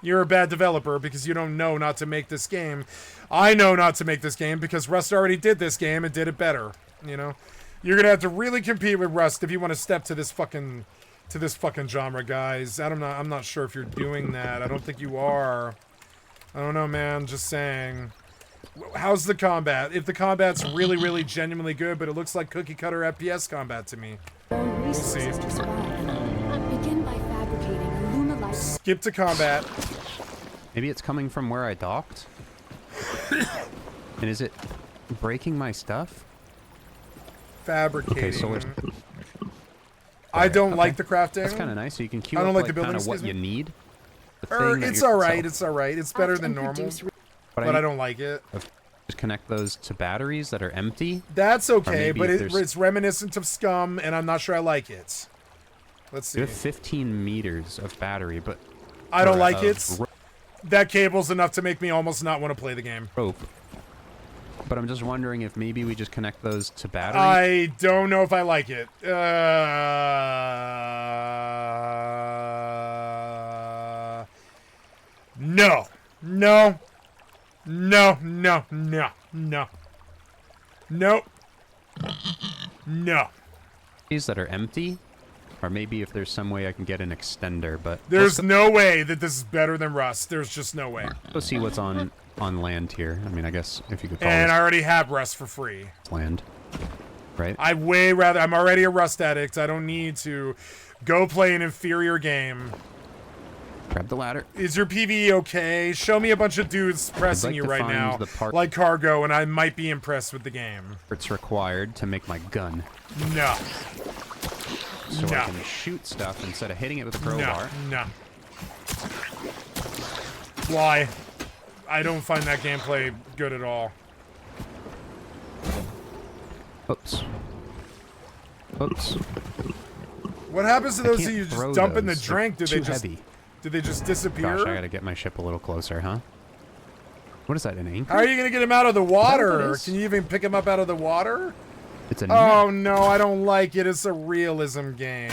[SPEAKER 1] You're a bad developer because you don't know not to make this game. I know not to make this game because Rust already did this game and did it better. You know? You're gonna have to really compete with Rust if you want to step to this fucking genre, guys. I'm not sure if you're doing that. I don't think you are. I don't know, man. Just saying. How's the combat? If the combat's really, really genuinely good, but it looks like cookie cutter FPS combat to me.
[SPEAKER 3] Own resources
[SPEAKER 1] see.
[SPEAKER 3] to survive. Begin by fabricating a Luna-like.
[SPEAKER 1] Skip to combat.
[SPEAKER 2] maybe it's coming from where I docked. And is it breaking my stuff?
[SPEAKER 1] Fabricating.
[SPEAKER 2] Okay, solar.
[SPEAKER 1] I don't
[SPEAKER 2] Okay.
[SPEAKER 1] like the crafting.
[SPEAKER 2] That's kind of nice. So you can queue
[SPEAKER 1] I don't
[SPEAKER 2] up
[SPEAKER 1] like the
[SPEAKER 2] kind
[SPEAKER 1] building,
[SPEAKER 2] of what
[SPEAKER 1] excuse
[SPEAKER 2] you
[SPEAKER 1] me.
[SPEAKER 2] need. The thing that
[SPEAKER 1] It's
[SPEAKER 2] you're-
[SPEAKER 1] alright.
[SPEAKER 2] so-
[SPEAKER 1] It's alright. It's better than normal. But I don't like it.
[SPEAKER 2] Just connect those to batteries that are empty.
[SPEAKER 1] That's okay,
[SPEAKER 2] maybe
[SPEAKER 1] but
[SPEAKER 2] if there's-
[SPEAKER 1] it's reminiscent of Scum, and I'm not sure I like it. Let's see.
[SPEAKER 2] You have 15 meters of battery, but
[SPEAKER 1] I don't like
[SPEAKER 2] of
[SPEAKER 1] it. That cable's enough to make me almost not want to play the game.
[SPEAKER 2] rope. But I'm just wondering if maybe we just connect those to batteries.
[SPEAKER 1] I don't know if I like it. No. No. No, no, no, no. Nope. No.
[SPEAKER 2] These that are empty, or maybe if there's some way I can get an extender. But
[SPEAKER 1] There's no way that this is better than Rust. There's just no way.
[SPEAKER 2] let's go see what's on land here. I mean, I guess if you could call
[SPEAKER 1] And I
[SPEAKER 2] this
[SPEAKER 1] already have Rust for free.
[SPEAKER 2] land, right?
[SPEAKER 1] I'd way rather... I'm already a Rust addict. I don't need to go play an inferior game.
[SPEAKER 2] Grab the ladder.
[SPEAKER 1] Is your PvE okay? Show me a bunch of dudes pressing
[SPEAKER 2] like
[SPEAKER 1] you
[SPEAKER 2] to
[SPEAKER 1] right
[SPEAKER 2] find
[SPEAKER 1] now,
[SPEAKER 2] the part-
[SPEAKER 1] like Cargo, and I might be impressed with the game.
[SPEAKER 2] It's required to make my gun,
[SPEAKER 1] No.
[SPEAKER 2] so
[SPEAKER 1] No.
[SPEAKER 2] I can shoot stuff instead of hitting it with a
[SPEAKER 1] No.
[SPEAKER 2] crowbar.
[SPEAKER 1] No. Why? I don't find that gameplay good at all.
[SPEAKER 2] Oops. Oops.
[SPEAKER 1] What happens to
[SPEAKER 2] I
[SPEAKER 1] those
[SPEAKER 2] can't
[SPEAKER 1] that you just
[SPEAKER 2] throw
[SPEAKER 1] dump in the
[SPEAKER 2] those. They're
[SPEAKER 1] drink? Do
[SPEAKER 2] too
[SPEAKER 1] they just
[SPEAKER 2] heavy.
[SPEAKER 1] do they just disappear?
[SPEAKER 2] Gosh, I gotta get my ship a little closer, huh? What is that, an anchor?
[SPEAKER 1] How are you gonna get him out of the
[SPEAKER 2] that what it
[SPEAKER 1] water?
[SPEAKER 2] is?
[SPEAKER 1] Can you even pick him up out of the water?
[SPEAKER 2] It's a
[SPEAKER 1] Oh no, I don't like it. It's a realism game.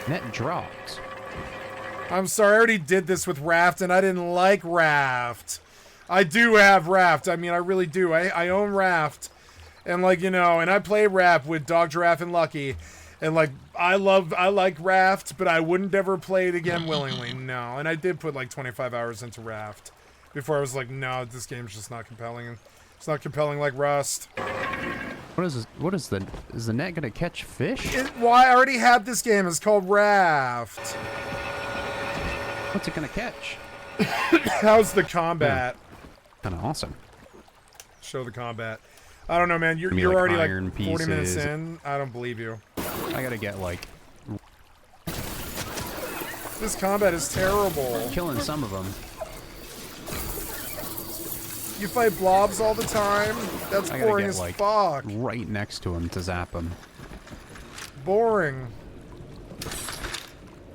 [SPEAKER 2] net dropped.
[SPEAKER 1] I'm sorry, I already did this with Raft, and I didn't like Raft. I do have Raft. I mean, I really do. I own Raft. And, like, you know, and I play Raft with Dog, Giraffe, and Lucky. And, like, I like Raft, but I wouldn't ever play it again willingly. No. And I did put, like, 25 hours into Raft before I was like, no, this game's just not compelling. It's not compelling like Rust.
[SPEAKER 2] What is this? What is the net gonna catch fish?
[SPEAKER 1] Well, I already had this game. It's called Raft.
[SPEAKER 2] What's it gonna catch?
[SPEAKER 1] How's the combat?
[SPEAKER 2] Kind of awesome.
[SPEAKER 1] Show the combat. I don't know, man. You're
[SPEAKER 2] like
[SPEAKER 1] already like
[SPEAKER 2] iron
[SPEAKER 1] 40 minutes
[SPEAKER 2] pieces.
[SPEAKER 1] in. I don't believe you.
[SPEAKER 2] I gotta get like
[SPEAKER 1] This combat is terrible.
[SPEAKER 2] killing some of them.
[SPEAKER 1] You fight blobs all the time. That's
[SPEAKER 2] I gotta
[SPEAKER 1] boring
[SPEAKER 2] get
[SPEAKER 1] as
[SPEAKER 2] like
[SPEAKER 1] fuck.
[SPEAKER 2] right next to him to zap him.
[SPEAKER 1] Boring.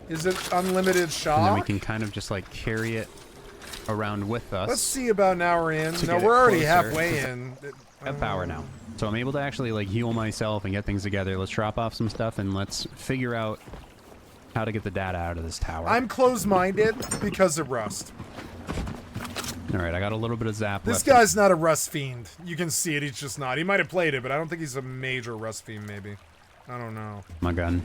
[SPEAKER 1] Is it unlimited shot?
[SPEAKER 2] And then we can kind of just like carry it around with us.
[SPEAKER 1] Let's see about an hour in.
[SPEAKER 2] To
[SPEAKER 1] No,
[SPEAKER 2] get it
[SPEAKER 1] we're already
[SPEAKER 2] closer.
[SPEAKER 1] halfway in.
[SPEAKER 2] I have power now. So I'm able to actually like heal myself and get things together. Let's drop off some stuff and let's figure out how to get the data out of this tower.
[SPEAKER 1] I'm closed-minded because of Rust.
[SPEAKER 2] All right, I got a little bit of zap
[SPEAKER 1] This
[SPEAKER 2] left.
[SPEAKER 1] guy's not a Rust fiend. You can see it. He's just not. He might have played it, but I don't think he's a major Rust fiend, maybe. I don't know.
[SPEAKER 2] My gun.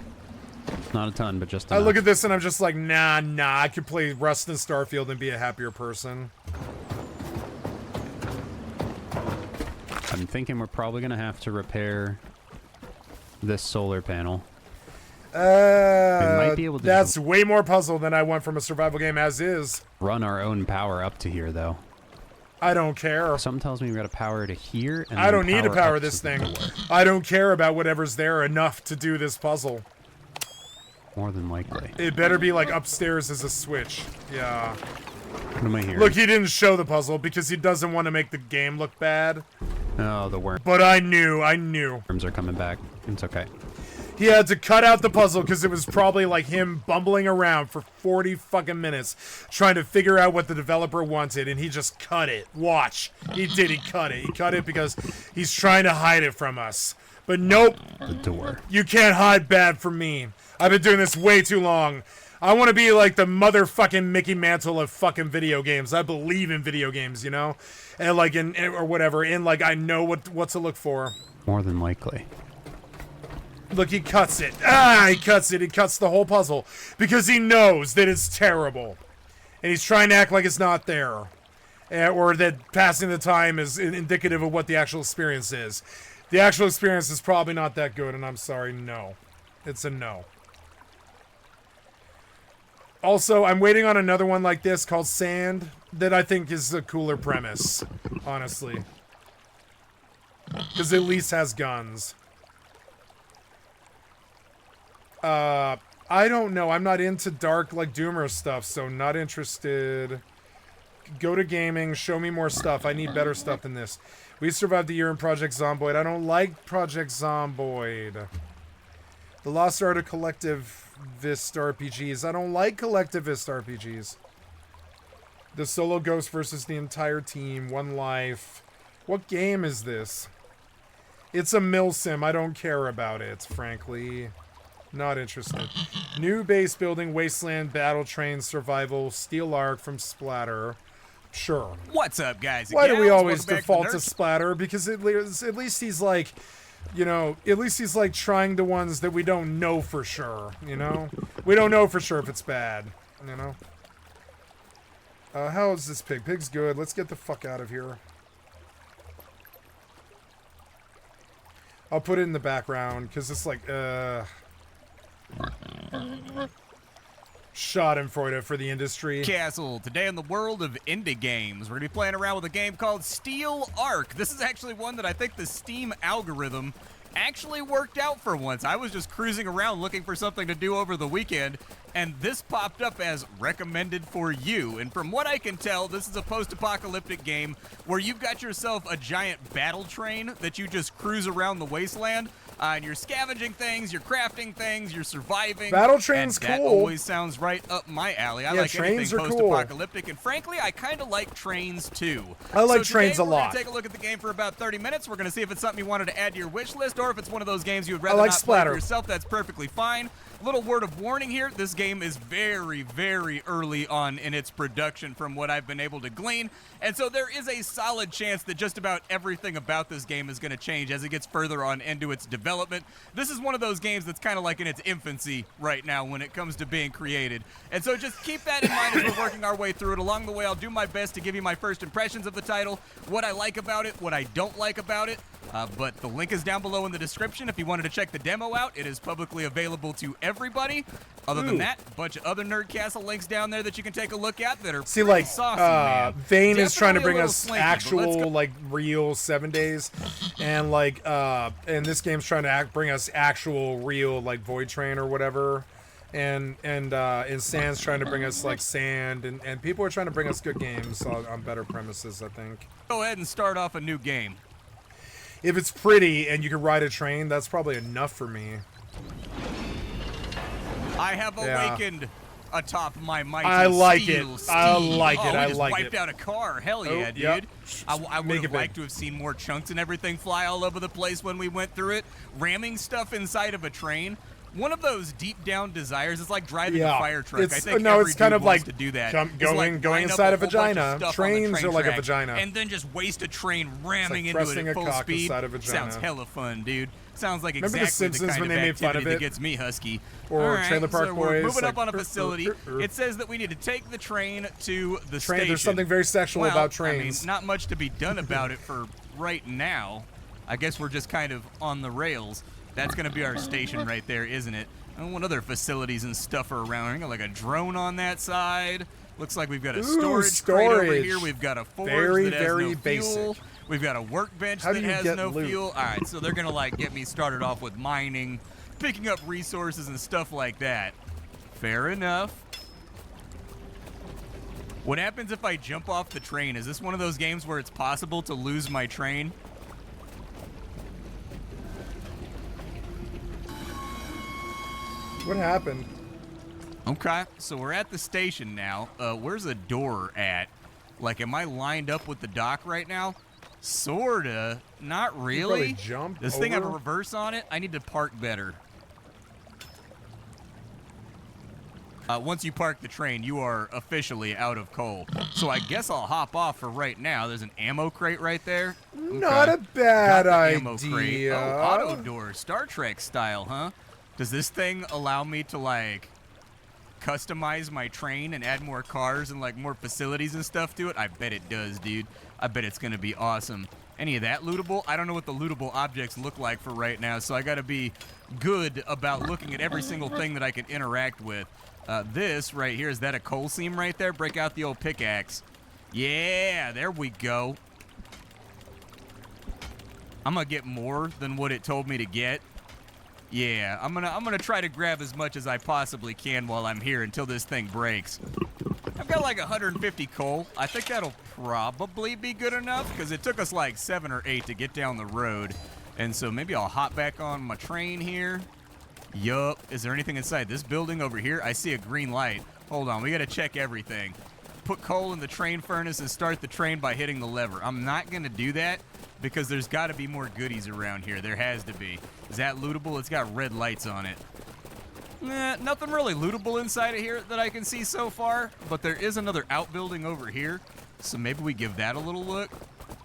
[SPEAKER 2] Not a ton, but just
[SPEAKER 1] I
[SPEAKER 2] enough.
[SPEAKER 1] look at this and I'm just like, nah. I could play Rust and Starfield and be a happier person.
[SPEAKER 2] I'm thinking we're probably going to have to repair this solar panel. might be able to
[SPEAKER 1] That's way more puzzle than I want from a survival game as is.
[SPEAKER 2] Run our own power up to here, though.
[SPEAKER 1] I don't care.
[SPEAKER 2] Something tells me we got to power to here. And
[SPEAKER 1] I
[SPEAKER 2] then
[SPEAKER 1] don't need to power
[SPEAKER 2] up
[SPEAKER 1] this
[SPEAKER 2] to the
[SPEAKER 1] thing.
[SPEAKER 2] door.
[SPEAKER 1] I don't care about whatever's there enough to do this puzzle.
[SPEAKER 2] More than likely.
[SPEAKER 1] It better be like upstairs as a switch. Yeah.
[SPEAKER 2] What am I hearing?
[SPEAKER 1] Look, he didn't show the puzzle because he doesn't want to make the game look bad.
[SPEAKER 2] Oh, the
[SPEAKER 1] But I knew.
[SPEAKER 2] worms are coming back. It's okay.
[SPEAKER 1] He had to cut out the puzzle because it was probably like him bumbling around for 40 fucking minutes trying to figure out what the developer wanted, and he just cut it. Watch. He did. He cut it. He cut it because he's trying to hide it from us. But nope.
[SPEAKER 2] The door.
[SPEAKER 1] You can't hide bad from me. I've been doing this way too long. I want to be like the motherfucking Mickey Mantle of fucking video games. I believe in video games, you know? And like or whatever. And like I know what to look for.
[SPEAKER 2] More than likely.
[SPEAKER 1] Look, he cuts it. He cuts it. He cuts the whole puzzle because he knows that it's terrible. And he's trying to act like it's not there. Or that passing the time is indicative of what the actual experience is. The actual experience is probably not that good, and I'm sorry, no. It's a no. Also, I'm waiting on another one like this called Sand that I think is a cooler premise, honestly. Because at least has guns. I don't know. I'm not into dark, like, Doomer stuff, so not interested. Go to gaming. Show me more stuff. I need better stuff than this. We survived a year in Project Zomboid. I don't like Project Zomboid. The Lost Art of Collectivist RPGs. I don't like Collectivist RPGs. The solo ghost versus the entire team. One life. What game is this? It's a milsim. I don't care about it, frankly. Not interested. New base building, Wasteland, Battle Train, Survival, Steel Arc from Splatter. Sure.
[SPEAKER 4] What's up, guys?
[SPEAKER 1] Why do we
[SPEAKER 4] Welcome
[SPEAKER 1] always
[SPEAKER 4] back
[SPEAKER 1] default to
[SPEAKER 4] Nerd
[SPEAKER 1] Splatter? Because at least he's like, you know, at least he's like trying the ones that we don't know for sure, you know? We don't know for sure if it's bad, you know? How is this pig? Pig's good. Let's get the fuck out of here. I'll put it in the background, because it's like, Schadenfreude for the industry.
[SPEAKER 4] Castle. Today in the world of indie games, we're going to be playing around with a game called Steel Arc. This is actually one that I think the Steam algorithm actually worked out for once. I was just cruising around looking for something to do over the weekend, and this popped up as recommended for you. And from what I can tell, this is a post-apocalyptic game where you've got yourself a giant battle train that you just cruise around the wasteland. and you're scavenging things, you're crafting things, you're surviving.
[SPEAKER 1] Battle train's
[SPEAKER 4] and that
[SPEAKER 1] cool.
[SPEAKER 4] always sounds right up my alley. I
[SPEAKER 1] Yeah,
[SPEAKER 4] like
[SPEAKER 1] trains
[SPEAKER 4] anything
[SPEAKER 1] are cool.
[SPEAKER 4] post-apocalyptic, and frankly, I kind of like trains too.
[SPEAKER 1] I like
[SPEAKER 4] so
[SPEAKER 1] trains
[SPEAKER 4] today,
[SPEAKER 1] a lot.
[SPEAKER 4] We're going to take a look at the game for about 30 minutes. We're going to see if it's something you wanted to add to your wish list, or if it's one of those games you would rather
[SPEAKER 1] like
[SPEAKER 4] not
[SPEAKER 1] Splatter.
[SPEAKER 4] play for yourself. That's perfectly fine. Little word of warning here, this game is very, very early on in its production from what I've been able to glean, and so there is a solid chance that just about everything about this game is going to change as it gets further on into its development. This is one of those games that's kind of like in its infancy right now when it comes to being created, and so just keep that in mind as we're working our way through it. Along the way, I'll do my best to give you my first impressions of the title, what I like about it, what I don't like about it, but the link is down below in the description if you wanted to check the demo out. It is publicly available to everybody. Other than that, a bunch of other Nerdcastle links down there that you can take a look at that are
[SPEAKER 1] See,
[SPEAKER 4] pretty
[SPEAKER 1] like,
[SPEAKER 4] saucy, man.
[SPEAKER 1] Vane is trying to
[SPEAKER 4] Definitely a
[SPEAKER 1] bring
[SPEAKER 4] little
[SPEAKER 1] us
[SPEAKER 4] slinky, but let's
[SPEAKER 1] actual,
[SPEAKER 4] go.
[SPEAKER 1] like, real 7 days, and like, and this game's trying to bring us actual, real, like, Void Train or whatever, and Sand's trying to bring us like Sand, and people are trying to bring us good games on better premises, I think.
[SPEAKER 4] Go ahead and start off a new game.
[SPEAKER 1] If it's pretty and you can ride a train, that's probably enough for me.
[SPEAKER 4] I have
[SPEAKER 1] Yeah.
[SPEAKER 4] awakened atop my mighty
[SPEAKER 1] I like
[SPEAKER 4] steel
[SPEAKER 1] it.
[SPEAKER 4] steed.
[SPEAKER 1] I like it.
[SPEAKER 4] Oh, we
[SPEAKER 1] I
[SPEAKER 4] just
[SPEAKER 1] like
[SPEAKER 4] wiped
[SPEAKER 1] it.
[SPEAKER 4] out a car. Hell yeah, dude.
[SPEAKER 1] yep.
[SPEAKER 4] I would
[SPEAKER 1] Make
[SPEAKER 4] have
[SPEAKER 1] it
[SPEAKER 4] liked
[SPEAKER 1] big.
[SPEAKER 4] to have seen more chunks and everything fly all over the place when we went through it. Ramming stuff inside of a train. One of those deep down desires. It's like driving a fire truck. I think
[SPEAKER 1] no,
[SPEAKER 4] every
[SPEAKER 1] it's kind
[SPEAKER 4] dude
[SPEAKER 1] of
[SPEAKER 4] wants
[SPEAKER 1] like
[SPEAKER 4] to do that.
[SPEAKER 1] going
[SPEAKER 4] line up
[SPEAKER 1] inside a
[SPEAKER 4] whole bunch of
[SPEAKER 1] vagina.
[SPEAKER 4] stuff on the
[SPEAKER 1] Trains
[SPEAKER 4] train
[SPEAKER 1] are like a
[SPEAKER 4] track
[SPEAKER 1] vagina.
[SPEAKER 4] And then just waste a train ramming into it
[SPEAKER 1] thrusting
[SPEAKER 4] at
[SPEAKER 1] a
[SPEAKER 4] full
[SPEAKER 1] cock
[SPEAKER 4] speed.
[SPEAKER 1] inside a vagina.
[SPEAKER 4] Sounds hella fun, dude. Sounds like
[SPEAKER 1] Remember The
[SPEAKER 4] exactly the
[SPEAKER 1] Simpsons
[SPEAKER 4] kind
[SPEAKER 1] when
[SPEAKER 4] of
[SPEAKER 1] they made fun of
[SPEAKER 4] activity that
[SPEAKER 1] it?
[SPEAKER 4] gets me husky.
[SPEAKER 1] Or
[SPEAKER 4] All right,
[SPEAKER 1] Trailer Park
[SPEAKER 4] so we're
[SPEAKER 1] Boys,
[SPEAKER 4] moving
[SPEAKER 1] like,
[SPEAKER 4] up on a facility. It says that we need to take the train to the station.
[SPEAKER 1] There's something very sexual
[SPEAKER 4] Well,
[SPEAKER 1] about trains.
[SPEAKER 4] I mean, not much to be done about it for right now. I guess we're just kind of on the rails. That's going to be our station right there, isn't it? And what other facilities and stuff are around? We got like a drone on that side. Looks like we've got a storage crate over
[SPEAKER 1] storage.
[SPEAKER 4] here. We've got a forge
[SPEAKER 1] Very,
[SPEAKER 4] that has
[SPEAKER 1] very
[SPEAKER 4] no fuel.
[SPEAKER 1] basic.
[SPEAKER 4] We've got a workbench
[SPEAKER 1] How
[SPEAKER 4] that
[SPEAKER 1] do you
[SPEAKER 4] has
[SPEAKER 1] get
[SPEAKER 4] no
[SPEAKER 1] loot?
[SPEAKER 4] fuel. All right, so they're going to like get me started off with mining, picking up resources and stuff like that. Fair enough. What happens if I jump off the train? Is this one of those games where it's possible to lose my train?
[SPEAKER 1] What happened?
[SPEAKER 4] Okay, so we're at the station now. Where's the door at? Like, am I lined up with the dock right now? Sorta. Not really.
[SPEAKER 1] probably jump
[SPEAKER 4] Does this thing have a
[SPEAKER 1] over?
[SPEAKER 4] reverse on it? I need to park better. Once you park the train, you are officially out of coal. So I guess I'll hop off for right now. There's an ammo crate right there.
[SPEAKER 1] Not a
[SPEAKER 4] Got
[SPEAKER 1] bad
[SPEAKER 4] the ammo crate.
[SPEAKER 1] idea.
[SPEAKER 4] Oh, auto door, Star Trek style, huh? Does this thing allow me to like customize my train and add more cars and like more facilities and stuff to it? I bet it does, dude. I bet it's gonna be awesome. Any of that lootable? I don't know what the lootable objects look like for right now, so I gotta be good about looking at every single thing that I can interact with. This right here, is that a coal seam right there? Break out the old pickaxe. Yeah, there we go. I'm gonna get more than what it told me to get. Yeah, I'm gonna try to grab as much as I possibly can while I'm here until this thing breaks. I've got like 150 coal. I think that'll probably be good enough because it took us like 7 or 8 to get down the road. And so maybe I'll hop back on my train here. Yup. Is there anything inside this building over here? I see a green light. Hold on, we gotta check everything. Put coal in the train furnace and start the train by hitting the lever. I'm not gonna do that because there's gotta be more goodies around here. There has to be. Is that lootable? It's got red lights on it. Nothing really lootable inside of here that I can see so far, but there is another outbuilding over here, so maybe we give that a little look.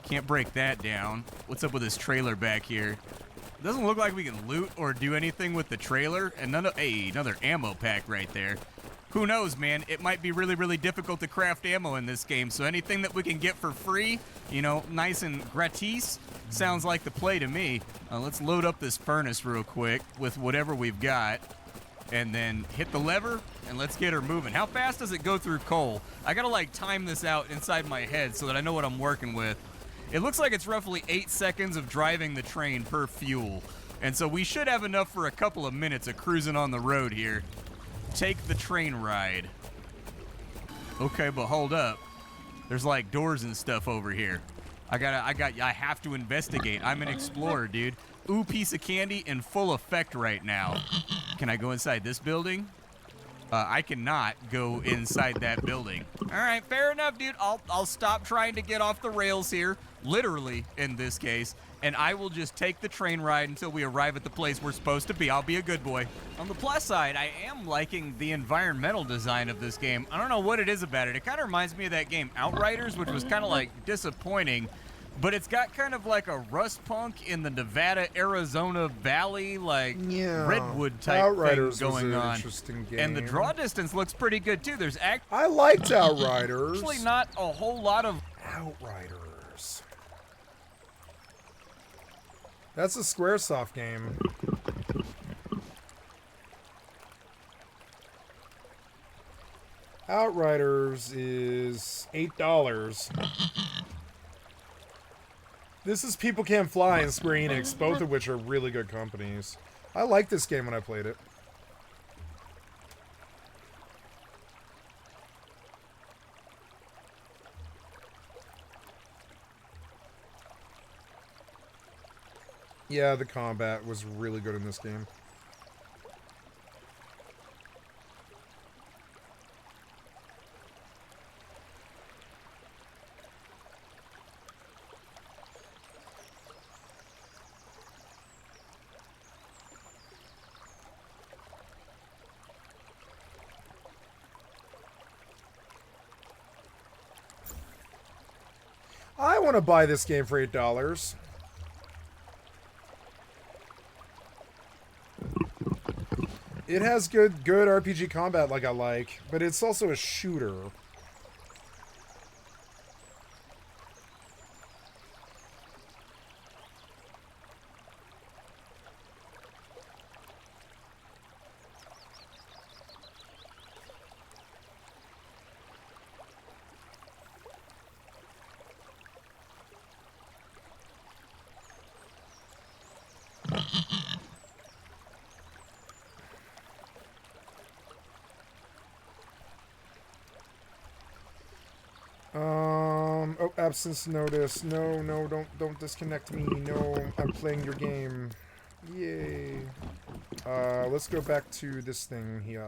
[SPEAKER 4] Can't break that down. What's up with this trailer back here? Doesn't look like we can loot or do anything with the trailer, and another ammo pack right there. Who knows, man? It might be really, really difficult to craft ammo in this game, so anything that we can get for free, you know, nice and gratis, sounds like the play to me. Let's load up this furnace real quick with whatever we've got, and then hit the lever, and let's get her moving. How fast does it go through coal? I gotta, like, time this out inside my head so that I know what I'm working with. It looks like it's roughly 8 seconds of driving the train per fuel, and so we should have enough for a couple of minutes of cruising on the road here. Take the train ride. Okay, but hold up. There's like doors and stuff over here. I have to investigate. I'm an explorer, dude. Ooh, piece of candy in full effect right now. Can I go inside this building? I cannot go inside that building. All right, fair enough, dude. I'll stop trying to get off the rails here, literally in this case, and I will just take the train ride until we arrive at the place we're supposed to be. I'll be a good boy. On the plus side, I am liking the environmental design of this game. I don't know what it is about it. It kind of reminds me of that game Outriders, which was kind of like disappointing. But it's got kind of like a rust punk in the Nevada, Arizona Valley, like redwood type
[SPEAKER 1] Outriders
[SPEAKER 4] thing going
[SPEAKER 1] was an
[SPEAKER 4] on.
[SPEAKER 1] Interesting game.
[SPEAKER 4] And the draw distance looks pretty good too. There's
[SPEAKER 1] I liked Outriders.
[SPEAKER 4] actually not a whole lot of
[SPEAKER 1] Outriders. That's a Squaresoft game. Outriders is $8. This is People Can't Fly and Square Enix, both of which are really good companies. I liked this game when I played it. Yeah, the combat was really good in this game. I want to buy this game for $8. It has good RPG combat like I like, but it's also a shooter. Oh, absence notice. No, don't disconnect me. No, I'm playing your game. Yay. Let's go back to this thing here.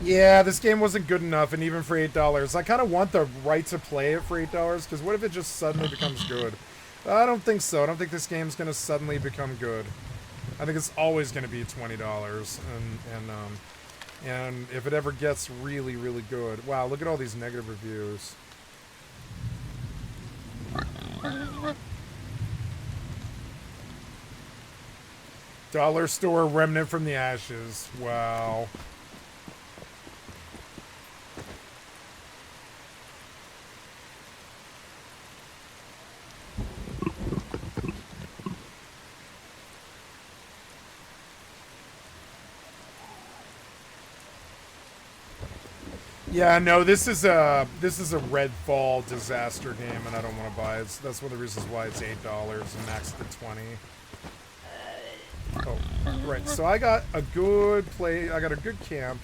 [SPEAKER 1] Yeah, this game wasn't good enough, and even for $8. I kind of want the right to play it for $8, because what if it just suddenly becomes good? I don't think so. I don't think this game's going to suddenly become good. I think it's always going to be $20, and if it ever gets really, really good... Wow, look at all these negative reviews. Dollar store remnant from the ashes. Wow. Yeah, no, this is a Redfall disaster game, and I don't want to buy it. That's one of the reasons why it's $8 and max to $20. Oh, right. So I got a good I got a good camp.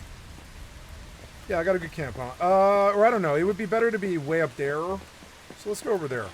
[SPEAKER 1] Yeah, I got a good camp, huh? Or I don't know. It would be better to be way up there. So let's go over there.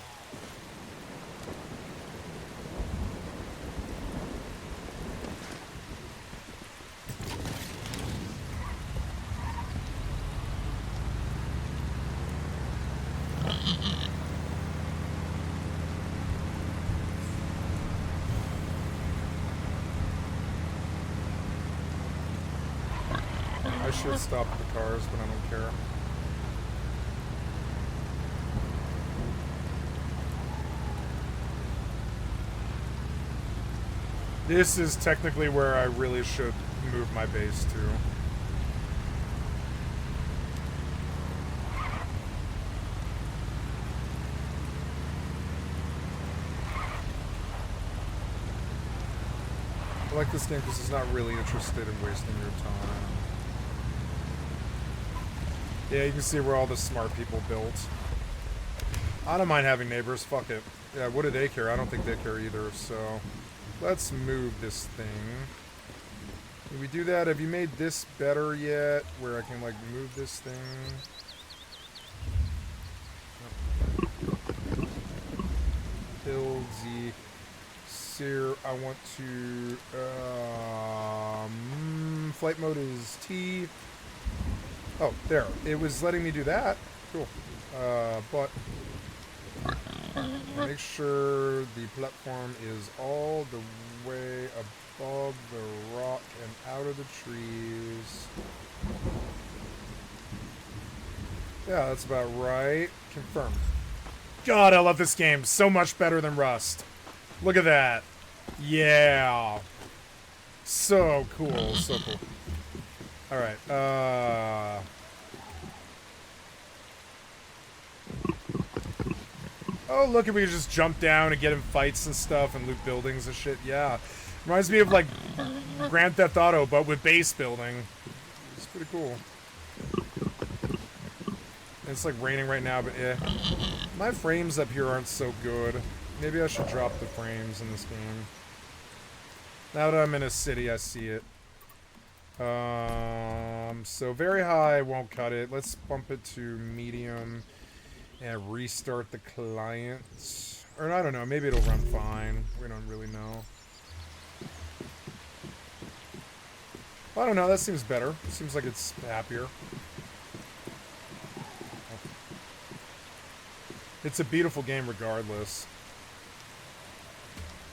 [SPEAKER 1] I should stop the cars, but I don't care. This is technically where I really should move my base to. I like this game because it's not really interested in wasting your time. Yeah, you can see where all the smart people built. I don't mind having neighbors, fuck it. Yeah, what do they care? I don't think they care either, so... Let's move this thing. Can we do that? Have you made this better yet? Where I can, like, move this thing? Build Zeke. Sear. I want to... flight mode is T. Oh, there. It was letting me do that. Cool. But... make sure the platform is all the way above the rock and out of the trees. Yeah, that's about right. Confirm. God, I love this game so much better than Rust. Look at that. Yeah. So cool, so cool. Alright, oh, look, we can just jump down and get in fights and stuff and loot buildings and shit. Yeah. Reminds me of, like, Grand Theft Auto, but with base building. It's pretty cool. It's, like, raining right now, but yeah. My frames up here aren't so good. Maybe I should drop the frames in this game. Now that I'm in a city, I see it. So very high won't cut it. Let's bump it to medium. And restart the client. Or I don't know, maybe it'll run fine. We don't really know. I don't know, that seems better. Seems like it's happier. It's a beautiful game regardless.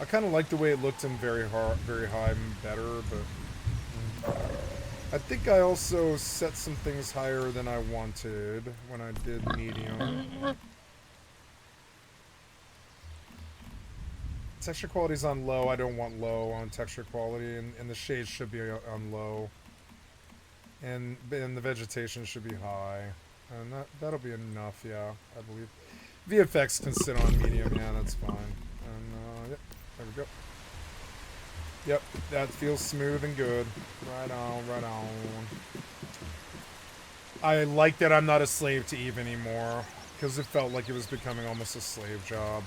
[SPEAKER 1] I kind of like the way it looked in very high better, but... I think I also set some things higher than I wanted when I did medium. Texture quality's on low. I don't want low on texture quality, and the shades should be on low. And the vegetation should be high. And that'll be enough, yeah, I believe. VFX can sit on medium, yeah, that's fine. And, yep, there we go. Yep, that feels smooth and good. Right on, right on. I like that I'm not a slave to Eve anymore, because it felt like it was becoming almost a slave job.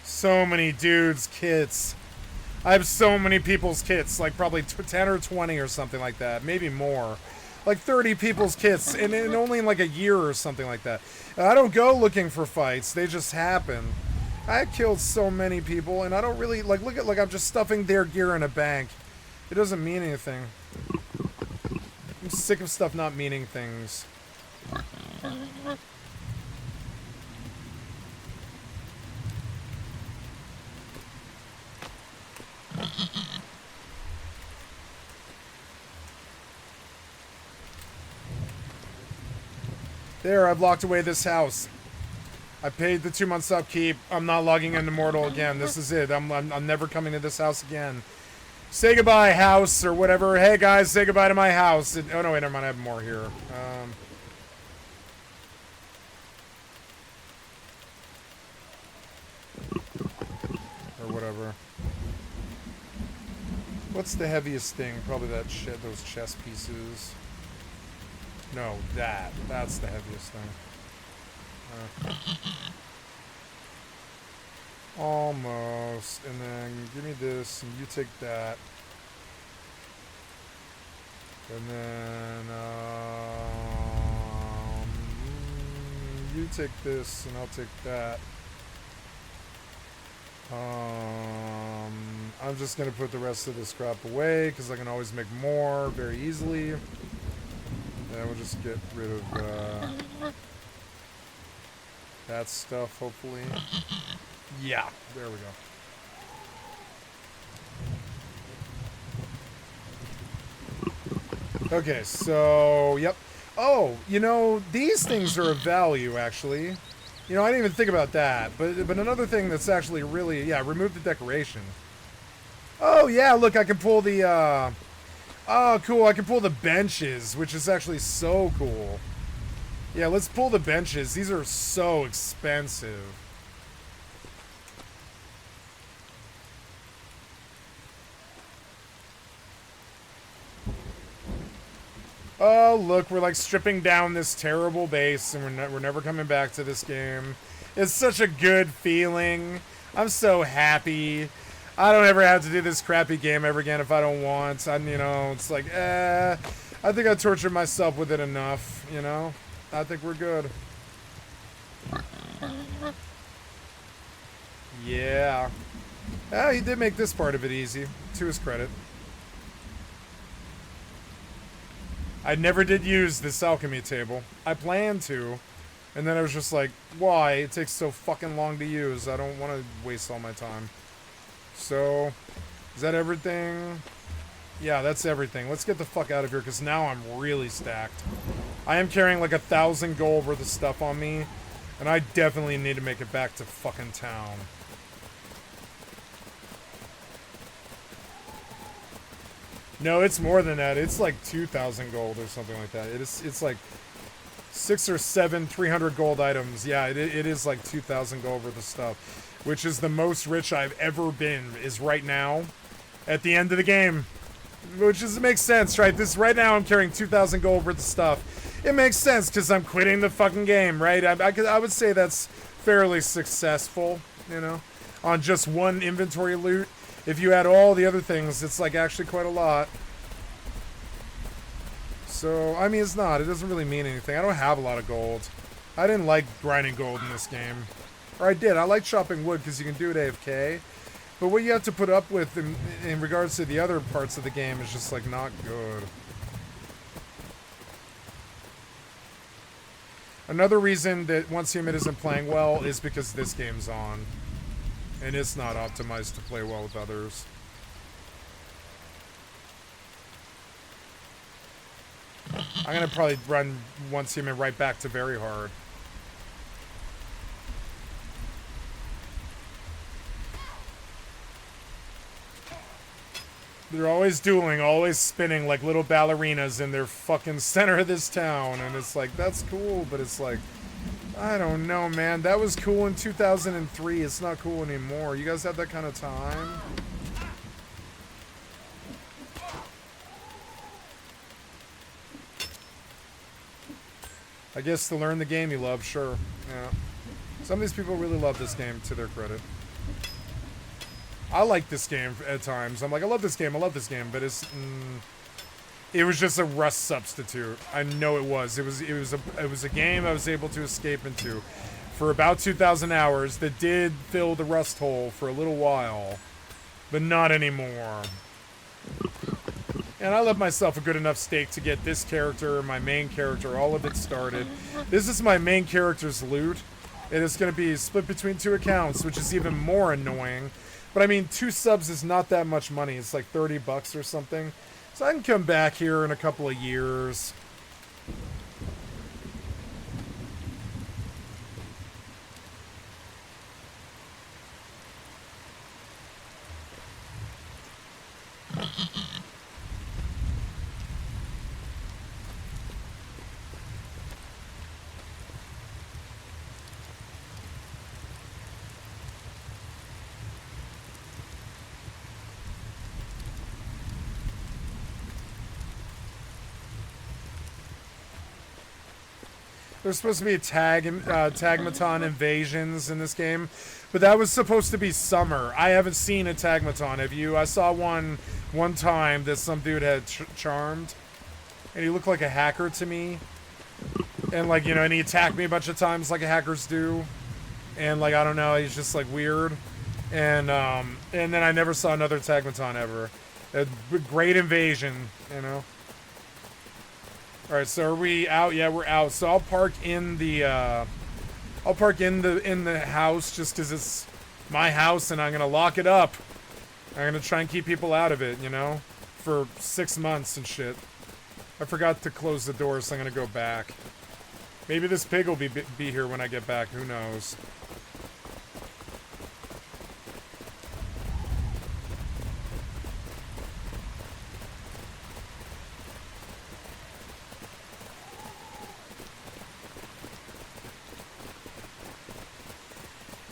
[SPEAKER 1] So many dudes' kits. I have so many people's kits, like probably 10 or 20 or something like that, maybe more. Like 30 people's kits, and only in like a year or something like that. And I don't go looking for fights, they just happen. I killed so many people, and I don't really, like, look at, like, I'm just stuffing their gear in a bank. It doesn't mean anything. I'm sick of stuff not meaning things. There, I've locked away this house. I paid the 2 months upkeep. I'm not logging into Mortal again. This is it. I'm never coming to this house again. Say goodbye, house, or whatever. Hey, guys, say goodbye to my house. Oh, no, wait, never mind. I have more here. Or whatever. What's the heaviest thing? Probably that shit, those chess pieces. No, that's the heaviest thing. Almost. And then give me this, and you take that. And then, you take this, and I'll take that. I'm just gonna put the rest of this crap away because I can always make more very easily. And we'll just get rid of that stuff, hopefully. Yeah, there we go. Okay, so, yep. Oh, you know, these things are of value, actually. You know, I didn't even think about that. But another thing that's actually really... Yeah, remove the decoration. Oh, yeah, look, I can pull the... Oh, cool, I can pull the benches, which is actually so cool. Yeah, let's pull the benches. These are so expensive. Oh, look, we're like stripping down this terrible base, and we're never coming back to this game. It's such a good feeling. I'm so happy. I don't ever have to do this crappy game ever again if I don't want. You know, it's like, I think I tortured myself with it enough, you know? I think we're good. Yeah. He did make this part of it easy, to his credit. I never did use this alchemy table. I planned to, and then I was just like, why? It takes so fucking long to use. I don't want to waste all my time. So, is that everything? Yeah, that's everything. Let's get the fuck out of here, because now I'm really stacked. I am carrying like 1,000 gold worth of stuff on me, and I definitely need to make it back to fucking town. No, it's more than that. It's like 2,000 gold or something like that. It's like 6 or 7 300 gold items. Yeah, it is like 2,000 gold worth of stuff, which is the most rich I've ever been, is right now at the end of the game. Which makes sense, right? Right now I'm carrying 2,000 gold worth of stuff. It makes sense because I'm quitting the fucking game, right? I would say that's fairly successful, you know, on just one inventory loot. If you add all the other things, it's like actually quite a lot. So, I mean, it's not. It doesn't really mean anything. I don't have a lot of gold. I didn't like grinding gold in this game. Or I did. I like chopping wood because you can do it AFK. But what you have to put up with in regards to the other parts of the game is just, like, not good. Another reason that Once Human isn't playing well is because this game's on. And it's not optimized to play well with others. I'm going to probably run Once Human right back to very hard. They're always dueling, always spinning like little ballerinas in their fucking center of this town. And it's like, that's cool, but it's like, I don't know, man. That was cool in 2003. It's not cool anymore. You guys have that kind of time? I guess to learn the game you love, sure. Yeah. Some of these people really love this game, to their credit. I like this game at times. I'm like, I love this game, but it's... it was just a Rust substitute. I know it was. It was a game I was able to escape into for about 2,000 hours that did fill the Rust hole for a little while, but not anymore. And I left myself a good enough stake to get this character, my main character, all of it started. This is my main character's loot. It is going to be split between 2 accounts, which is even more annoying. But I mean, 2 subs is not that much money. It's like 30 bucks or something. So I can come back here in a couple of years. There's supposed to be Tagmaton invasions in this game, but that was supposed to be summer. I haven't seen a Tagmaton, have you? I saw one time that some dude had charmed, and he looked like a hacker to me. And like, you know, and he attacked me a bunch of times like hackers do. And like, I don't know, he's just like weird. And then I never saw another Tagmaton ever. A great invasion, you know. All right, so are we out? Yeah, we're out. So I'll park in the house just because it's my house, and I'm gonna lock it up. I'm gonna try and keep people out of it, you know, for 6 months and shit. I forgot to close the door, so I'm gonna go back. Maybe this pig will be here when I get back. Who knows?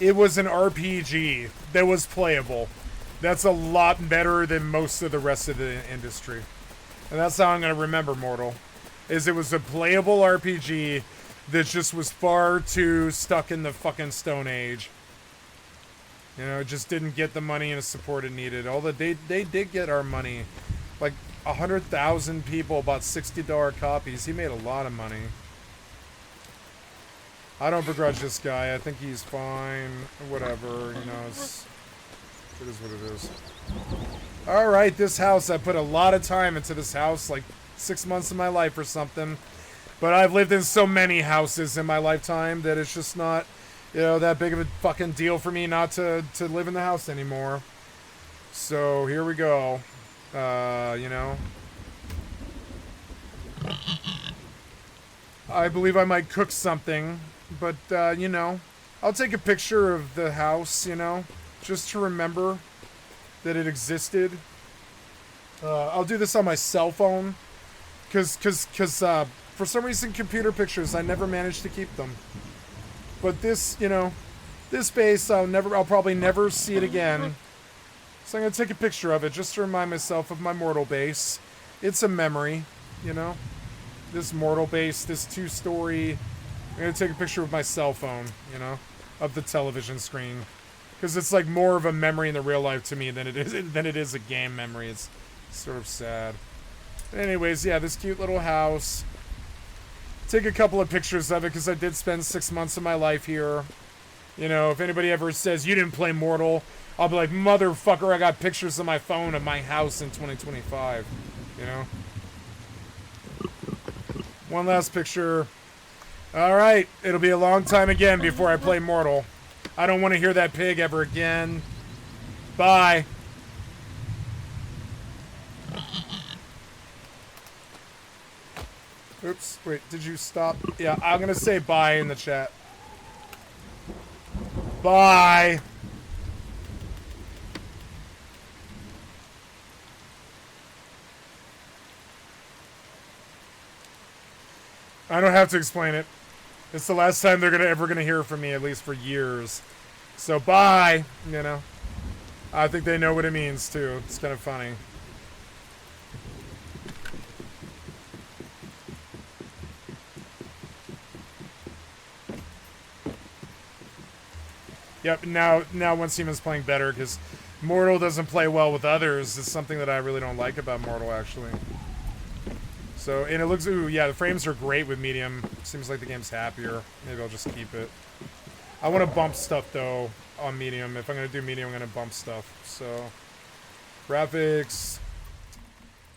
[SPEAKER 1] It was an RPG that was playable. That's a lot better than most of the rest of the industry. And that's how I'm going to remember Mortal. Is it was a playable RPG that just was far too stuck in the fucking Stone Age. You know, it just didn't get the money and the support it needed. Although they did get our money. Like 100,000 people bought $60 copies. He made a lot of money. I don't begrudge this guy. I think he's fine. Whatever, you know, it is what it is. Alright, this house. I put a lot of time into this house, like 6 months of my life or something. But I've lived in so many houses in my lifetime that it's just not, you know, that big of a fucking deal for me not to live in the house anymore. So, here we go. You know. I believe I might cook something. But, you know, I'll take a picture of the house, you know, just to remember that it existed. I'll do this on my cell phone, because for some reason, computer pictures, I never managed to keep them. But this, you know, this base, I'll probably never see it again. So I'm going to take a picture of it just to remind myself of my Mortal base. It's a memory, you know, this Mortal base, this 2-story... I'm going to take a picture with my cell phone, you know, of the television screen. Because it's like more of a memory in the real life to me than it is a game memory. It's sort of sad. But anyways, yeah, this cute little house. Take a couple of pictures of it because I did spend 6 months of my life here. You know, if anybody ever says you didn't play Mortal, I'll be like, motherfucker, I got pictures on my phone of my house in 2025. You know? One last picture. Alright, it'll be a long time again before I play Mortal. I don't want to hear that pig ever again. Bye. Oops, wait, did you stop? Yeah, I'm gonna say bye in the chat. Bye. I don't have to explain it. It's the last time they're ever gonna hear from me, at least for years. So bye, you know. I think they know what it means too. It's kind of funny. Yep, now once Simon's playing better, because Mortal doesn't play well with others. It's something that I really don't like about Mortal, actually. So, and it looks, ooh, yeah, the frames are great with medium. Seems like the game's happier. Maybe I'll just keep it. I want to bump stuff, though, on medium. If I'm going to do medium, I'm going to bump stuff. So, graphics,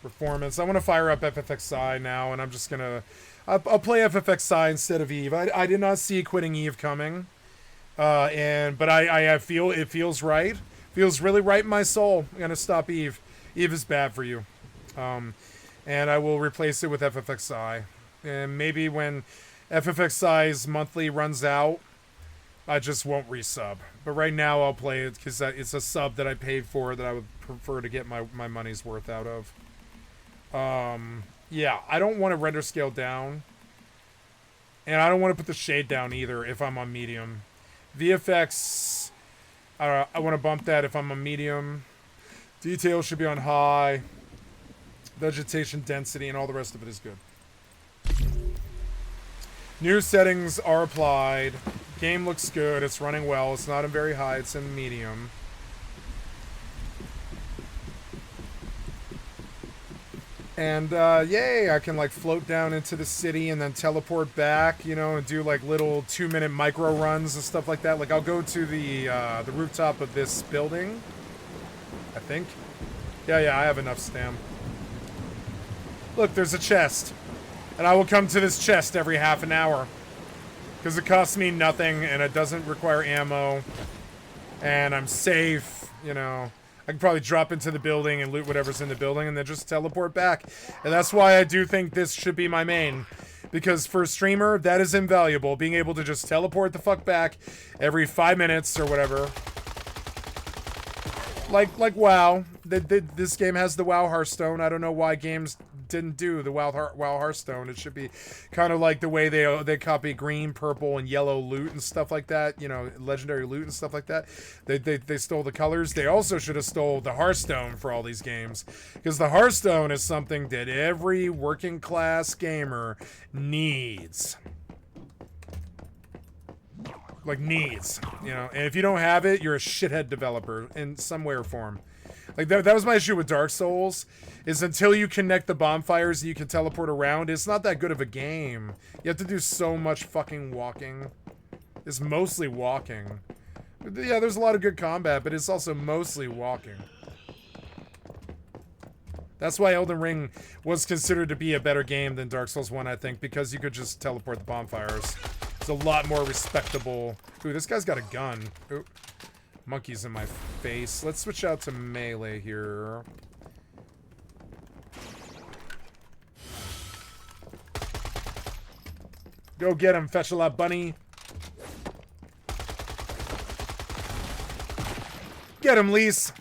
[SPEAKER 1] performance. I want to fire up FFXI now, and I'm just going to... I'll play FFXI instead of Eve. I did not see quitting Eve coming. But I feel, it feels right. Feels really right in my soul. I'm going to stop Eve. Eve is bad for you. And I will replace it with FFXI. And maybe when FFXI's monthly runs out, I just won't resub. But right now I'll play it because it's a sub that I paid for that I would prefer to get my money's worth out of. Yeah, I don't want to render scale down. And I don't want to put the shade down either if I'm on medium. VFX, I want to bump that if I'm on medium. Detail should be on high. Vegetation density and all the rest of it is good. New settings are applied. Game looks good. It's running well. It's not in very high. It's in medium. And yay, I can like float down into the city and then teleport back, you know, and do like little 2-minute micro runs and stuff like that. Like I'll go to the rooftop of this building, I think. Yeah, I have enough stam. Look, there's a chest. And I will come to this chest every half an hour. Because it costs me nothing and it doesn't require ammo. And I'm safe, you know. I can probably drop into the building and loot whatever's in the building and then just teleport back. And that's why I do think this should be my main. Because for a streamer, that is invaluable. Being able to just teleport the fuck back every 5 minutes or whatever. Like WoW. This game has the WoW Hearthstone. I don't know why games didn't do the WoW Hearthstone. It should be kind of like the way they copy green, purple, and yellow loot and stuff like that. You know, legendary loot and stuff like that. They stole the colors. They also should have stole the Hearthstone for all these games, because the Hearthstone is something that every working class gamer needs. Like needs, you know. And if you don't have it, you're a shithead developer in some way or form. Like that was my issue with Dark Souls, is until you connect the bonfires and you can teleport around, it's not that good of a game. You have to do so much fucking walking. It's mostly walking. Yeah, there's a lot of good combat, but it's also mostly walking. That's why Elden Ring was considered to be a better game than Dark Souls 1, I think, because you could just teleport the bonfires. It's a lot more respectable. Ooh, this guy's got a gun. Ooh. Monkey's in my face. Let's switch out to melee here. Go get him, Fetch-a-Lot Bunny. Get him, Lise.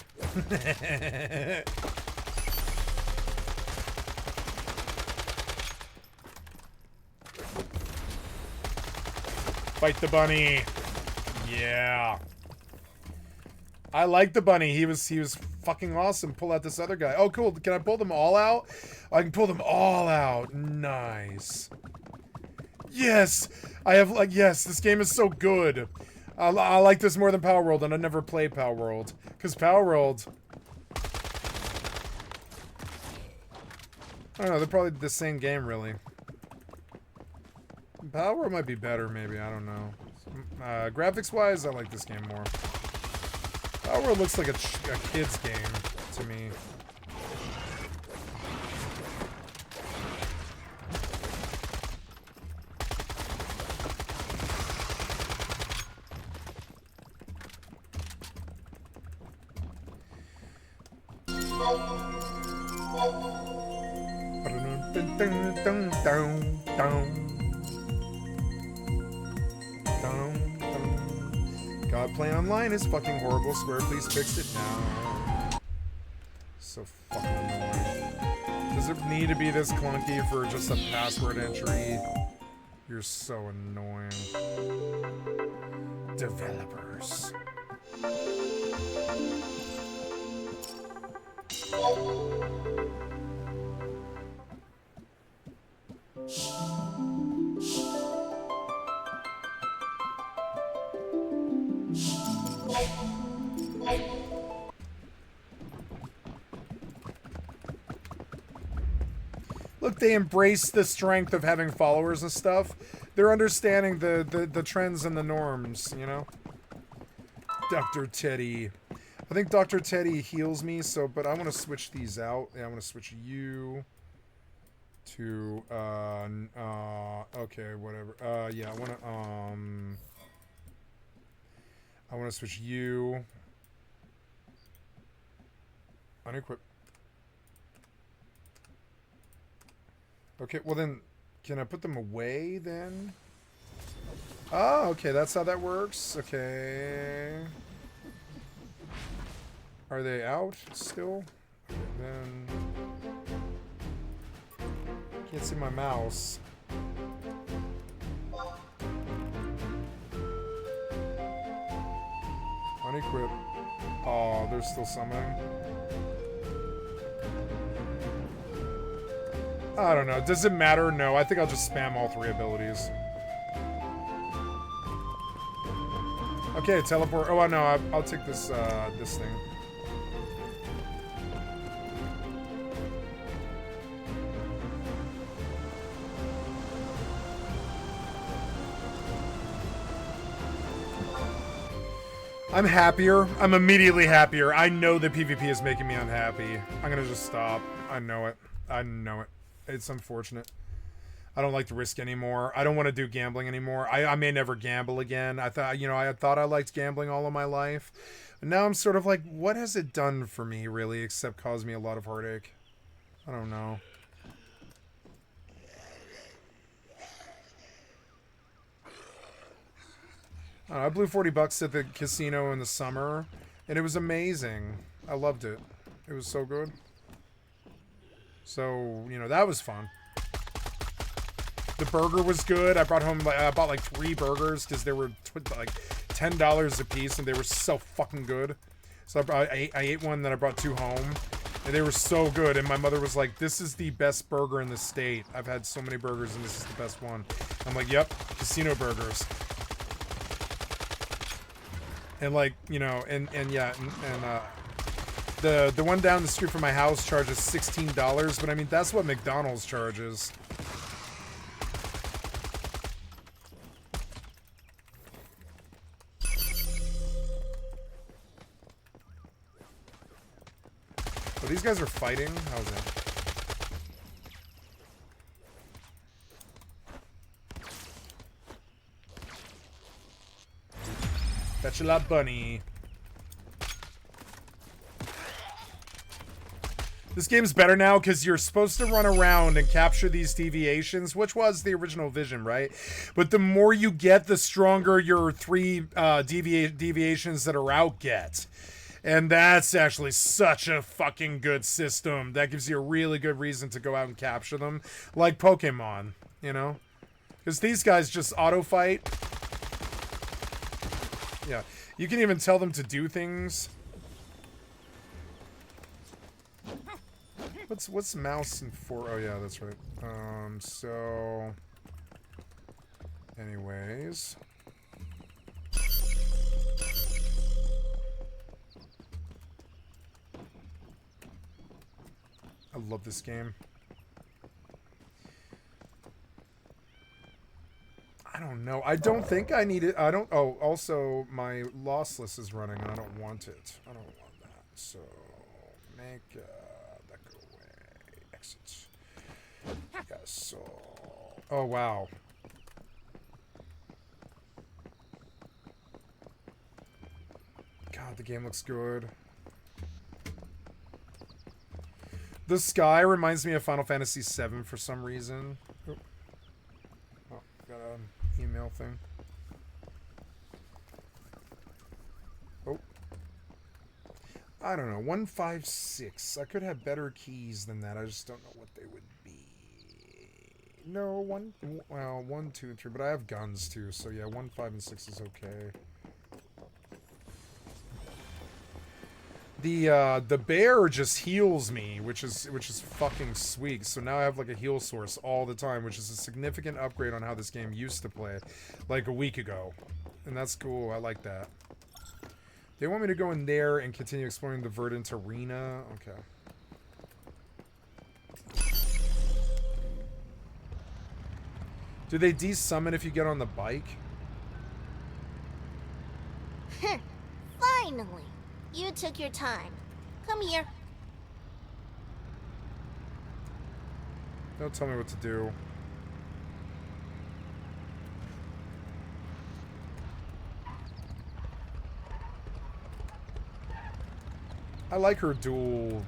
[SPEAKER 1] Fight the bunny. Yeah. I like the bunny. He was fucking awesome. Pull out this other guy. Oh, cool. Can I pull them all out? I can pull them all out. Nice. Yes. I have like, yes, this game is so good. I like this more than Power World, and I never played Power World. Because Power World, I don't know, they're probably the same game, really. Power World might be better, maybe. I don't know. Graphics-wise, I like this game more. Power World looks like a kid's game to me. God, playing online is fucking horrible. Swear, please fix it now. So fucking annoying. Does it need to be this clunky for just a password entry? You're so annoying. Developers. Look, they embrace the strength of having followers and stuff. They're understanding the trends and the norms, you know? Dr. Teddy. I think Dr. Teddy heals me, so, but I want to switch these out. Yeah, I want to switch you to, okay, whatever. Yeah, I want to switch you. Unequip. Okay, well then, can I put them away then? Oh, okay, that's how that works. Okay. Are they out still? Okay, then... Can't see my mouse. Unequip. Oh, there's still summoning. I don't know. Does it matter? No. I think I'll just spam all 3 abilities. Okay, teleport. Oh, no. I'll take this, this thing. I'm happier. I'm immediately happier. I know that PvP is making me unhappy. I'm gonna just stop. I know it. I know it. It's unfortunate. I don't like the risk anymore. I don't want to do gambling anymore. I may never gamble again. I thought, you know, I thought I liked gambling all of my life. And now I'm sort of like, what has it done for me, really, except cause me a lot of heartache? I don't know. I blew $40 at the casino in the summer, and it was amazing. I loved it. It was so good. So, you know, that was fun. The burger was good. I brought home, I bought like 3 burgers because they were like $10 a piece, and they were so fucking good. So I ate one, then I brought 2 home, and they were so good. And my mother was like, "This is the best burger in the state. I've had so many burgers, and this is the best one." I'm like, "Yep, casino burgers." And like, you know, and the one down the street from my house charges $16, but I mean, that's what McDonald's charges. So these guys are fighting? How's that? Fetch a lot, bunny. This game's better now because you're supposed to run around and capture these deviations, which was the original vision, right? But the more you get, the stronger your 3 deviations that are out get. And that's actually such a fucking good system. That gives you a really good reason to go out and capture them. Like Pokemon, you know? Because these guys just auto-fight. Yeah, you can even tell them to do things. What's mouse and 4? Oh yeah, that's right. So anyways, I love this game. I don't know. I don't think I need it. I don't. Oh, also my lossless is running, and I don't want it. I don't want that. So make that go away. Exit. Yes. So. Oh wow. God, the game looks good. The sky reminds me of Final Fantasy VII for some reason. Oh, got an email thing. Oh. I don't know. 156. I could have better keys than that. I just don't know what they would be. No, 1, 2, 3. But I have guns too. So yeah, 1, 5, and 6 is okay. The bear just heals me, which is fucking sweet. So now I have like a heal source all the time, which is a significant upgrade on how this game used to play, like a week ago, and that's cool. I like that. They want me to go in there and continue exploring the verdant arena. Okay. Do they desummon if you get on the bike?
[SPEAKER 5] Finally. You took your time. Come here.
[SPEAKER 1] Don't tell me what to do. I like her dual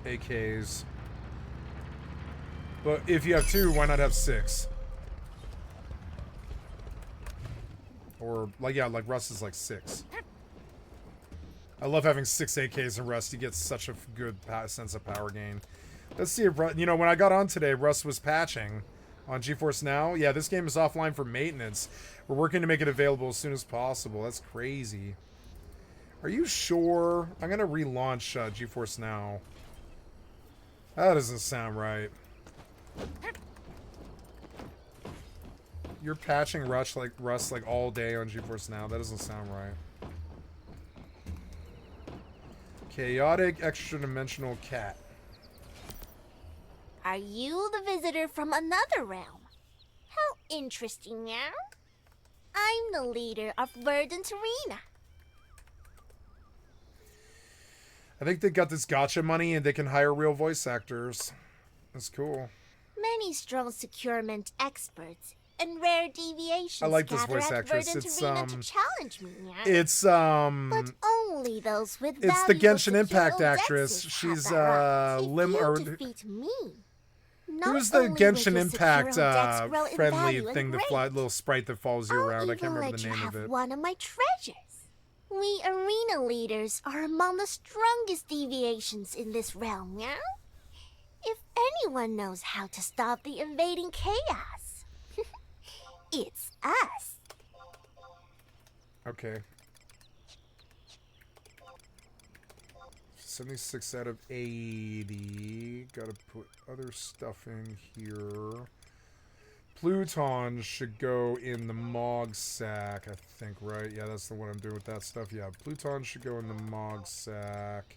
[SPEAKER 1] AKs. But if you have 2, why not have 6? Or, like, yeah, like Rust is like 6. I love having 6 AKs in Rust. You get such a good sense of power gain. Let's see if, you know, when I got on today, Rust was patching on GeForce Now. Yeah, this game is offline for maintenance. We're working to make it available as soon as possible. That's crazy. Are you sure? I'm going to relaunch GeForce Now. That doesn't sound right. You're patching Rust like all day on GeForce Now. That doesn't sound right. Chaotic extra-dimensional cat.
[SPEAKER 5] Are you the visitor from another realm? How interesting now. I'm the leader of Verdant Arena.
[SPEAKER 1] I think they got this gotcha money and they can hire real voice actors. That's cool.
[SPEAKER 5] Many strong securement experts and rare deviations
[SPEAKER 1] I like this
[SPEAKER 5] gather
[SPEAKER 1] voice
[SPEAKER 5] at
[SPEAKER 1] actress.
[SPEAKER 5] Verdant
[SPEAKER 1] It's
[SPEAKER 5] Arena to challenge me, yeah?
[SPEAKER 1] It's
[SPEAKER 5] But only those with
[SPEAKER 1] it's the
[SPEAKER 5] valuable
[SPEAKER 1] Genshin Impact
[SPEAKER 5] secure
[SPEAKER 1] actress.
[SPEAKER 5] dexes
[SPEAKER 1] She's
[SPEAKER 5] have that right. If
[SPEAKER 1] Lim
[SPEAKER 5] you
[SPEAKER 1] or
[SPEAKER 5] defeat me,
[SPEAKER 1] who's the Genshin Impact friendly thing, the little sprite that follows you around? I can't remember the name of it.
[SPEAKER 5] One of my treasures. We arena leaders are among the strongest deviations in this realm, yeah? If anyone knows how to stop the invading chaos, it's us.
[SPEAKER 1] Okay. 76 out of 80. Gotta put other stuff in here. Pluton should go in the Mog Sack, I think, right? Yeah, that's the one I'm doing with that stuff. Yeah, Pluton should go in the Mog Sack.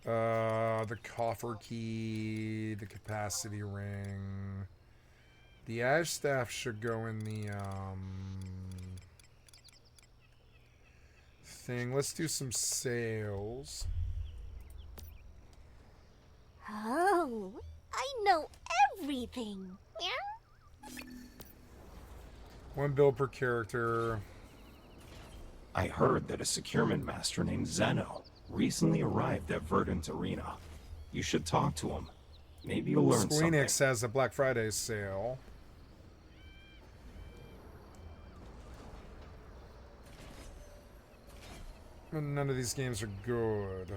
[SPEAKER 1] The Coffer Key, the Capacity Ring. The Ash Staff should go in the, thing. Let's do some sales.
[SPEAKER 5] Oh, I know everything, yeah?
[SPEAKER 1] 1 bill per character.
[SPEAKER 6] I heard that a securement master named Zeno recently arrived at Verdant Arena. You should talk to him. Maybe you'll learn
[SPEAKER 1] Square
[SPEAKER 6] something.
[SPEAKER 1] Enix has a Black Friday sale. None of these games are good.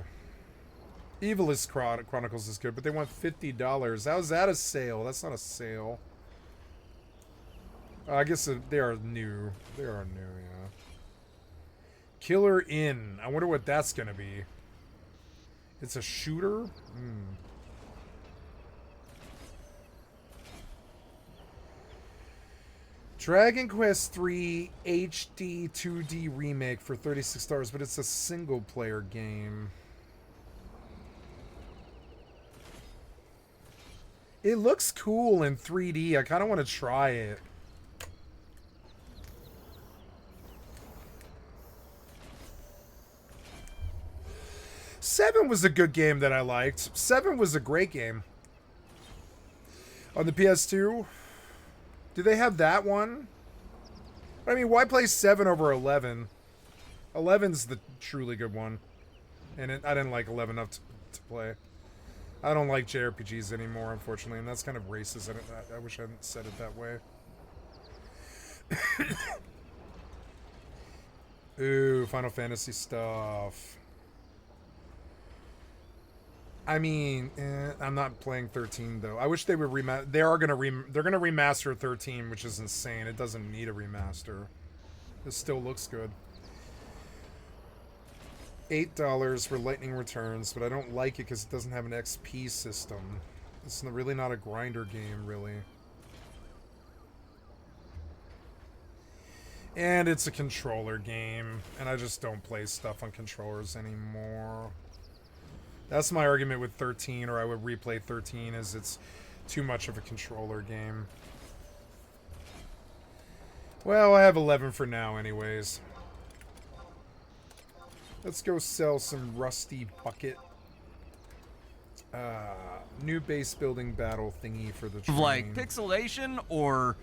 [SPEAKER 1] Evilist Chronicles is good, but they want $50. How's that a sale? That's not a sale. I guess they are new. They are new, yeah. Killer Inn. I wonder what that's gonna be. It's a shooter? Dragon Quest III HD 2D remake for $36, but it's a single player game. It looks cool in 3D. I kind of want to try it. Seven was a good game that I liked. 7 was a great game. On the PS2? Do they have that one? I mean, why play 7 over 11? 11's the truly good one. And I didn't like 11 enough to play. I don't like JRPGs anymore, unfortunately, and that's kind of racist. I wish I hadn't said it that way. Ooh, Final Fantasy stuff. I mean, I'm not playing 13 though. I wish they would remaster. They're gonna remaster 13, which is insane. It doesn't need a remaster. This still looks good. $8 for Lightning Returns, but I don't like it because it doesn't have an XP system. It's really not a grinder game, really. And it's a controller game, and I just don't play stuff on controllers anymore. That's my argument with 13, or I would replay 13, is it's too much of a controller game. Well, I have 11 for now anyways. Let's go sell some Rusty Bucket. New base building battle thingy for the train.
[SPEAKER 4] Like pixelation, or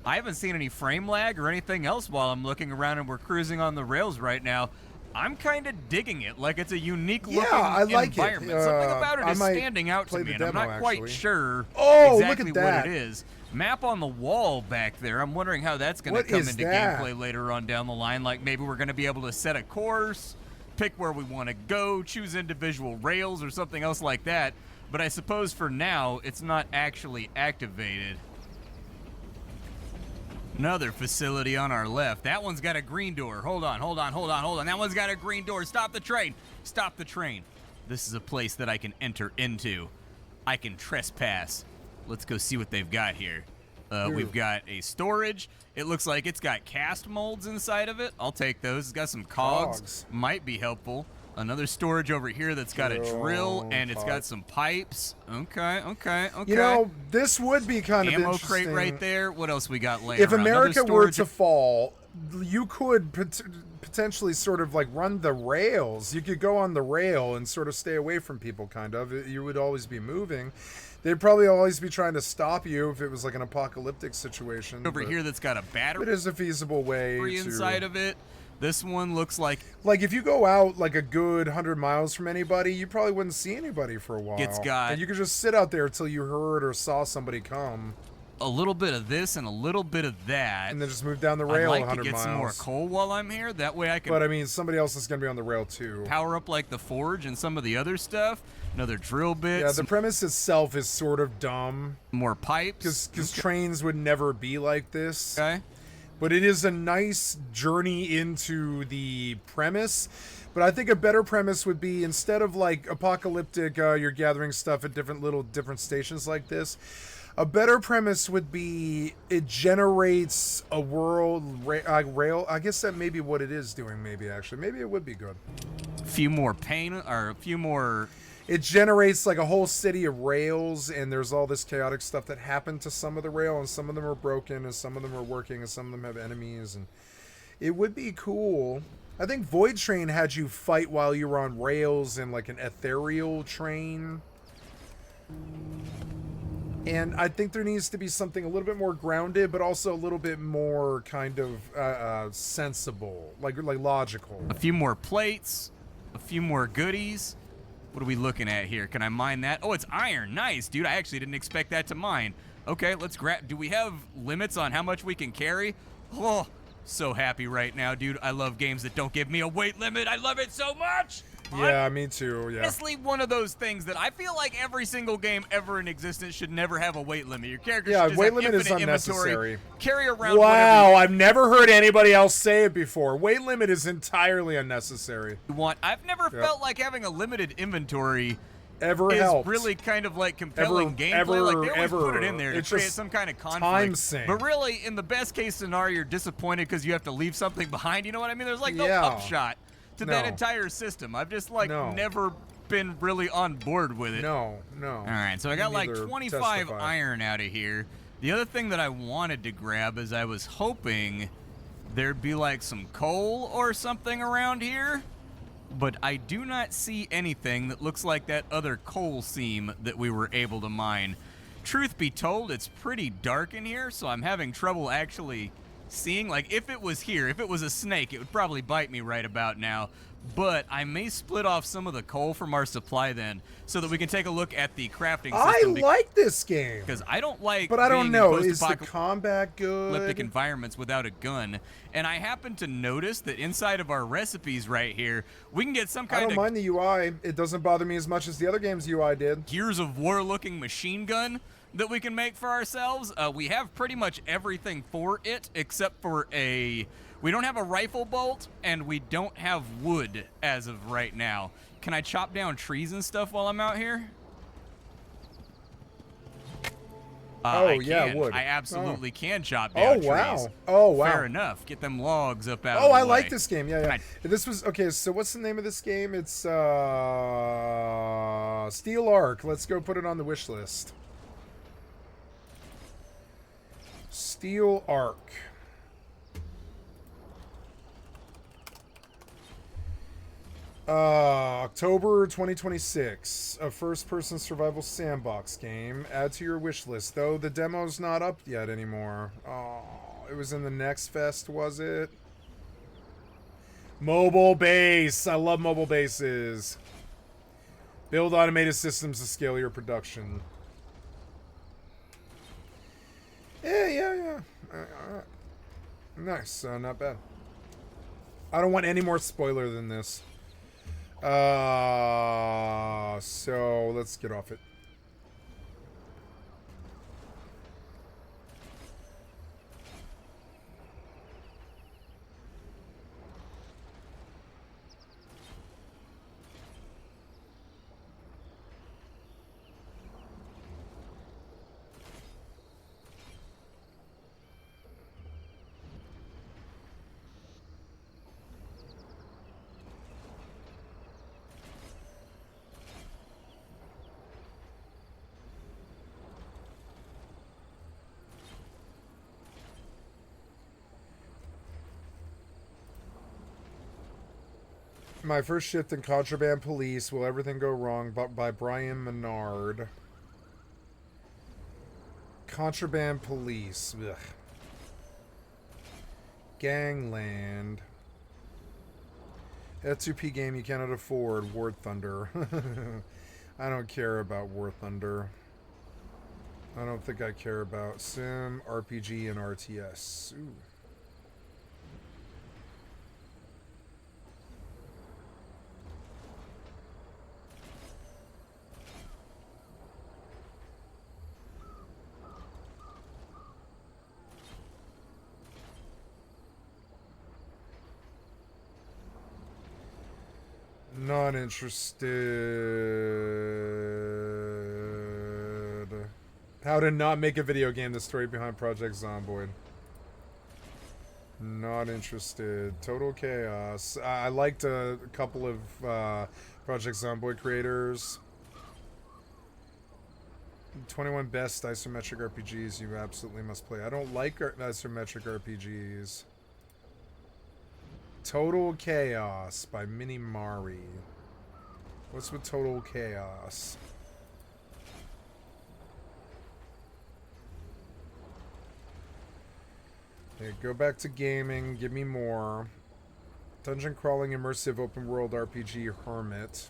[SPEAKER 4] I haven't seen any frame lag or anything else while I'm looking around and we're cruising on the rails right now. I'm kind of digging it. Like, it's a unique looking
[SPEAKER 1] I like
[SPEAKER 4] environment.
[SPEAKER 1] it.
[SPEAKER 4] Something about it
[SPEAKER 1] I
[SPEAKER 4] is
[SPEAKER 1] might
[SPEAKER 4] standing out to
[SPEAKER 1] play
[SPEAKER 4] me,
[SPEAKER 1] the
[SPEAKER 4] and I'm
[SPEAKER 1] demo,
[SPEAKER 4] not quite
[SPEAKER 1] actually.
[SPEAKER 4] sure
[SPEAKER 1] Oh,
[SPEAKER 4] exactly
[SPEAKER 1] look at that.
[SPEAKER 4] what it is. Map on the wall back there. I'm wondering how that's going to
[SPEAKER 1] What
[SPEAKER 4] come
[SPEAKER 1] is
[SPEAKER 4] into
[SPEAKER 1] that?
[SPEAKER 4] gameplay later on down the line. Like, maybe we're going to be able to set a course, pick where we want to go, choose individual rails or something else like that. But I suppose for now, it's not actually activated. Another facility on our left. That one's got a green door. Hold on. That one's got a green door. Stop the train. Stop the train. This is a place that I can enter into. I can trespass. Let's go see what they've got here. We've got a storage. It looks like it's got cast molds inside of it. I'll take those. It's got some cogs. Might be helpful. Another storage over here that's got a drill, and it's got some pipes. Okay.
[SPEAKER 1] You know, this would be kind of
[SPEAKER 4] Ammo
[SPEAKER 1] interesting.
[SPEAKER 4] crate right there. What else we got laying
[SPEAKER 1] If
[SPEAKER 4] around?
[SPEAKER 1] America
[SPEAKER 4] Another
[SPEAKER 1] were
[SPEAKER 4] storage.
[SPEAKER 1] to fall, you could potentially sort of like run the rails. You could go on the rail and sort of stay away from people, kind of. You would always be moving. They'd probably always be trying to stop you if it was like an apocalyptic situation.
[SPEAKER 4] Over here that's got a battery
[SPEAKER 1] it is a feasible way
[SPEAKER 4] inside of it. This one looks like
[SPEAKER 1] if you go out like a good 100 miles from anybody, you probably wouldn't see anybody for a while.
[SPEAKER 4] It's got...
[SPEAKER 1] And you could just sit out there until you heard or saw somebody come.
[SPEAKER 4] A little bit of this and a little bit of that.
[SPEAKER 1] And then just move down the rail 100 miles.
[SPEAKER 4] I'd like to get some more coal while I'm here. That way I can...
[SPEAKER 1] But I mean, somebody else is going to be on the rail too.
[SPEAKER 4] Power up like the forge and some of the other stuff. Another drill bit.
[SPEAKER 1] Yeah, the premise itself is sort of dumb.
[SPEAKER 4] More pipes.
[SPEAKER 1] Because trains would never be like this.
[SPEAKER 4] Okay.
[SPEAKER 1] But it is a nice journey into the premise. But I think a better premise would be, instead of like apocalyptic, you're gathering stuff at different stations like this, a better premise would be it generates a world rail. I guess that may be what it is doing, maybe it would be good.
[SPEAKER 4] A few more paint, or a few more...
[SPEAKER 1] It generates like a whole city of rails, and there's all this chaotic stuff that happened to some of the rail, and some of them are broken, and some of them are working, and some of them have enemies, and it would be cool. I think Void Train had you fight while you were on rails in like an ethereal train. And I think there needs to be something a little bit more grounded, but also a little bit more kind of sensible, like logical.
[SPEAKER 4] A few more plates, a few more goodies. What are we looking at here? Can I mine that? Oh, it's iron. Nice, dude. I actually didn't expect that to mine. Okay, let's grab... Do we have limits on how much we can carry? Oh, so happy right now, dude. I love games that don't give me a weight limit. I love it so much.
[SPEAKER 1] Yeah, me too, yeah.
[SPEAKER 4] Honestly, one of those things that I feel like every single game ever in existence should never have a weight limit. Your character should just
[SPEAKER 1] weight
[SPEAKER 4] have
[SPEAKER 1] limit is
[SPEAKER 4] infinite
[SPEAKER 1] unnecessary.
[SPEAKER 4] Inventory, carry around
[SPEAKER 1] Wow, I've never heard anybody else say it before. Weight limit is entirely unnecessary.
[SPEAKER 4] You want. I've never felt like having a limited inventory
[SPEAKER 1] ever
[SPEAKER 4] is
[SPEAKER 1] helped.
[SPEAKER 4] really kind of like compelling gameplay. Like they always put it in there to create some kind of conflict.
[SPEAKER 1] Time sink.
[SPEAKER 4] But really, in the best case scenario, you're disappointed because you have to leave something behind. You know what I mean? There's like no upshot to that entire system. I've just like never been really on board with it.
[SPEAKER 1] No.
[SPEAKER 4] All right, so I got like 25 iron out of here. The other thing that I wanted to grab is I was hoping there'd be like some coal or something around here, but I do not see anything that looks like that other coal seam that we were able to mine. Truth be told, it's pretty dark in here, so I'm having trouble actually seeing. Like, if it was here, if it was a snake, it would probably bite me right about now. But I may split off some of the coal from our supply then, so that we can take a look at the crafting system.
[SPEAKER 1] I like this game.
[SPEAKER 4] Because I don't like
[SPEAKER 1] But I don't know, is the combat good?
[SPEAKER 4] Apocalyptic environments without a gun. And I happen to notice that inside of our recipes right here, we can get some kind of...
[SPEAKER 1] I don't mind the UI. It doesn't bother me as much as the other game's UI did.
[SPEAKER 4] Gears of War looking machine gun that we can make for ourselves. We have pretty much everything for it except for a... We don't have a rifle bolt, and we don't have wood as of right now. Can I chop down trees and stuff while I'm out here? I can.
[SPEAKER 1] Wood.
[SPEAKER 4] I absolutely can chop down trees.
[SPEAKER 1] Oh, wow.
[SPEAKER 4] Fair enough. Get them logs up out of
[SPEAKER 1] Oh,
[SPEAKER 4] the
[SPEAKER 1] I
[SPEAKER 4] way.
[SPEAKER 1] like this game. Yeah. This was... Okay, so what's the name of this game? It's Steel Arc. Let's go put it on the wish list. Steel Arc. October 2026, a first-person survival sandbox game. Add to your wish list, though the demo's not up yet anymore. Oh, it was in the Next Fest, was it? Mobile base. I love mobile bases. Build automated systems to scale your production. Yeah. Nice. Not bad. I don't want any more spoiler than this. So let's get off it. My first shift in Contraband Police. Will Everything Go Wrong? By Brian Menard. Contraband Police. Ugh. Gangland. F2P game you cannot afford. War Thunder. I don't care about War Thunder. I don't think I care about Sim, RPG, and RTS. Ooh. Not interested. How to not make a video game, the story behind Project Zomboid. Not interested. Total Chaos. I liked a couple of Project Zomboid creators. 21 best isometric RPGs you absolutely must play. I don't like isometric RPGs. Total Chaos by Mini Mari. What's with Total Chaos? Okay, go back to gaming. Give me more. Dungeon crawling immersive open world RPG Hermit.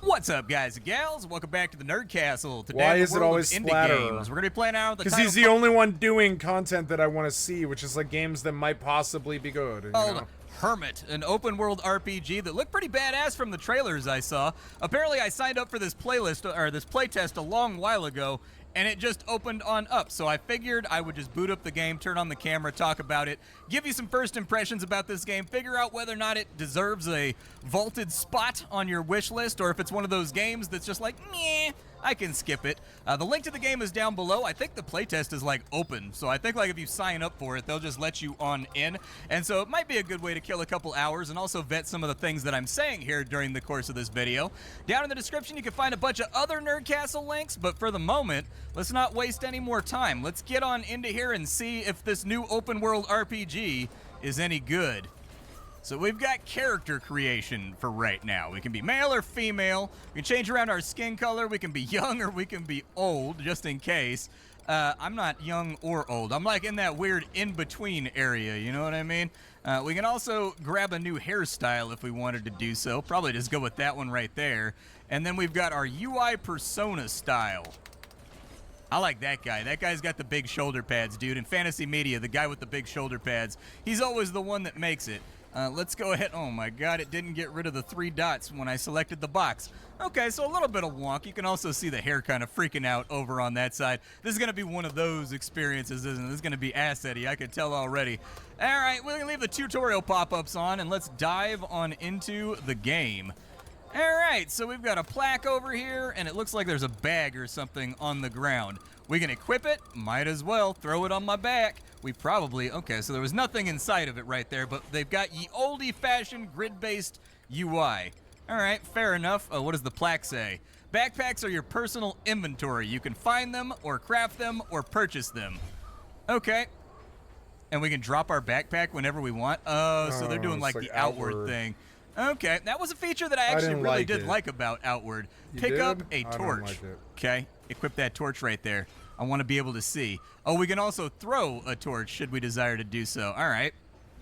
[SPEAKER 4] What's up, guys and gals? Welcome back to the Nerd Castle. Today
[SPEAKER 1] Why
[SPEAKER 4] in the
[SPEAKER 1] is it
[SPEAKER 4] world
[SPEAKER 1] always
[SPEAKER 4] of indie
[SPEAKER 1] Splatter?
[SPEAKER 4] games, we're gonna be playing out with the
[SPEAKER 1] Because he's the only one doing content that I want to see, which is like games that might possibly be good. You know?
[SPEAKER 4] Hermit, an open world RPG that looked pretty badass from the trailers I saw. Apparently, I signed up for this playlist or this playtest a long while ago, and it just opened on up. So I figured I would just boot up the game, turn on the camera, talk about it, give you some first impressions about this game, figure out whether or not it deserves a vaulted spot on your wish list, or if it's one of those games that's just like, meh, I can skip it. The link to the game is down below. I think the playtest is like open, so I think like if you sign up for it, they'll just let you on in. And so it might be a good way to kill a couple hours and also vet some of the things that I'm saying here during the course of this video. Down in the description, you can find a bunch of other Nerd Castle links, but for the moment, let's not waste any more time. Let's get on into here and see if this new open world RPG is any good. So we've got character creation for right now. We can be male or female. We can change around our skin color. We can be young or we can be old, just in case. I'm not young or old. I'm like in that weird in-between area, you know what I mean? We can also grab a new hairstyle if we wanted to do so. Probably just go with that one right there. And then we've got our UI persona style. I like that guy. That guy's got the big shoulder pads, dude. In fantasy media, the guy with the big shoulder pads, he's always the one that makes it. Let's go ahead. Oh my god, it didn't get rid of the 3 dots when I selected the box. Okay, so a little bit of wonk. You can also see the hair kind of freaking out over on that side. This is going to be one of those experiences, isn't it? This is going to be assetty. I can tell already. All right, we're going to leave the tutorial pop-ups on, and let's dive on into the game. All right, so we've got a plaque over here, and it looks like there's a bag or something on the ground. We can equip it. Might as well throw it on my back. We probably, okay, so there was nothing inside of it right there, but they've got ye oldie-fashioned grid-based UI. All right, fair enough. What does the plaque say? Backpacks are your personal inventory. You can find them or craft them or purchase them. Okay. And we can drop our backpack whenever we want. Oh, so they're doing like the outward thing. Okay, that was a feature that I actually really did like about Outward. Pick up a torch. Okay, equip that torch right there. I want to be able to see. Oh, we can also throw a torch should we desire to do so. All right.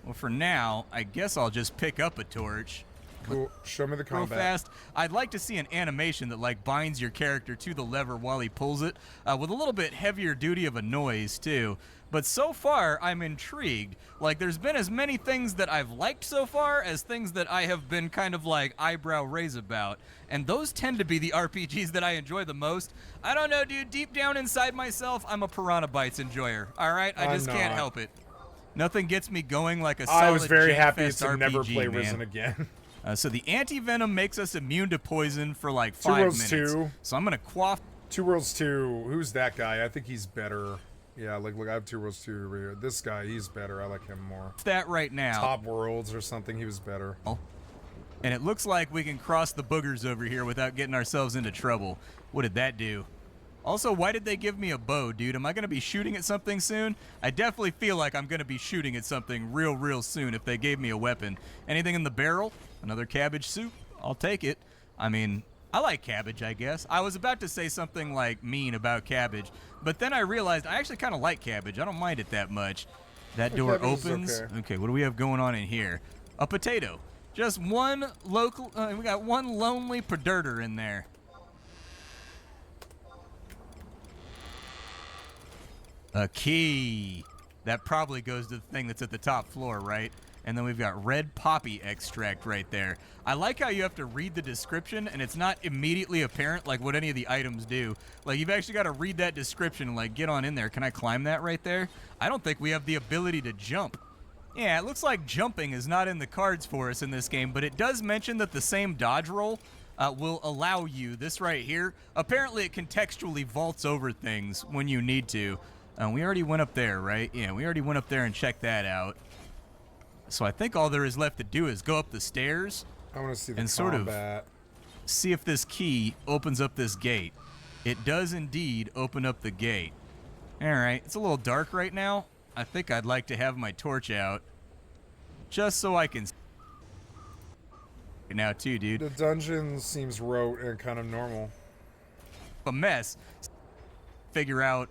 [SPEAKER 4] Well, for now, I guess I'll just pick up a torch.
[SPEAKER 1] Cool. Show me the combat.
[SPEAKER 4] Real fast. I'd like to see an animation that like binds your character to the lever while he pulls it, with a little bit heavier duty of a noise too. But so far, I'm intrigued. Like, there's been as many things that I've liked so far as things that I have been kind of like eyebrow raise about. And those tend to be the RPGs that I enjoy the most. I don't know, dude. Deep down inside myself, I'm a Piranha Bytes enjoyer. All right? I just can't help it. Nothing gets me going like a solid
[SPEAKER 1] I was very happy
[SPEAKER 4] J-Fest
[SPEAKER 1] to
[SPEAKER 4] RPG,
[SPEAKER 1] never play
[SPEAKER 4] man.
[SPEAKER 1] Risen again.
[SPEAKER 4] So the anti-venom makes us immune to poison for like 5 minutes.
[SPEAKER 1] Two Worlds 2.
[SPEAKER 4] So I'm going to quaff.
[SPEAKER 1] 2 Worlds 2. Who's that guy? I think he's better. Yeah, look, I have 2 Worlds 2 over here. This guy, he's better. I like him more.
[SPEAKER 4] That right now.
[SPEAKER 1] Top Worlds or something, he was better.
[SPEAKER 4] And it looks like we can cross the boogers over here without getting ourselves into trouble. What did that do? Also, why did they give me a bow, dude? Am I going to be shooting at something soon? I definitely feel like I'm going to be shooting at something real soon if they gave me a weapon. Anything in the barrel? Another cabbage soup? I'll take it. I mean, I like cabbage, I guess. I was about to say something like mean about cabbage, but then I realized I actually kind of like cabbage. I don't mind it that much. That door opens. Okay, what do we have going on in here? A potato. Just one local, we got one lonely predator in there. A key. That probably goes to the thing that's at the top floor, right? And then we've got red poppy extract right there. I like how you have to read the description and it's not immediately apparent like what any of the items do. Like you've actually got to read that description and like get on in there. Can I climb that right there? I don't think we have the ability to jump. Yeah, it looks like jumping is not in the cards for us in this game, but it does mention that the same dodge roll will allow you, this right here, apparently it contextually vaults over things when you need to. We already went up there, right? Yeah, we already went up there and checked that out. So I think all there is left to do is go up the stairs
[SPEAKER 1] I want to see the
[SPEAKER 4] and
[SPEAKER 1] combat.
[SPEAKER 4] sort of see if this key opens up this gate. It does indeed open up the gate. All right, it's a little dark right now. I think I'd like to have my torch out just so I can see now too, dude.
[SPEAKER 1] The dungeon seems rote and kind of normal.
[SPEAKER 4] A mess. Figure out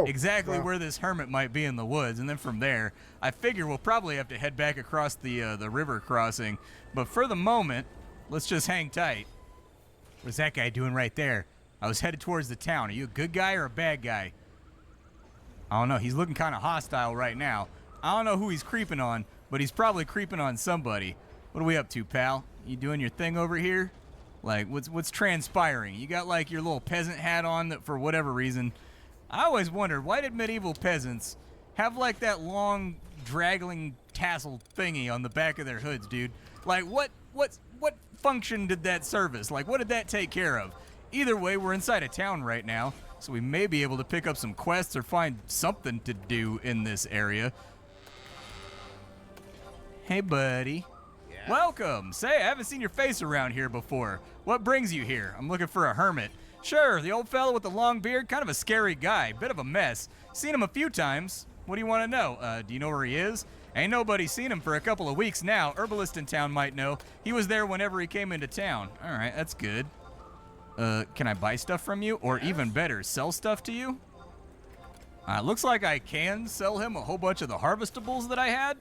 [SPEAKER 4] exactly where this hermit might be in the woods, and then from there, I figure we'll probably have to head back across the river crossing. But for the moment, let's just hang tight. What's that guy doing right there? I was headed towards the town. Are you a good guy or a bad guy? I don't know. He's looking kind of hostile right now. I don't know who he's creeping on, but he's probably creeping on somebody. What are we up to, pal? You doing your thing over here? Like, what's transpiring? You got like your little peasant hat on that for whatever reason. I always wondered, why did medieval peasants have like that long, draggling tassel thingy on the back of their hoods, dude? Like, what function did that service? Like, what did that take care of? Either way, we're inside a town right now, so we may be able to pick up some quests or find something to do in this area. Hey, buddy. Yeah. Welcome. Say, I haven't seen your face around here before. What brings you here? I'm looking for a hermit. Sure, the old fellow with the long beard, kind of a scary guy, bit of a mess. Seen him a few times. What do you want to know? Do you know where he is? Ain't nobody seen him for a couple of weeks now. Herbalist in town might know. He was there whenever he came into town. All right, that's good. Can I buy stuff from you? Or even better, sell stuff to you? Looks like I can sell him a whole bunch of the harvestables that I had.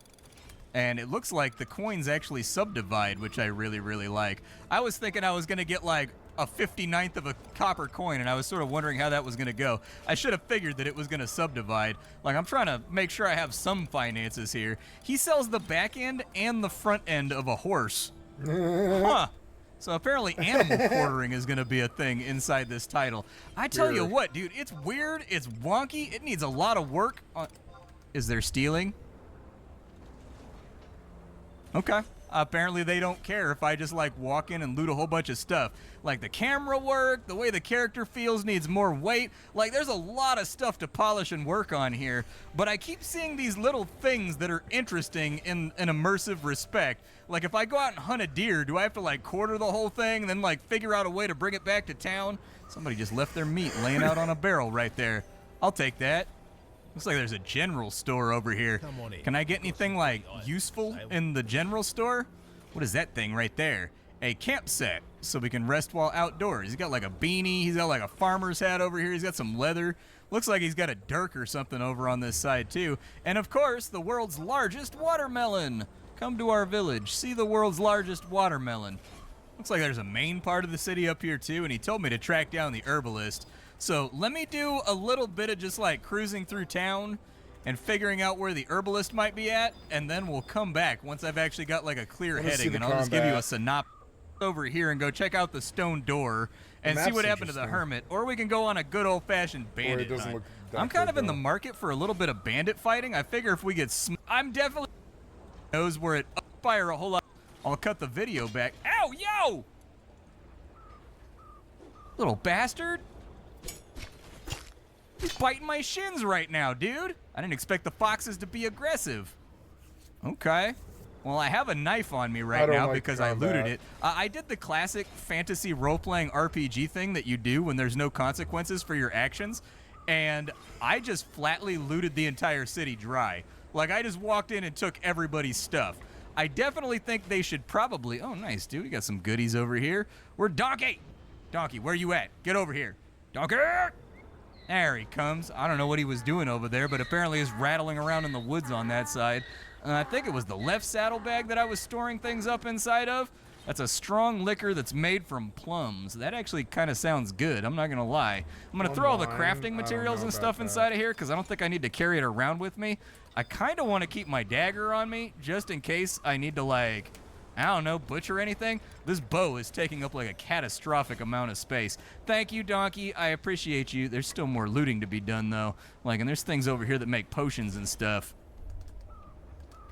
[SPEAKER 4] And it looks like the coins actually subdivide, which I really like. I was thinking I was going to get like a 59th of a copper coin, and I was sort of wondering how that was going to go. I should have figured that it was going to subdivide. Like, I'm trying to make sure I have some finances here. He sells the back end and the front end of a horse. Huh. So apparently animal quartering is going to be a thing inside this title. I tell you what, dude, it's weird, it's wonky, it needs a lot of work. Is there stealing? Okay. Apparently they don't care if I just like walk in and loot a whole bunch of stuff. Like the camera work, the way the character feels needs more weight. Like there's a lot of stuff to polish and work on here, but I keep seeing these little things that are interesting in an immersive respect. Like if I go out and hunt a deer, do I have to like quarter the whole thing and then like figure out a way to bring it back to town? Somebody just left their meat laying out on a barrel right there. I'll take that. Looks like there's a general store over here. Can I get anything like useful in the general store? What is that thing right there? A camp set, so we can rest while outdoors. He's got like a beanie. He's got like a farmer's hat over here. He's got some leather. Looks like he's got a dirk or something over on this side too. And of course, the world's largest watermelon. Come to our village. See the world's largest watermelon. Looks like there's a main part of the city up here too, and he told me to track down the herbalist. So let me do a little bit of just like cruising through town and figuring out where the herbalist might be at, and then we'll come back once I've actually got like a clear heading, and I'll just give you a synopsis over here and go check out the stone door and see what happened to the hermit, or we can go on a good old-fashioned bandit hunt. I'm kind of in the market for a little bit of bandit fighting. I figure if we get I'm definitely knows where it fire a whole lot. I'll cut the video back. Ow, yo! Little bastard. He's biting my shins right now, dude. I didn't expect the foxes to be aggressive. Okay. Well, I have a knife on me
[SPEAKER 1] I
[SPEAKER 4] right
[SPEAKER 1] don't
[SPEAKER 4] now
[SPEAKER 1] like
[SPEAKER 4] because I looted
[SPEAKER 1] combat.
[SPEAKER 4] it. I did the classic fantasy role-playing RPG thing that you do when there's no consequences for your actions, and I just flatly looted the entire city dry. Like, I just walked in and took everybody's stuff. I definitely think they should probably... Oh, nice, dude. We got some goodies over here. We're Donkey! Donkey, where you at? Get over here. Donkey! There he comes. I don't know what he was doing over there, but apparently he's rattling around in the woods on that side. I think it was the left saddlebag that I was storing things up inside of. That's a strong liquor that's made from plums. That actually kind of sounds good. I'm not going to lie. I'm going to throw all the crafting materials and stuff inside of here because I don't think I need to carry it around with me. I kind of want to keep my dagger on me just in case I need to, like, I don't know, butcher anything. This bow is taking up like a catastrophic amount of space. Thank you, Donkey. I appreciate you. There's still more looting to be done, though. Like, and there's things over here that make potions and stuff.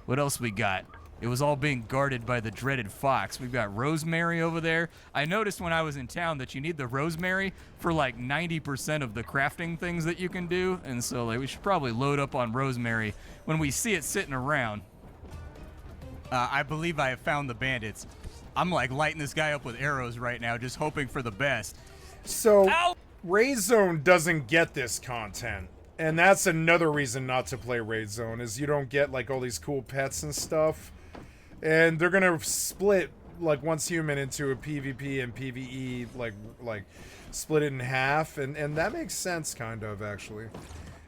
[SPEAKER 4] What else we got? It was all being guarded by the dreaded fox. We've got rosemary over there. I noticed when I was in town that you need the rosemary for like 90% of the crafting things that you can do. And so like, we should probably load up on rosemary when we see it sitting around. I believe I have found the bandits. I'm like lighting this guy up with arrows right now, just hoping for the best.
[SPEAKER 1] So,
[SPEAKER 4] Ow!
[SPEAKER 1] Raid Zone doesn't get this content. And that's another reason not to play Raid Zone, is you don't get, like, all these cool pets and stuff. And they're gonna split, like, once human into a PvP and PvE, like split it in half. And that makes sense, kind of, actually.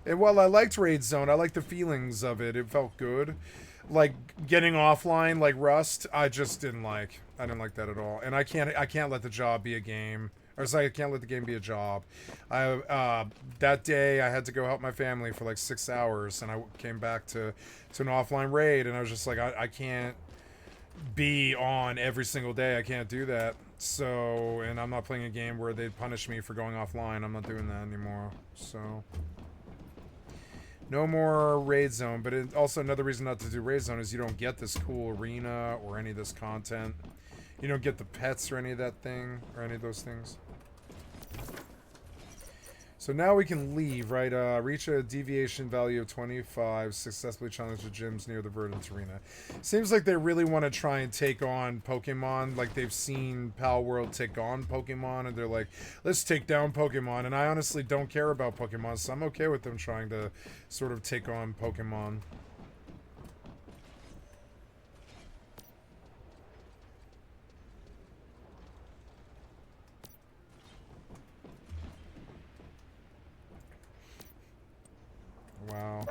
[SPEAKER 1] And while I liked Raid Zone, I liked the feelings of it. It felt good. Like, getting offline, like Rust, I just didn't like. I didn't like that at all. And I can't let the job be a game. Or sorry, I can't let the game be a job. That day, I had to go help my family for like 6 hours, and I came back to an offline raid, and I was just like, I can't be on every single day. I can't do that. So, and I'm not playing a game where they'd punish me for going offline. I'm not doing that anymore. So, no more Raid Zone. But also another reason not to do Raid Zone is you don't get this cool arena or any of this content. You don't get the pets or any of that thing, or any of those things. So now we can leave, right? Reach a deviation value of 25. Successfully challenge the gyms near the Verdant Arena. Seems like they really want to try and take on Pokemon. Like they've seen Pal World take on Pokemon, and they're like, let's take down Pokemon. And I honestly don't care about Pokemon, so I'm okay with them trying to sort of take on Pokemon. Wow.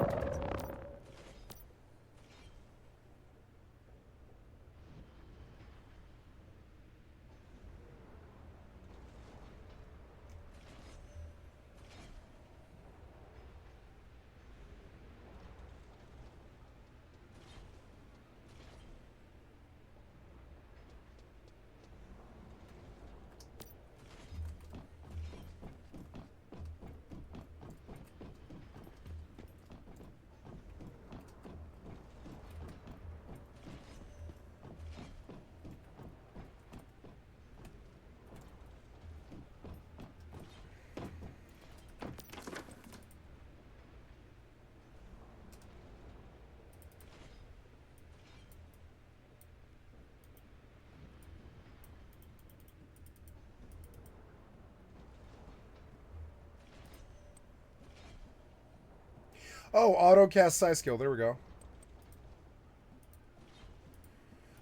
[SPEAKER 1] Oh, auto-cast side skill. There we go.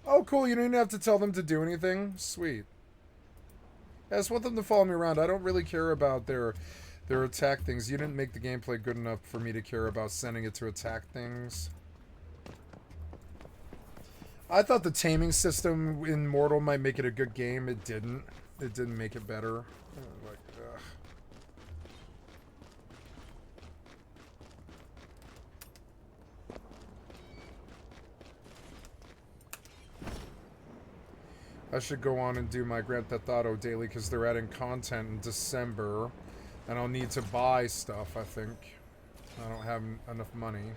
[SPEAKER 1] Oh, cool. You don't even have to tell them to do anything. Sweet. I just want them to follow me around. I don't really care about their attack things. You didn't make the gameplay good enough for me to care about sending it to attack things. I thought the taming system in Mortal might make it a good game. It didn't. It didn't make it better. Like, ugh. I should go on and do my Grand Theft Auto daily because they're adding content in December. And I'll need to buy stuff, I think. I don't have enough money.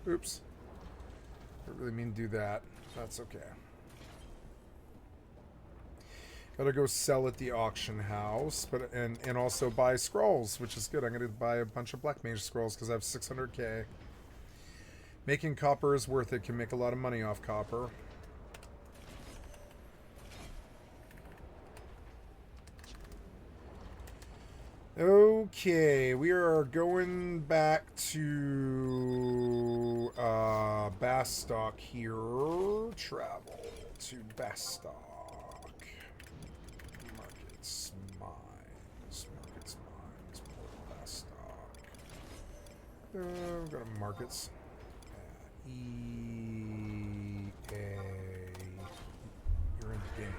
[SPEAKER 1] Oops. I didn't really mean to do that. That's okay. Gotta go sell at the auction house, but and also buy scrolls, which is good. I'm gonna buy a bunch of Black Mage scrolls because I have 600k. Making copper is worth it. Can make a lot of money off copper. Okay, we are going back to Bastock here. Travel to Bastock. Markets, mines, Port Bastock. We've got markets. EA. You're in the game.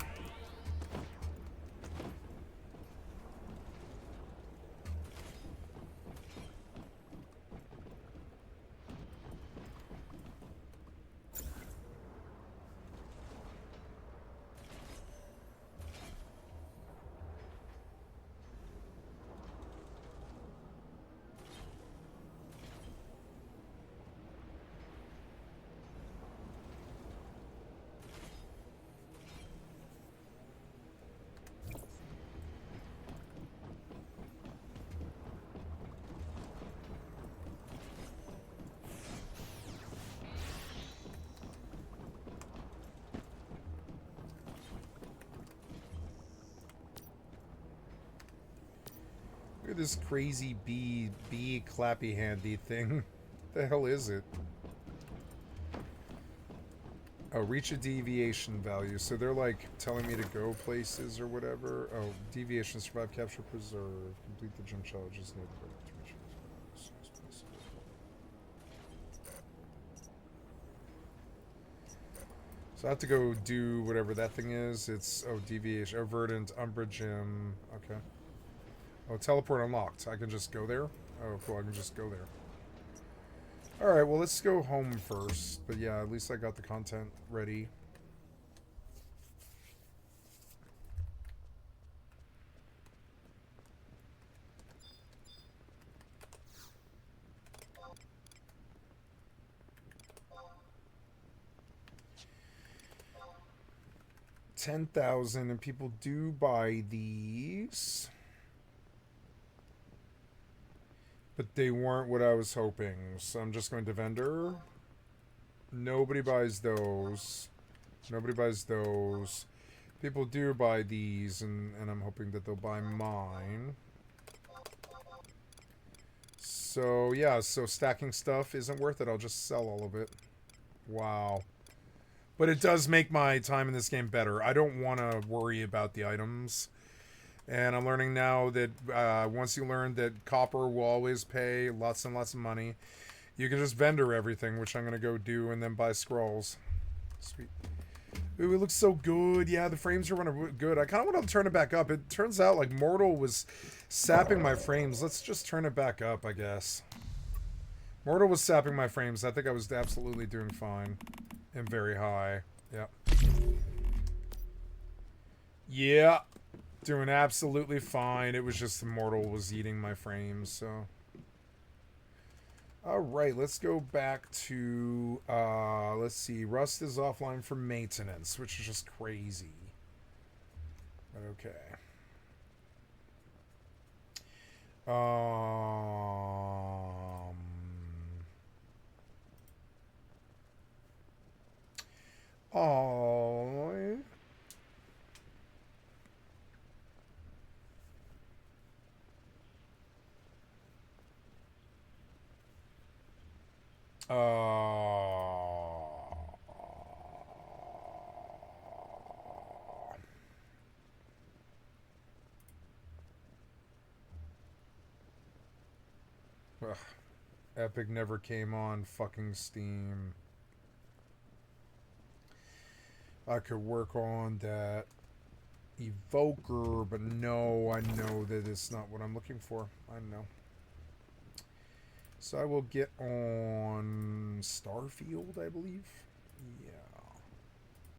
[SPEAKER 1] Look at this crazy bee clappy handy thing. The hell is it? Oh, reach a deviation value. So they're like telling me to go places or whatever. Oh, deviation, survive, capture, preserve. Complete the gym challenges. So I have to go do whatever that thing is. It's, oh, deviation, verdant, umbra gym. Okay. Oh, teleport unlocked. I can just go there? Oh, cool. I can just go there. Alright, well, let's go home first. But yeah, at least I got the content ready. $10,000, and people do buy these. But they weren't what I was hoping. So I'm just going to vendor. Nobody buys those. Nobody buys those. People do buy these, and I'm hoping that they'll buy mine. So, yeah, so stacking stuff isn't worth it. I'll just sell all of it. Wow. But it does make my time in this game better. I don't want to worry about the items. And I'm learning now that once you learn that copper will always pay lots and lots of money, you can just vendor everything, which I'm going to go do, and then buy scrolls. Sweet. Ooh, it looks so good. Yeah, the frames are running good. I kind of want to turn it back up. It turns out like Mortal was sapping my frames. Let's just turn it back up, I guess. Mortal was sapping my frames. I think I was absolutely doing fine. And very high. Yep. Yeah. Doing absolutely fine. It was just Immortal was eating my frames, so. Alright, let's go back to, let's see. Rust is offline for maintenance, which is just crazy. But okay. Oh. Ugh. Epic never came on fucking Steam. I could work on that Evoker, but no, I know that it's not what I'm looking for. I know. So I will get on Starfield, I believe. Yeah.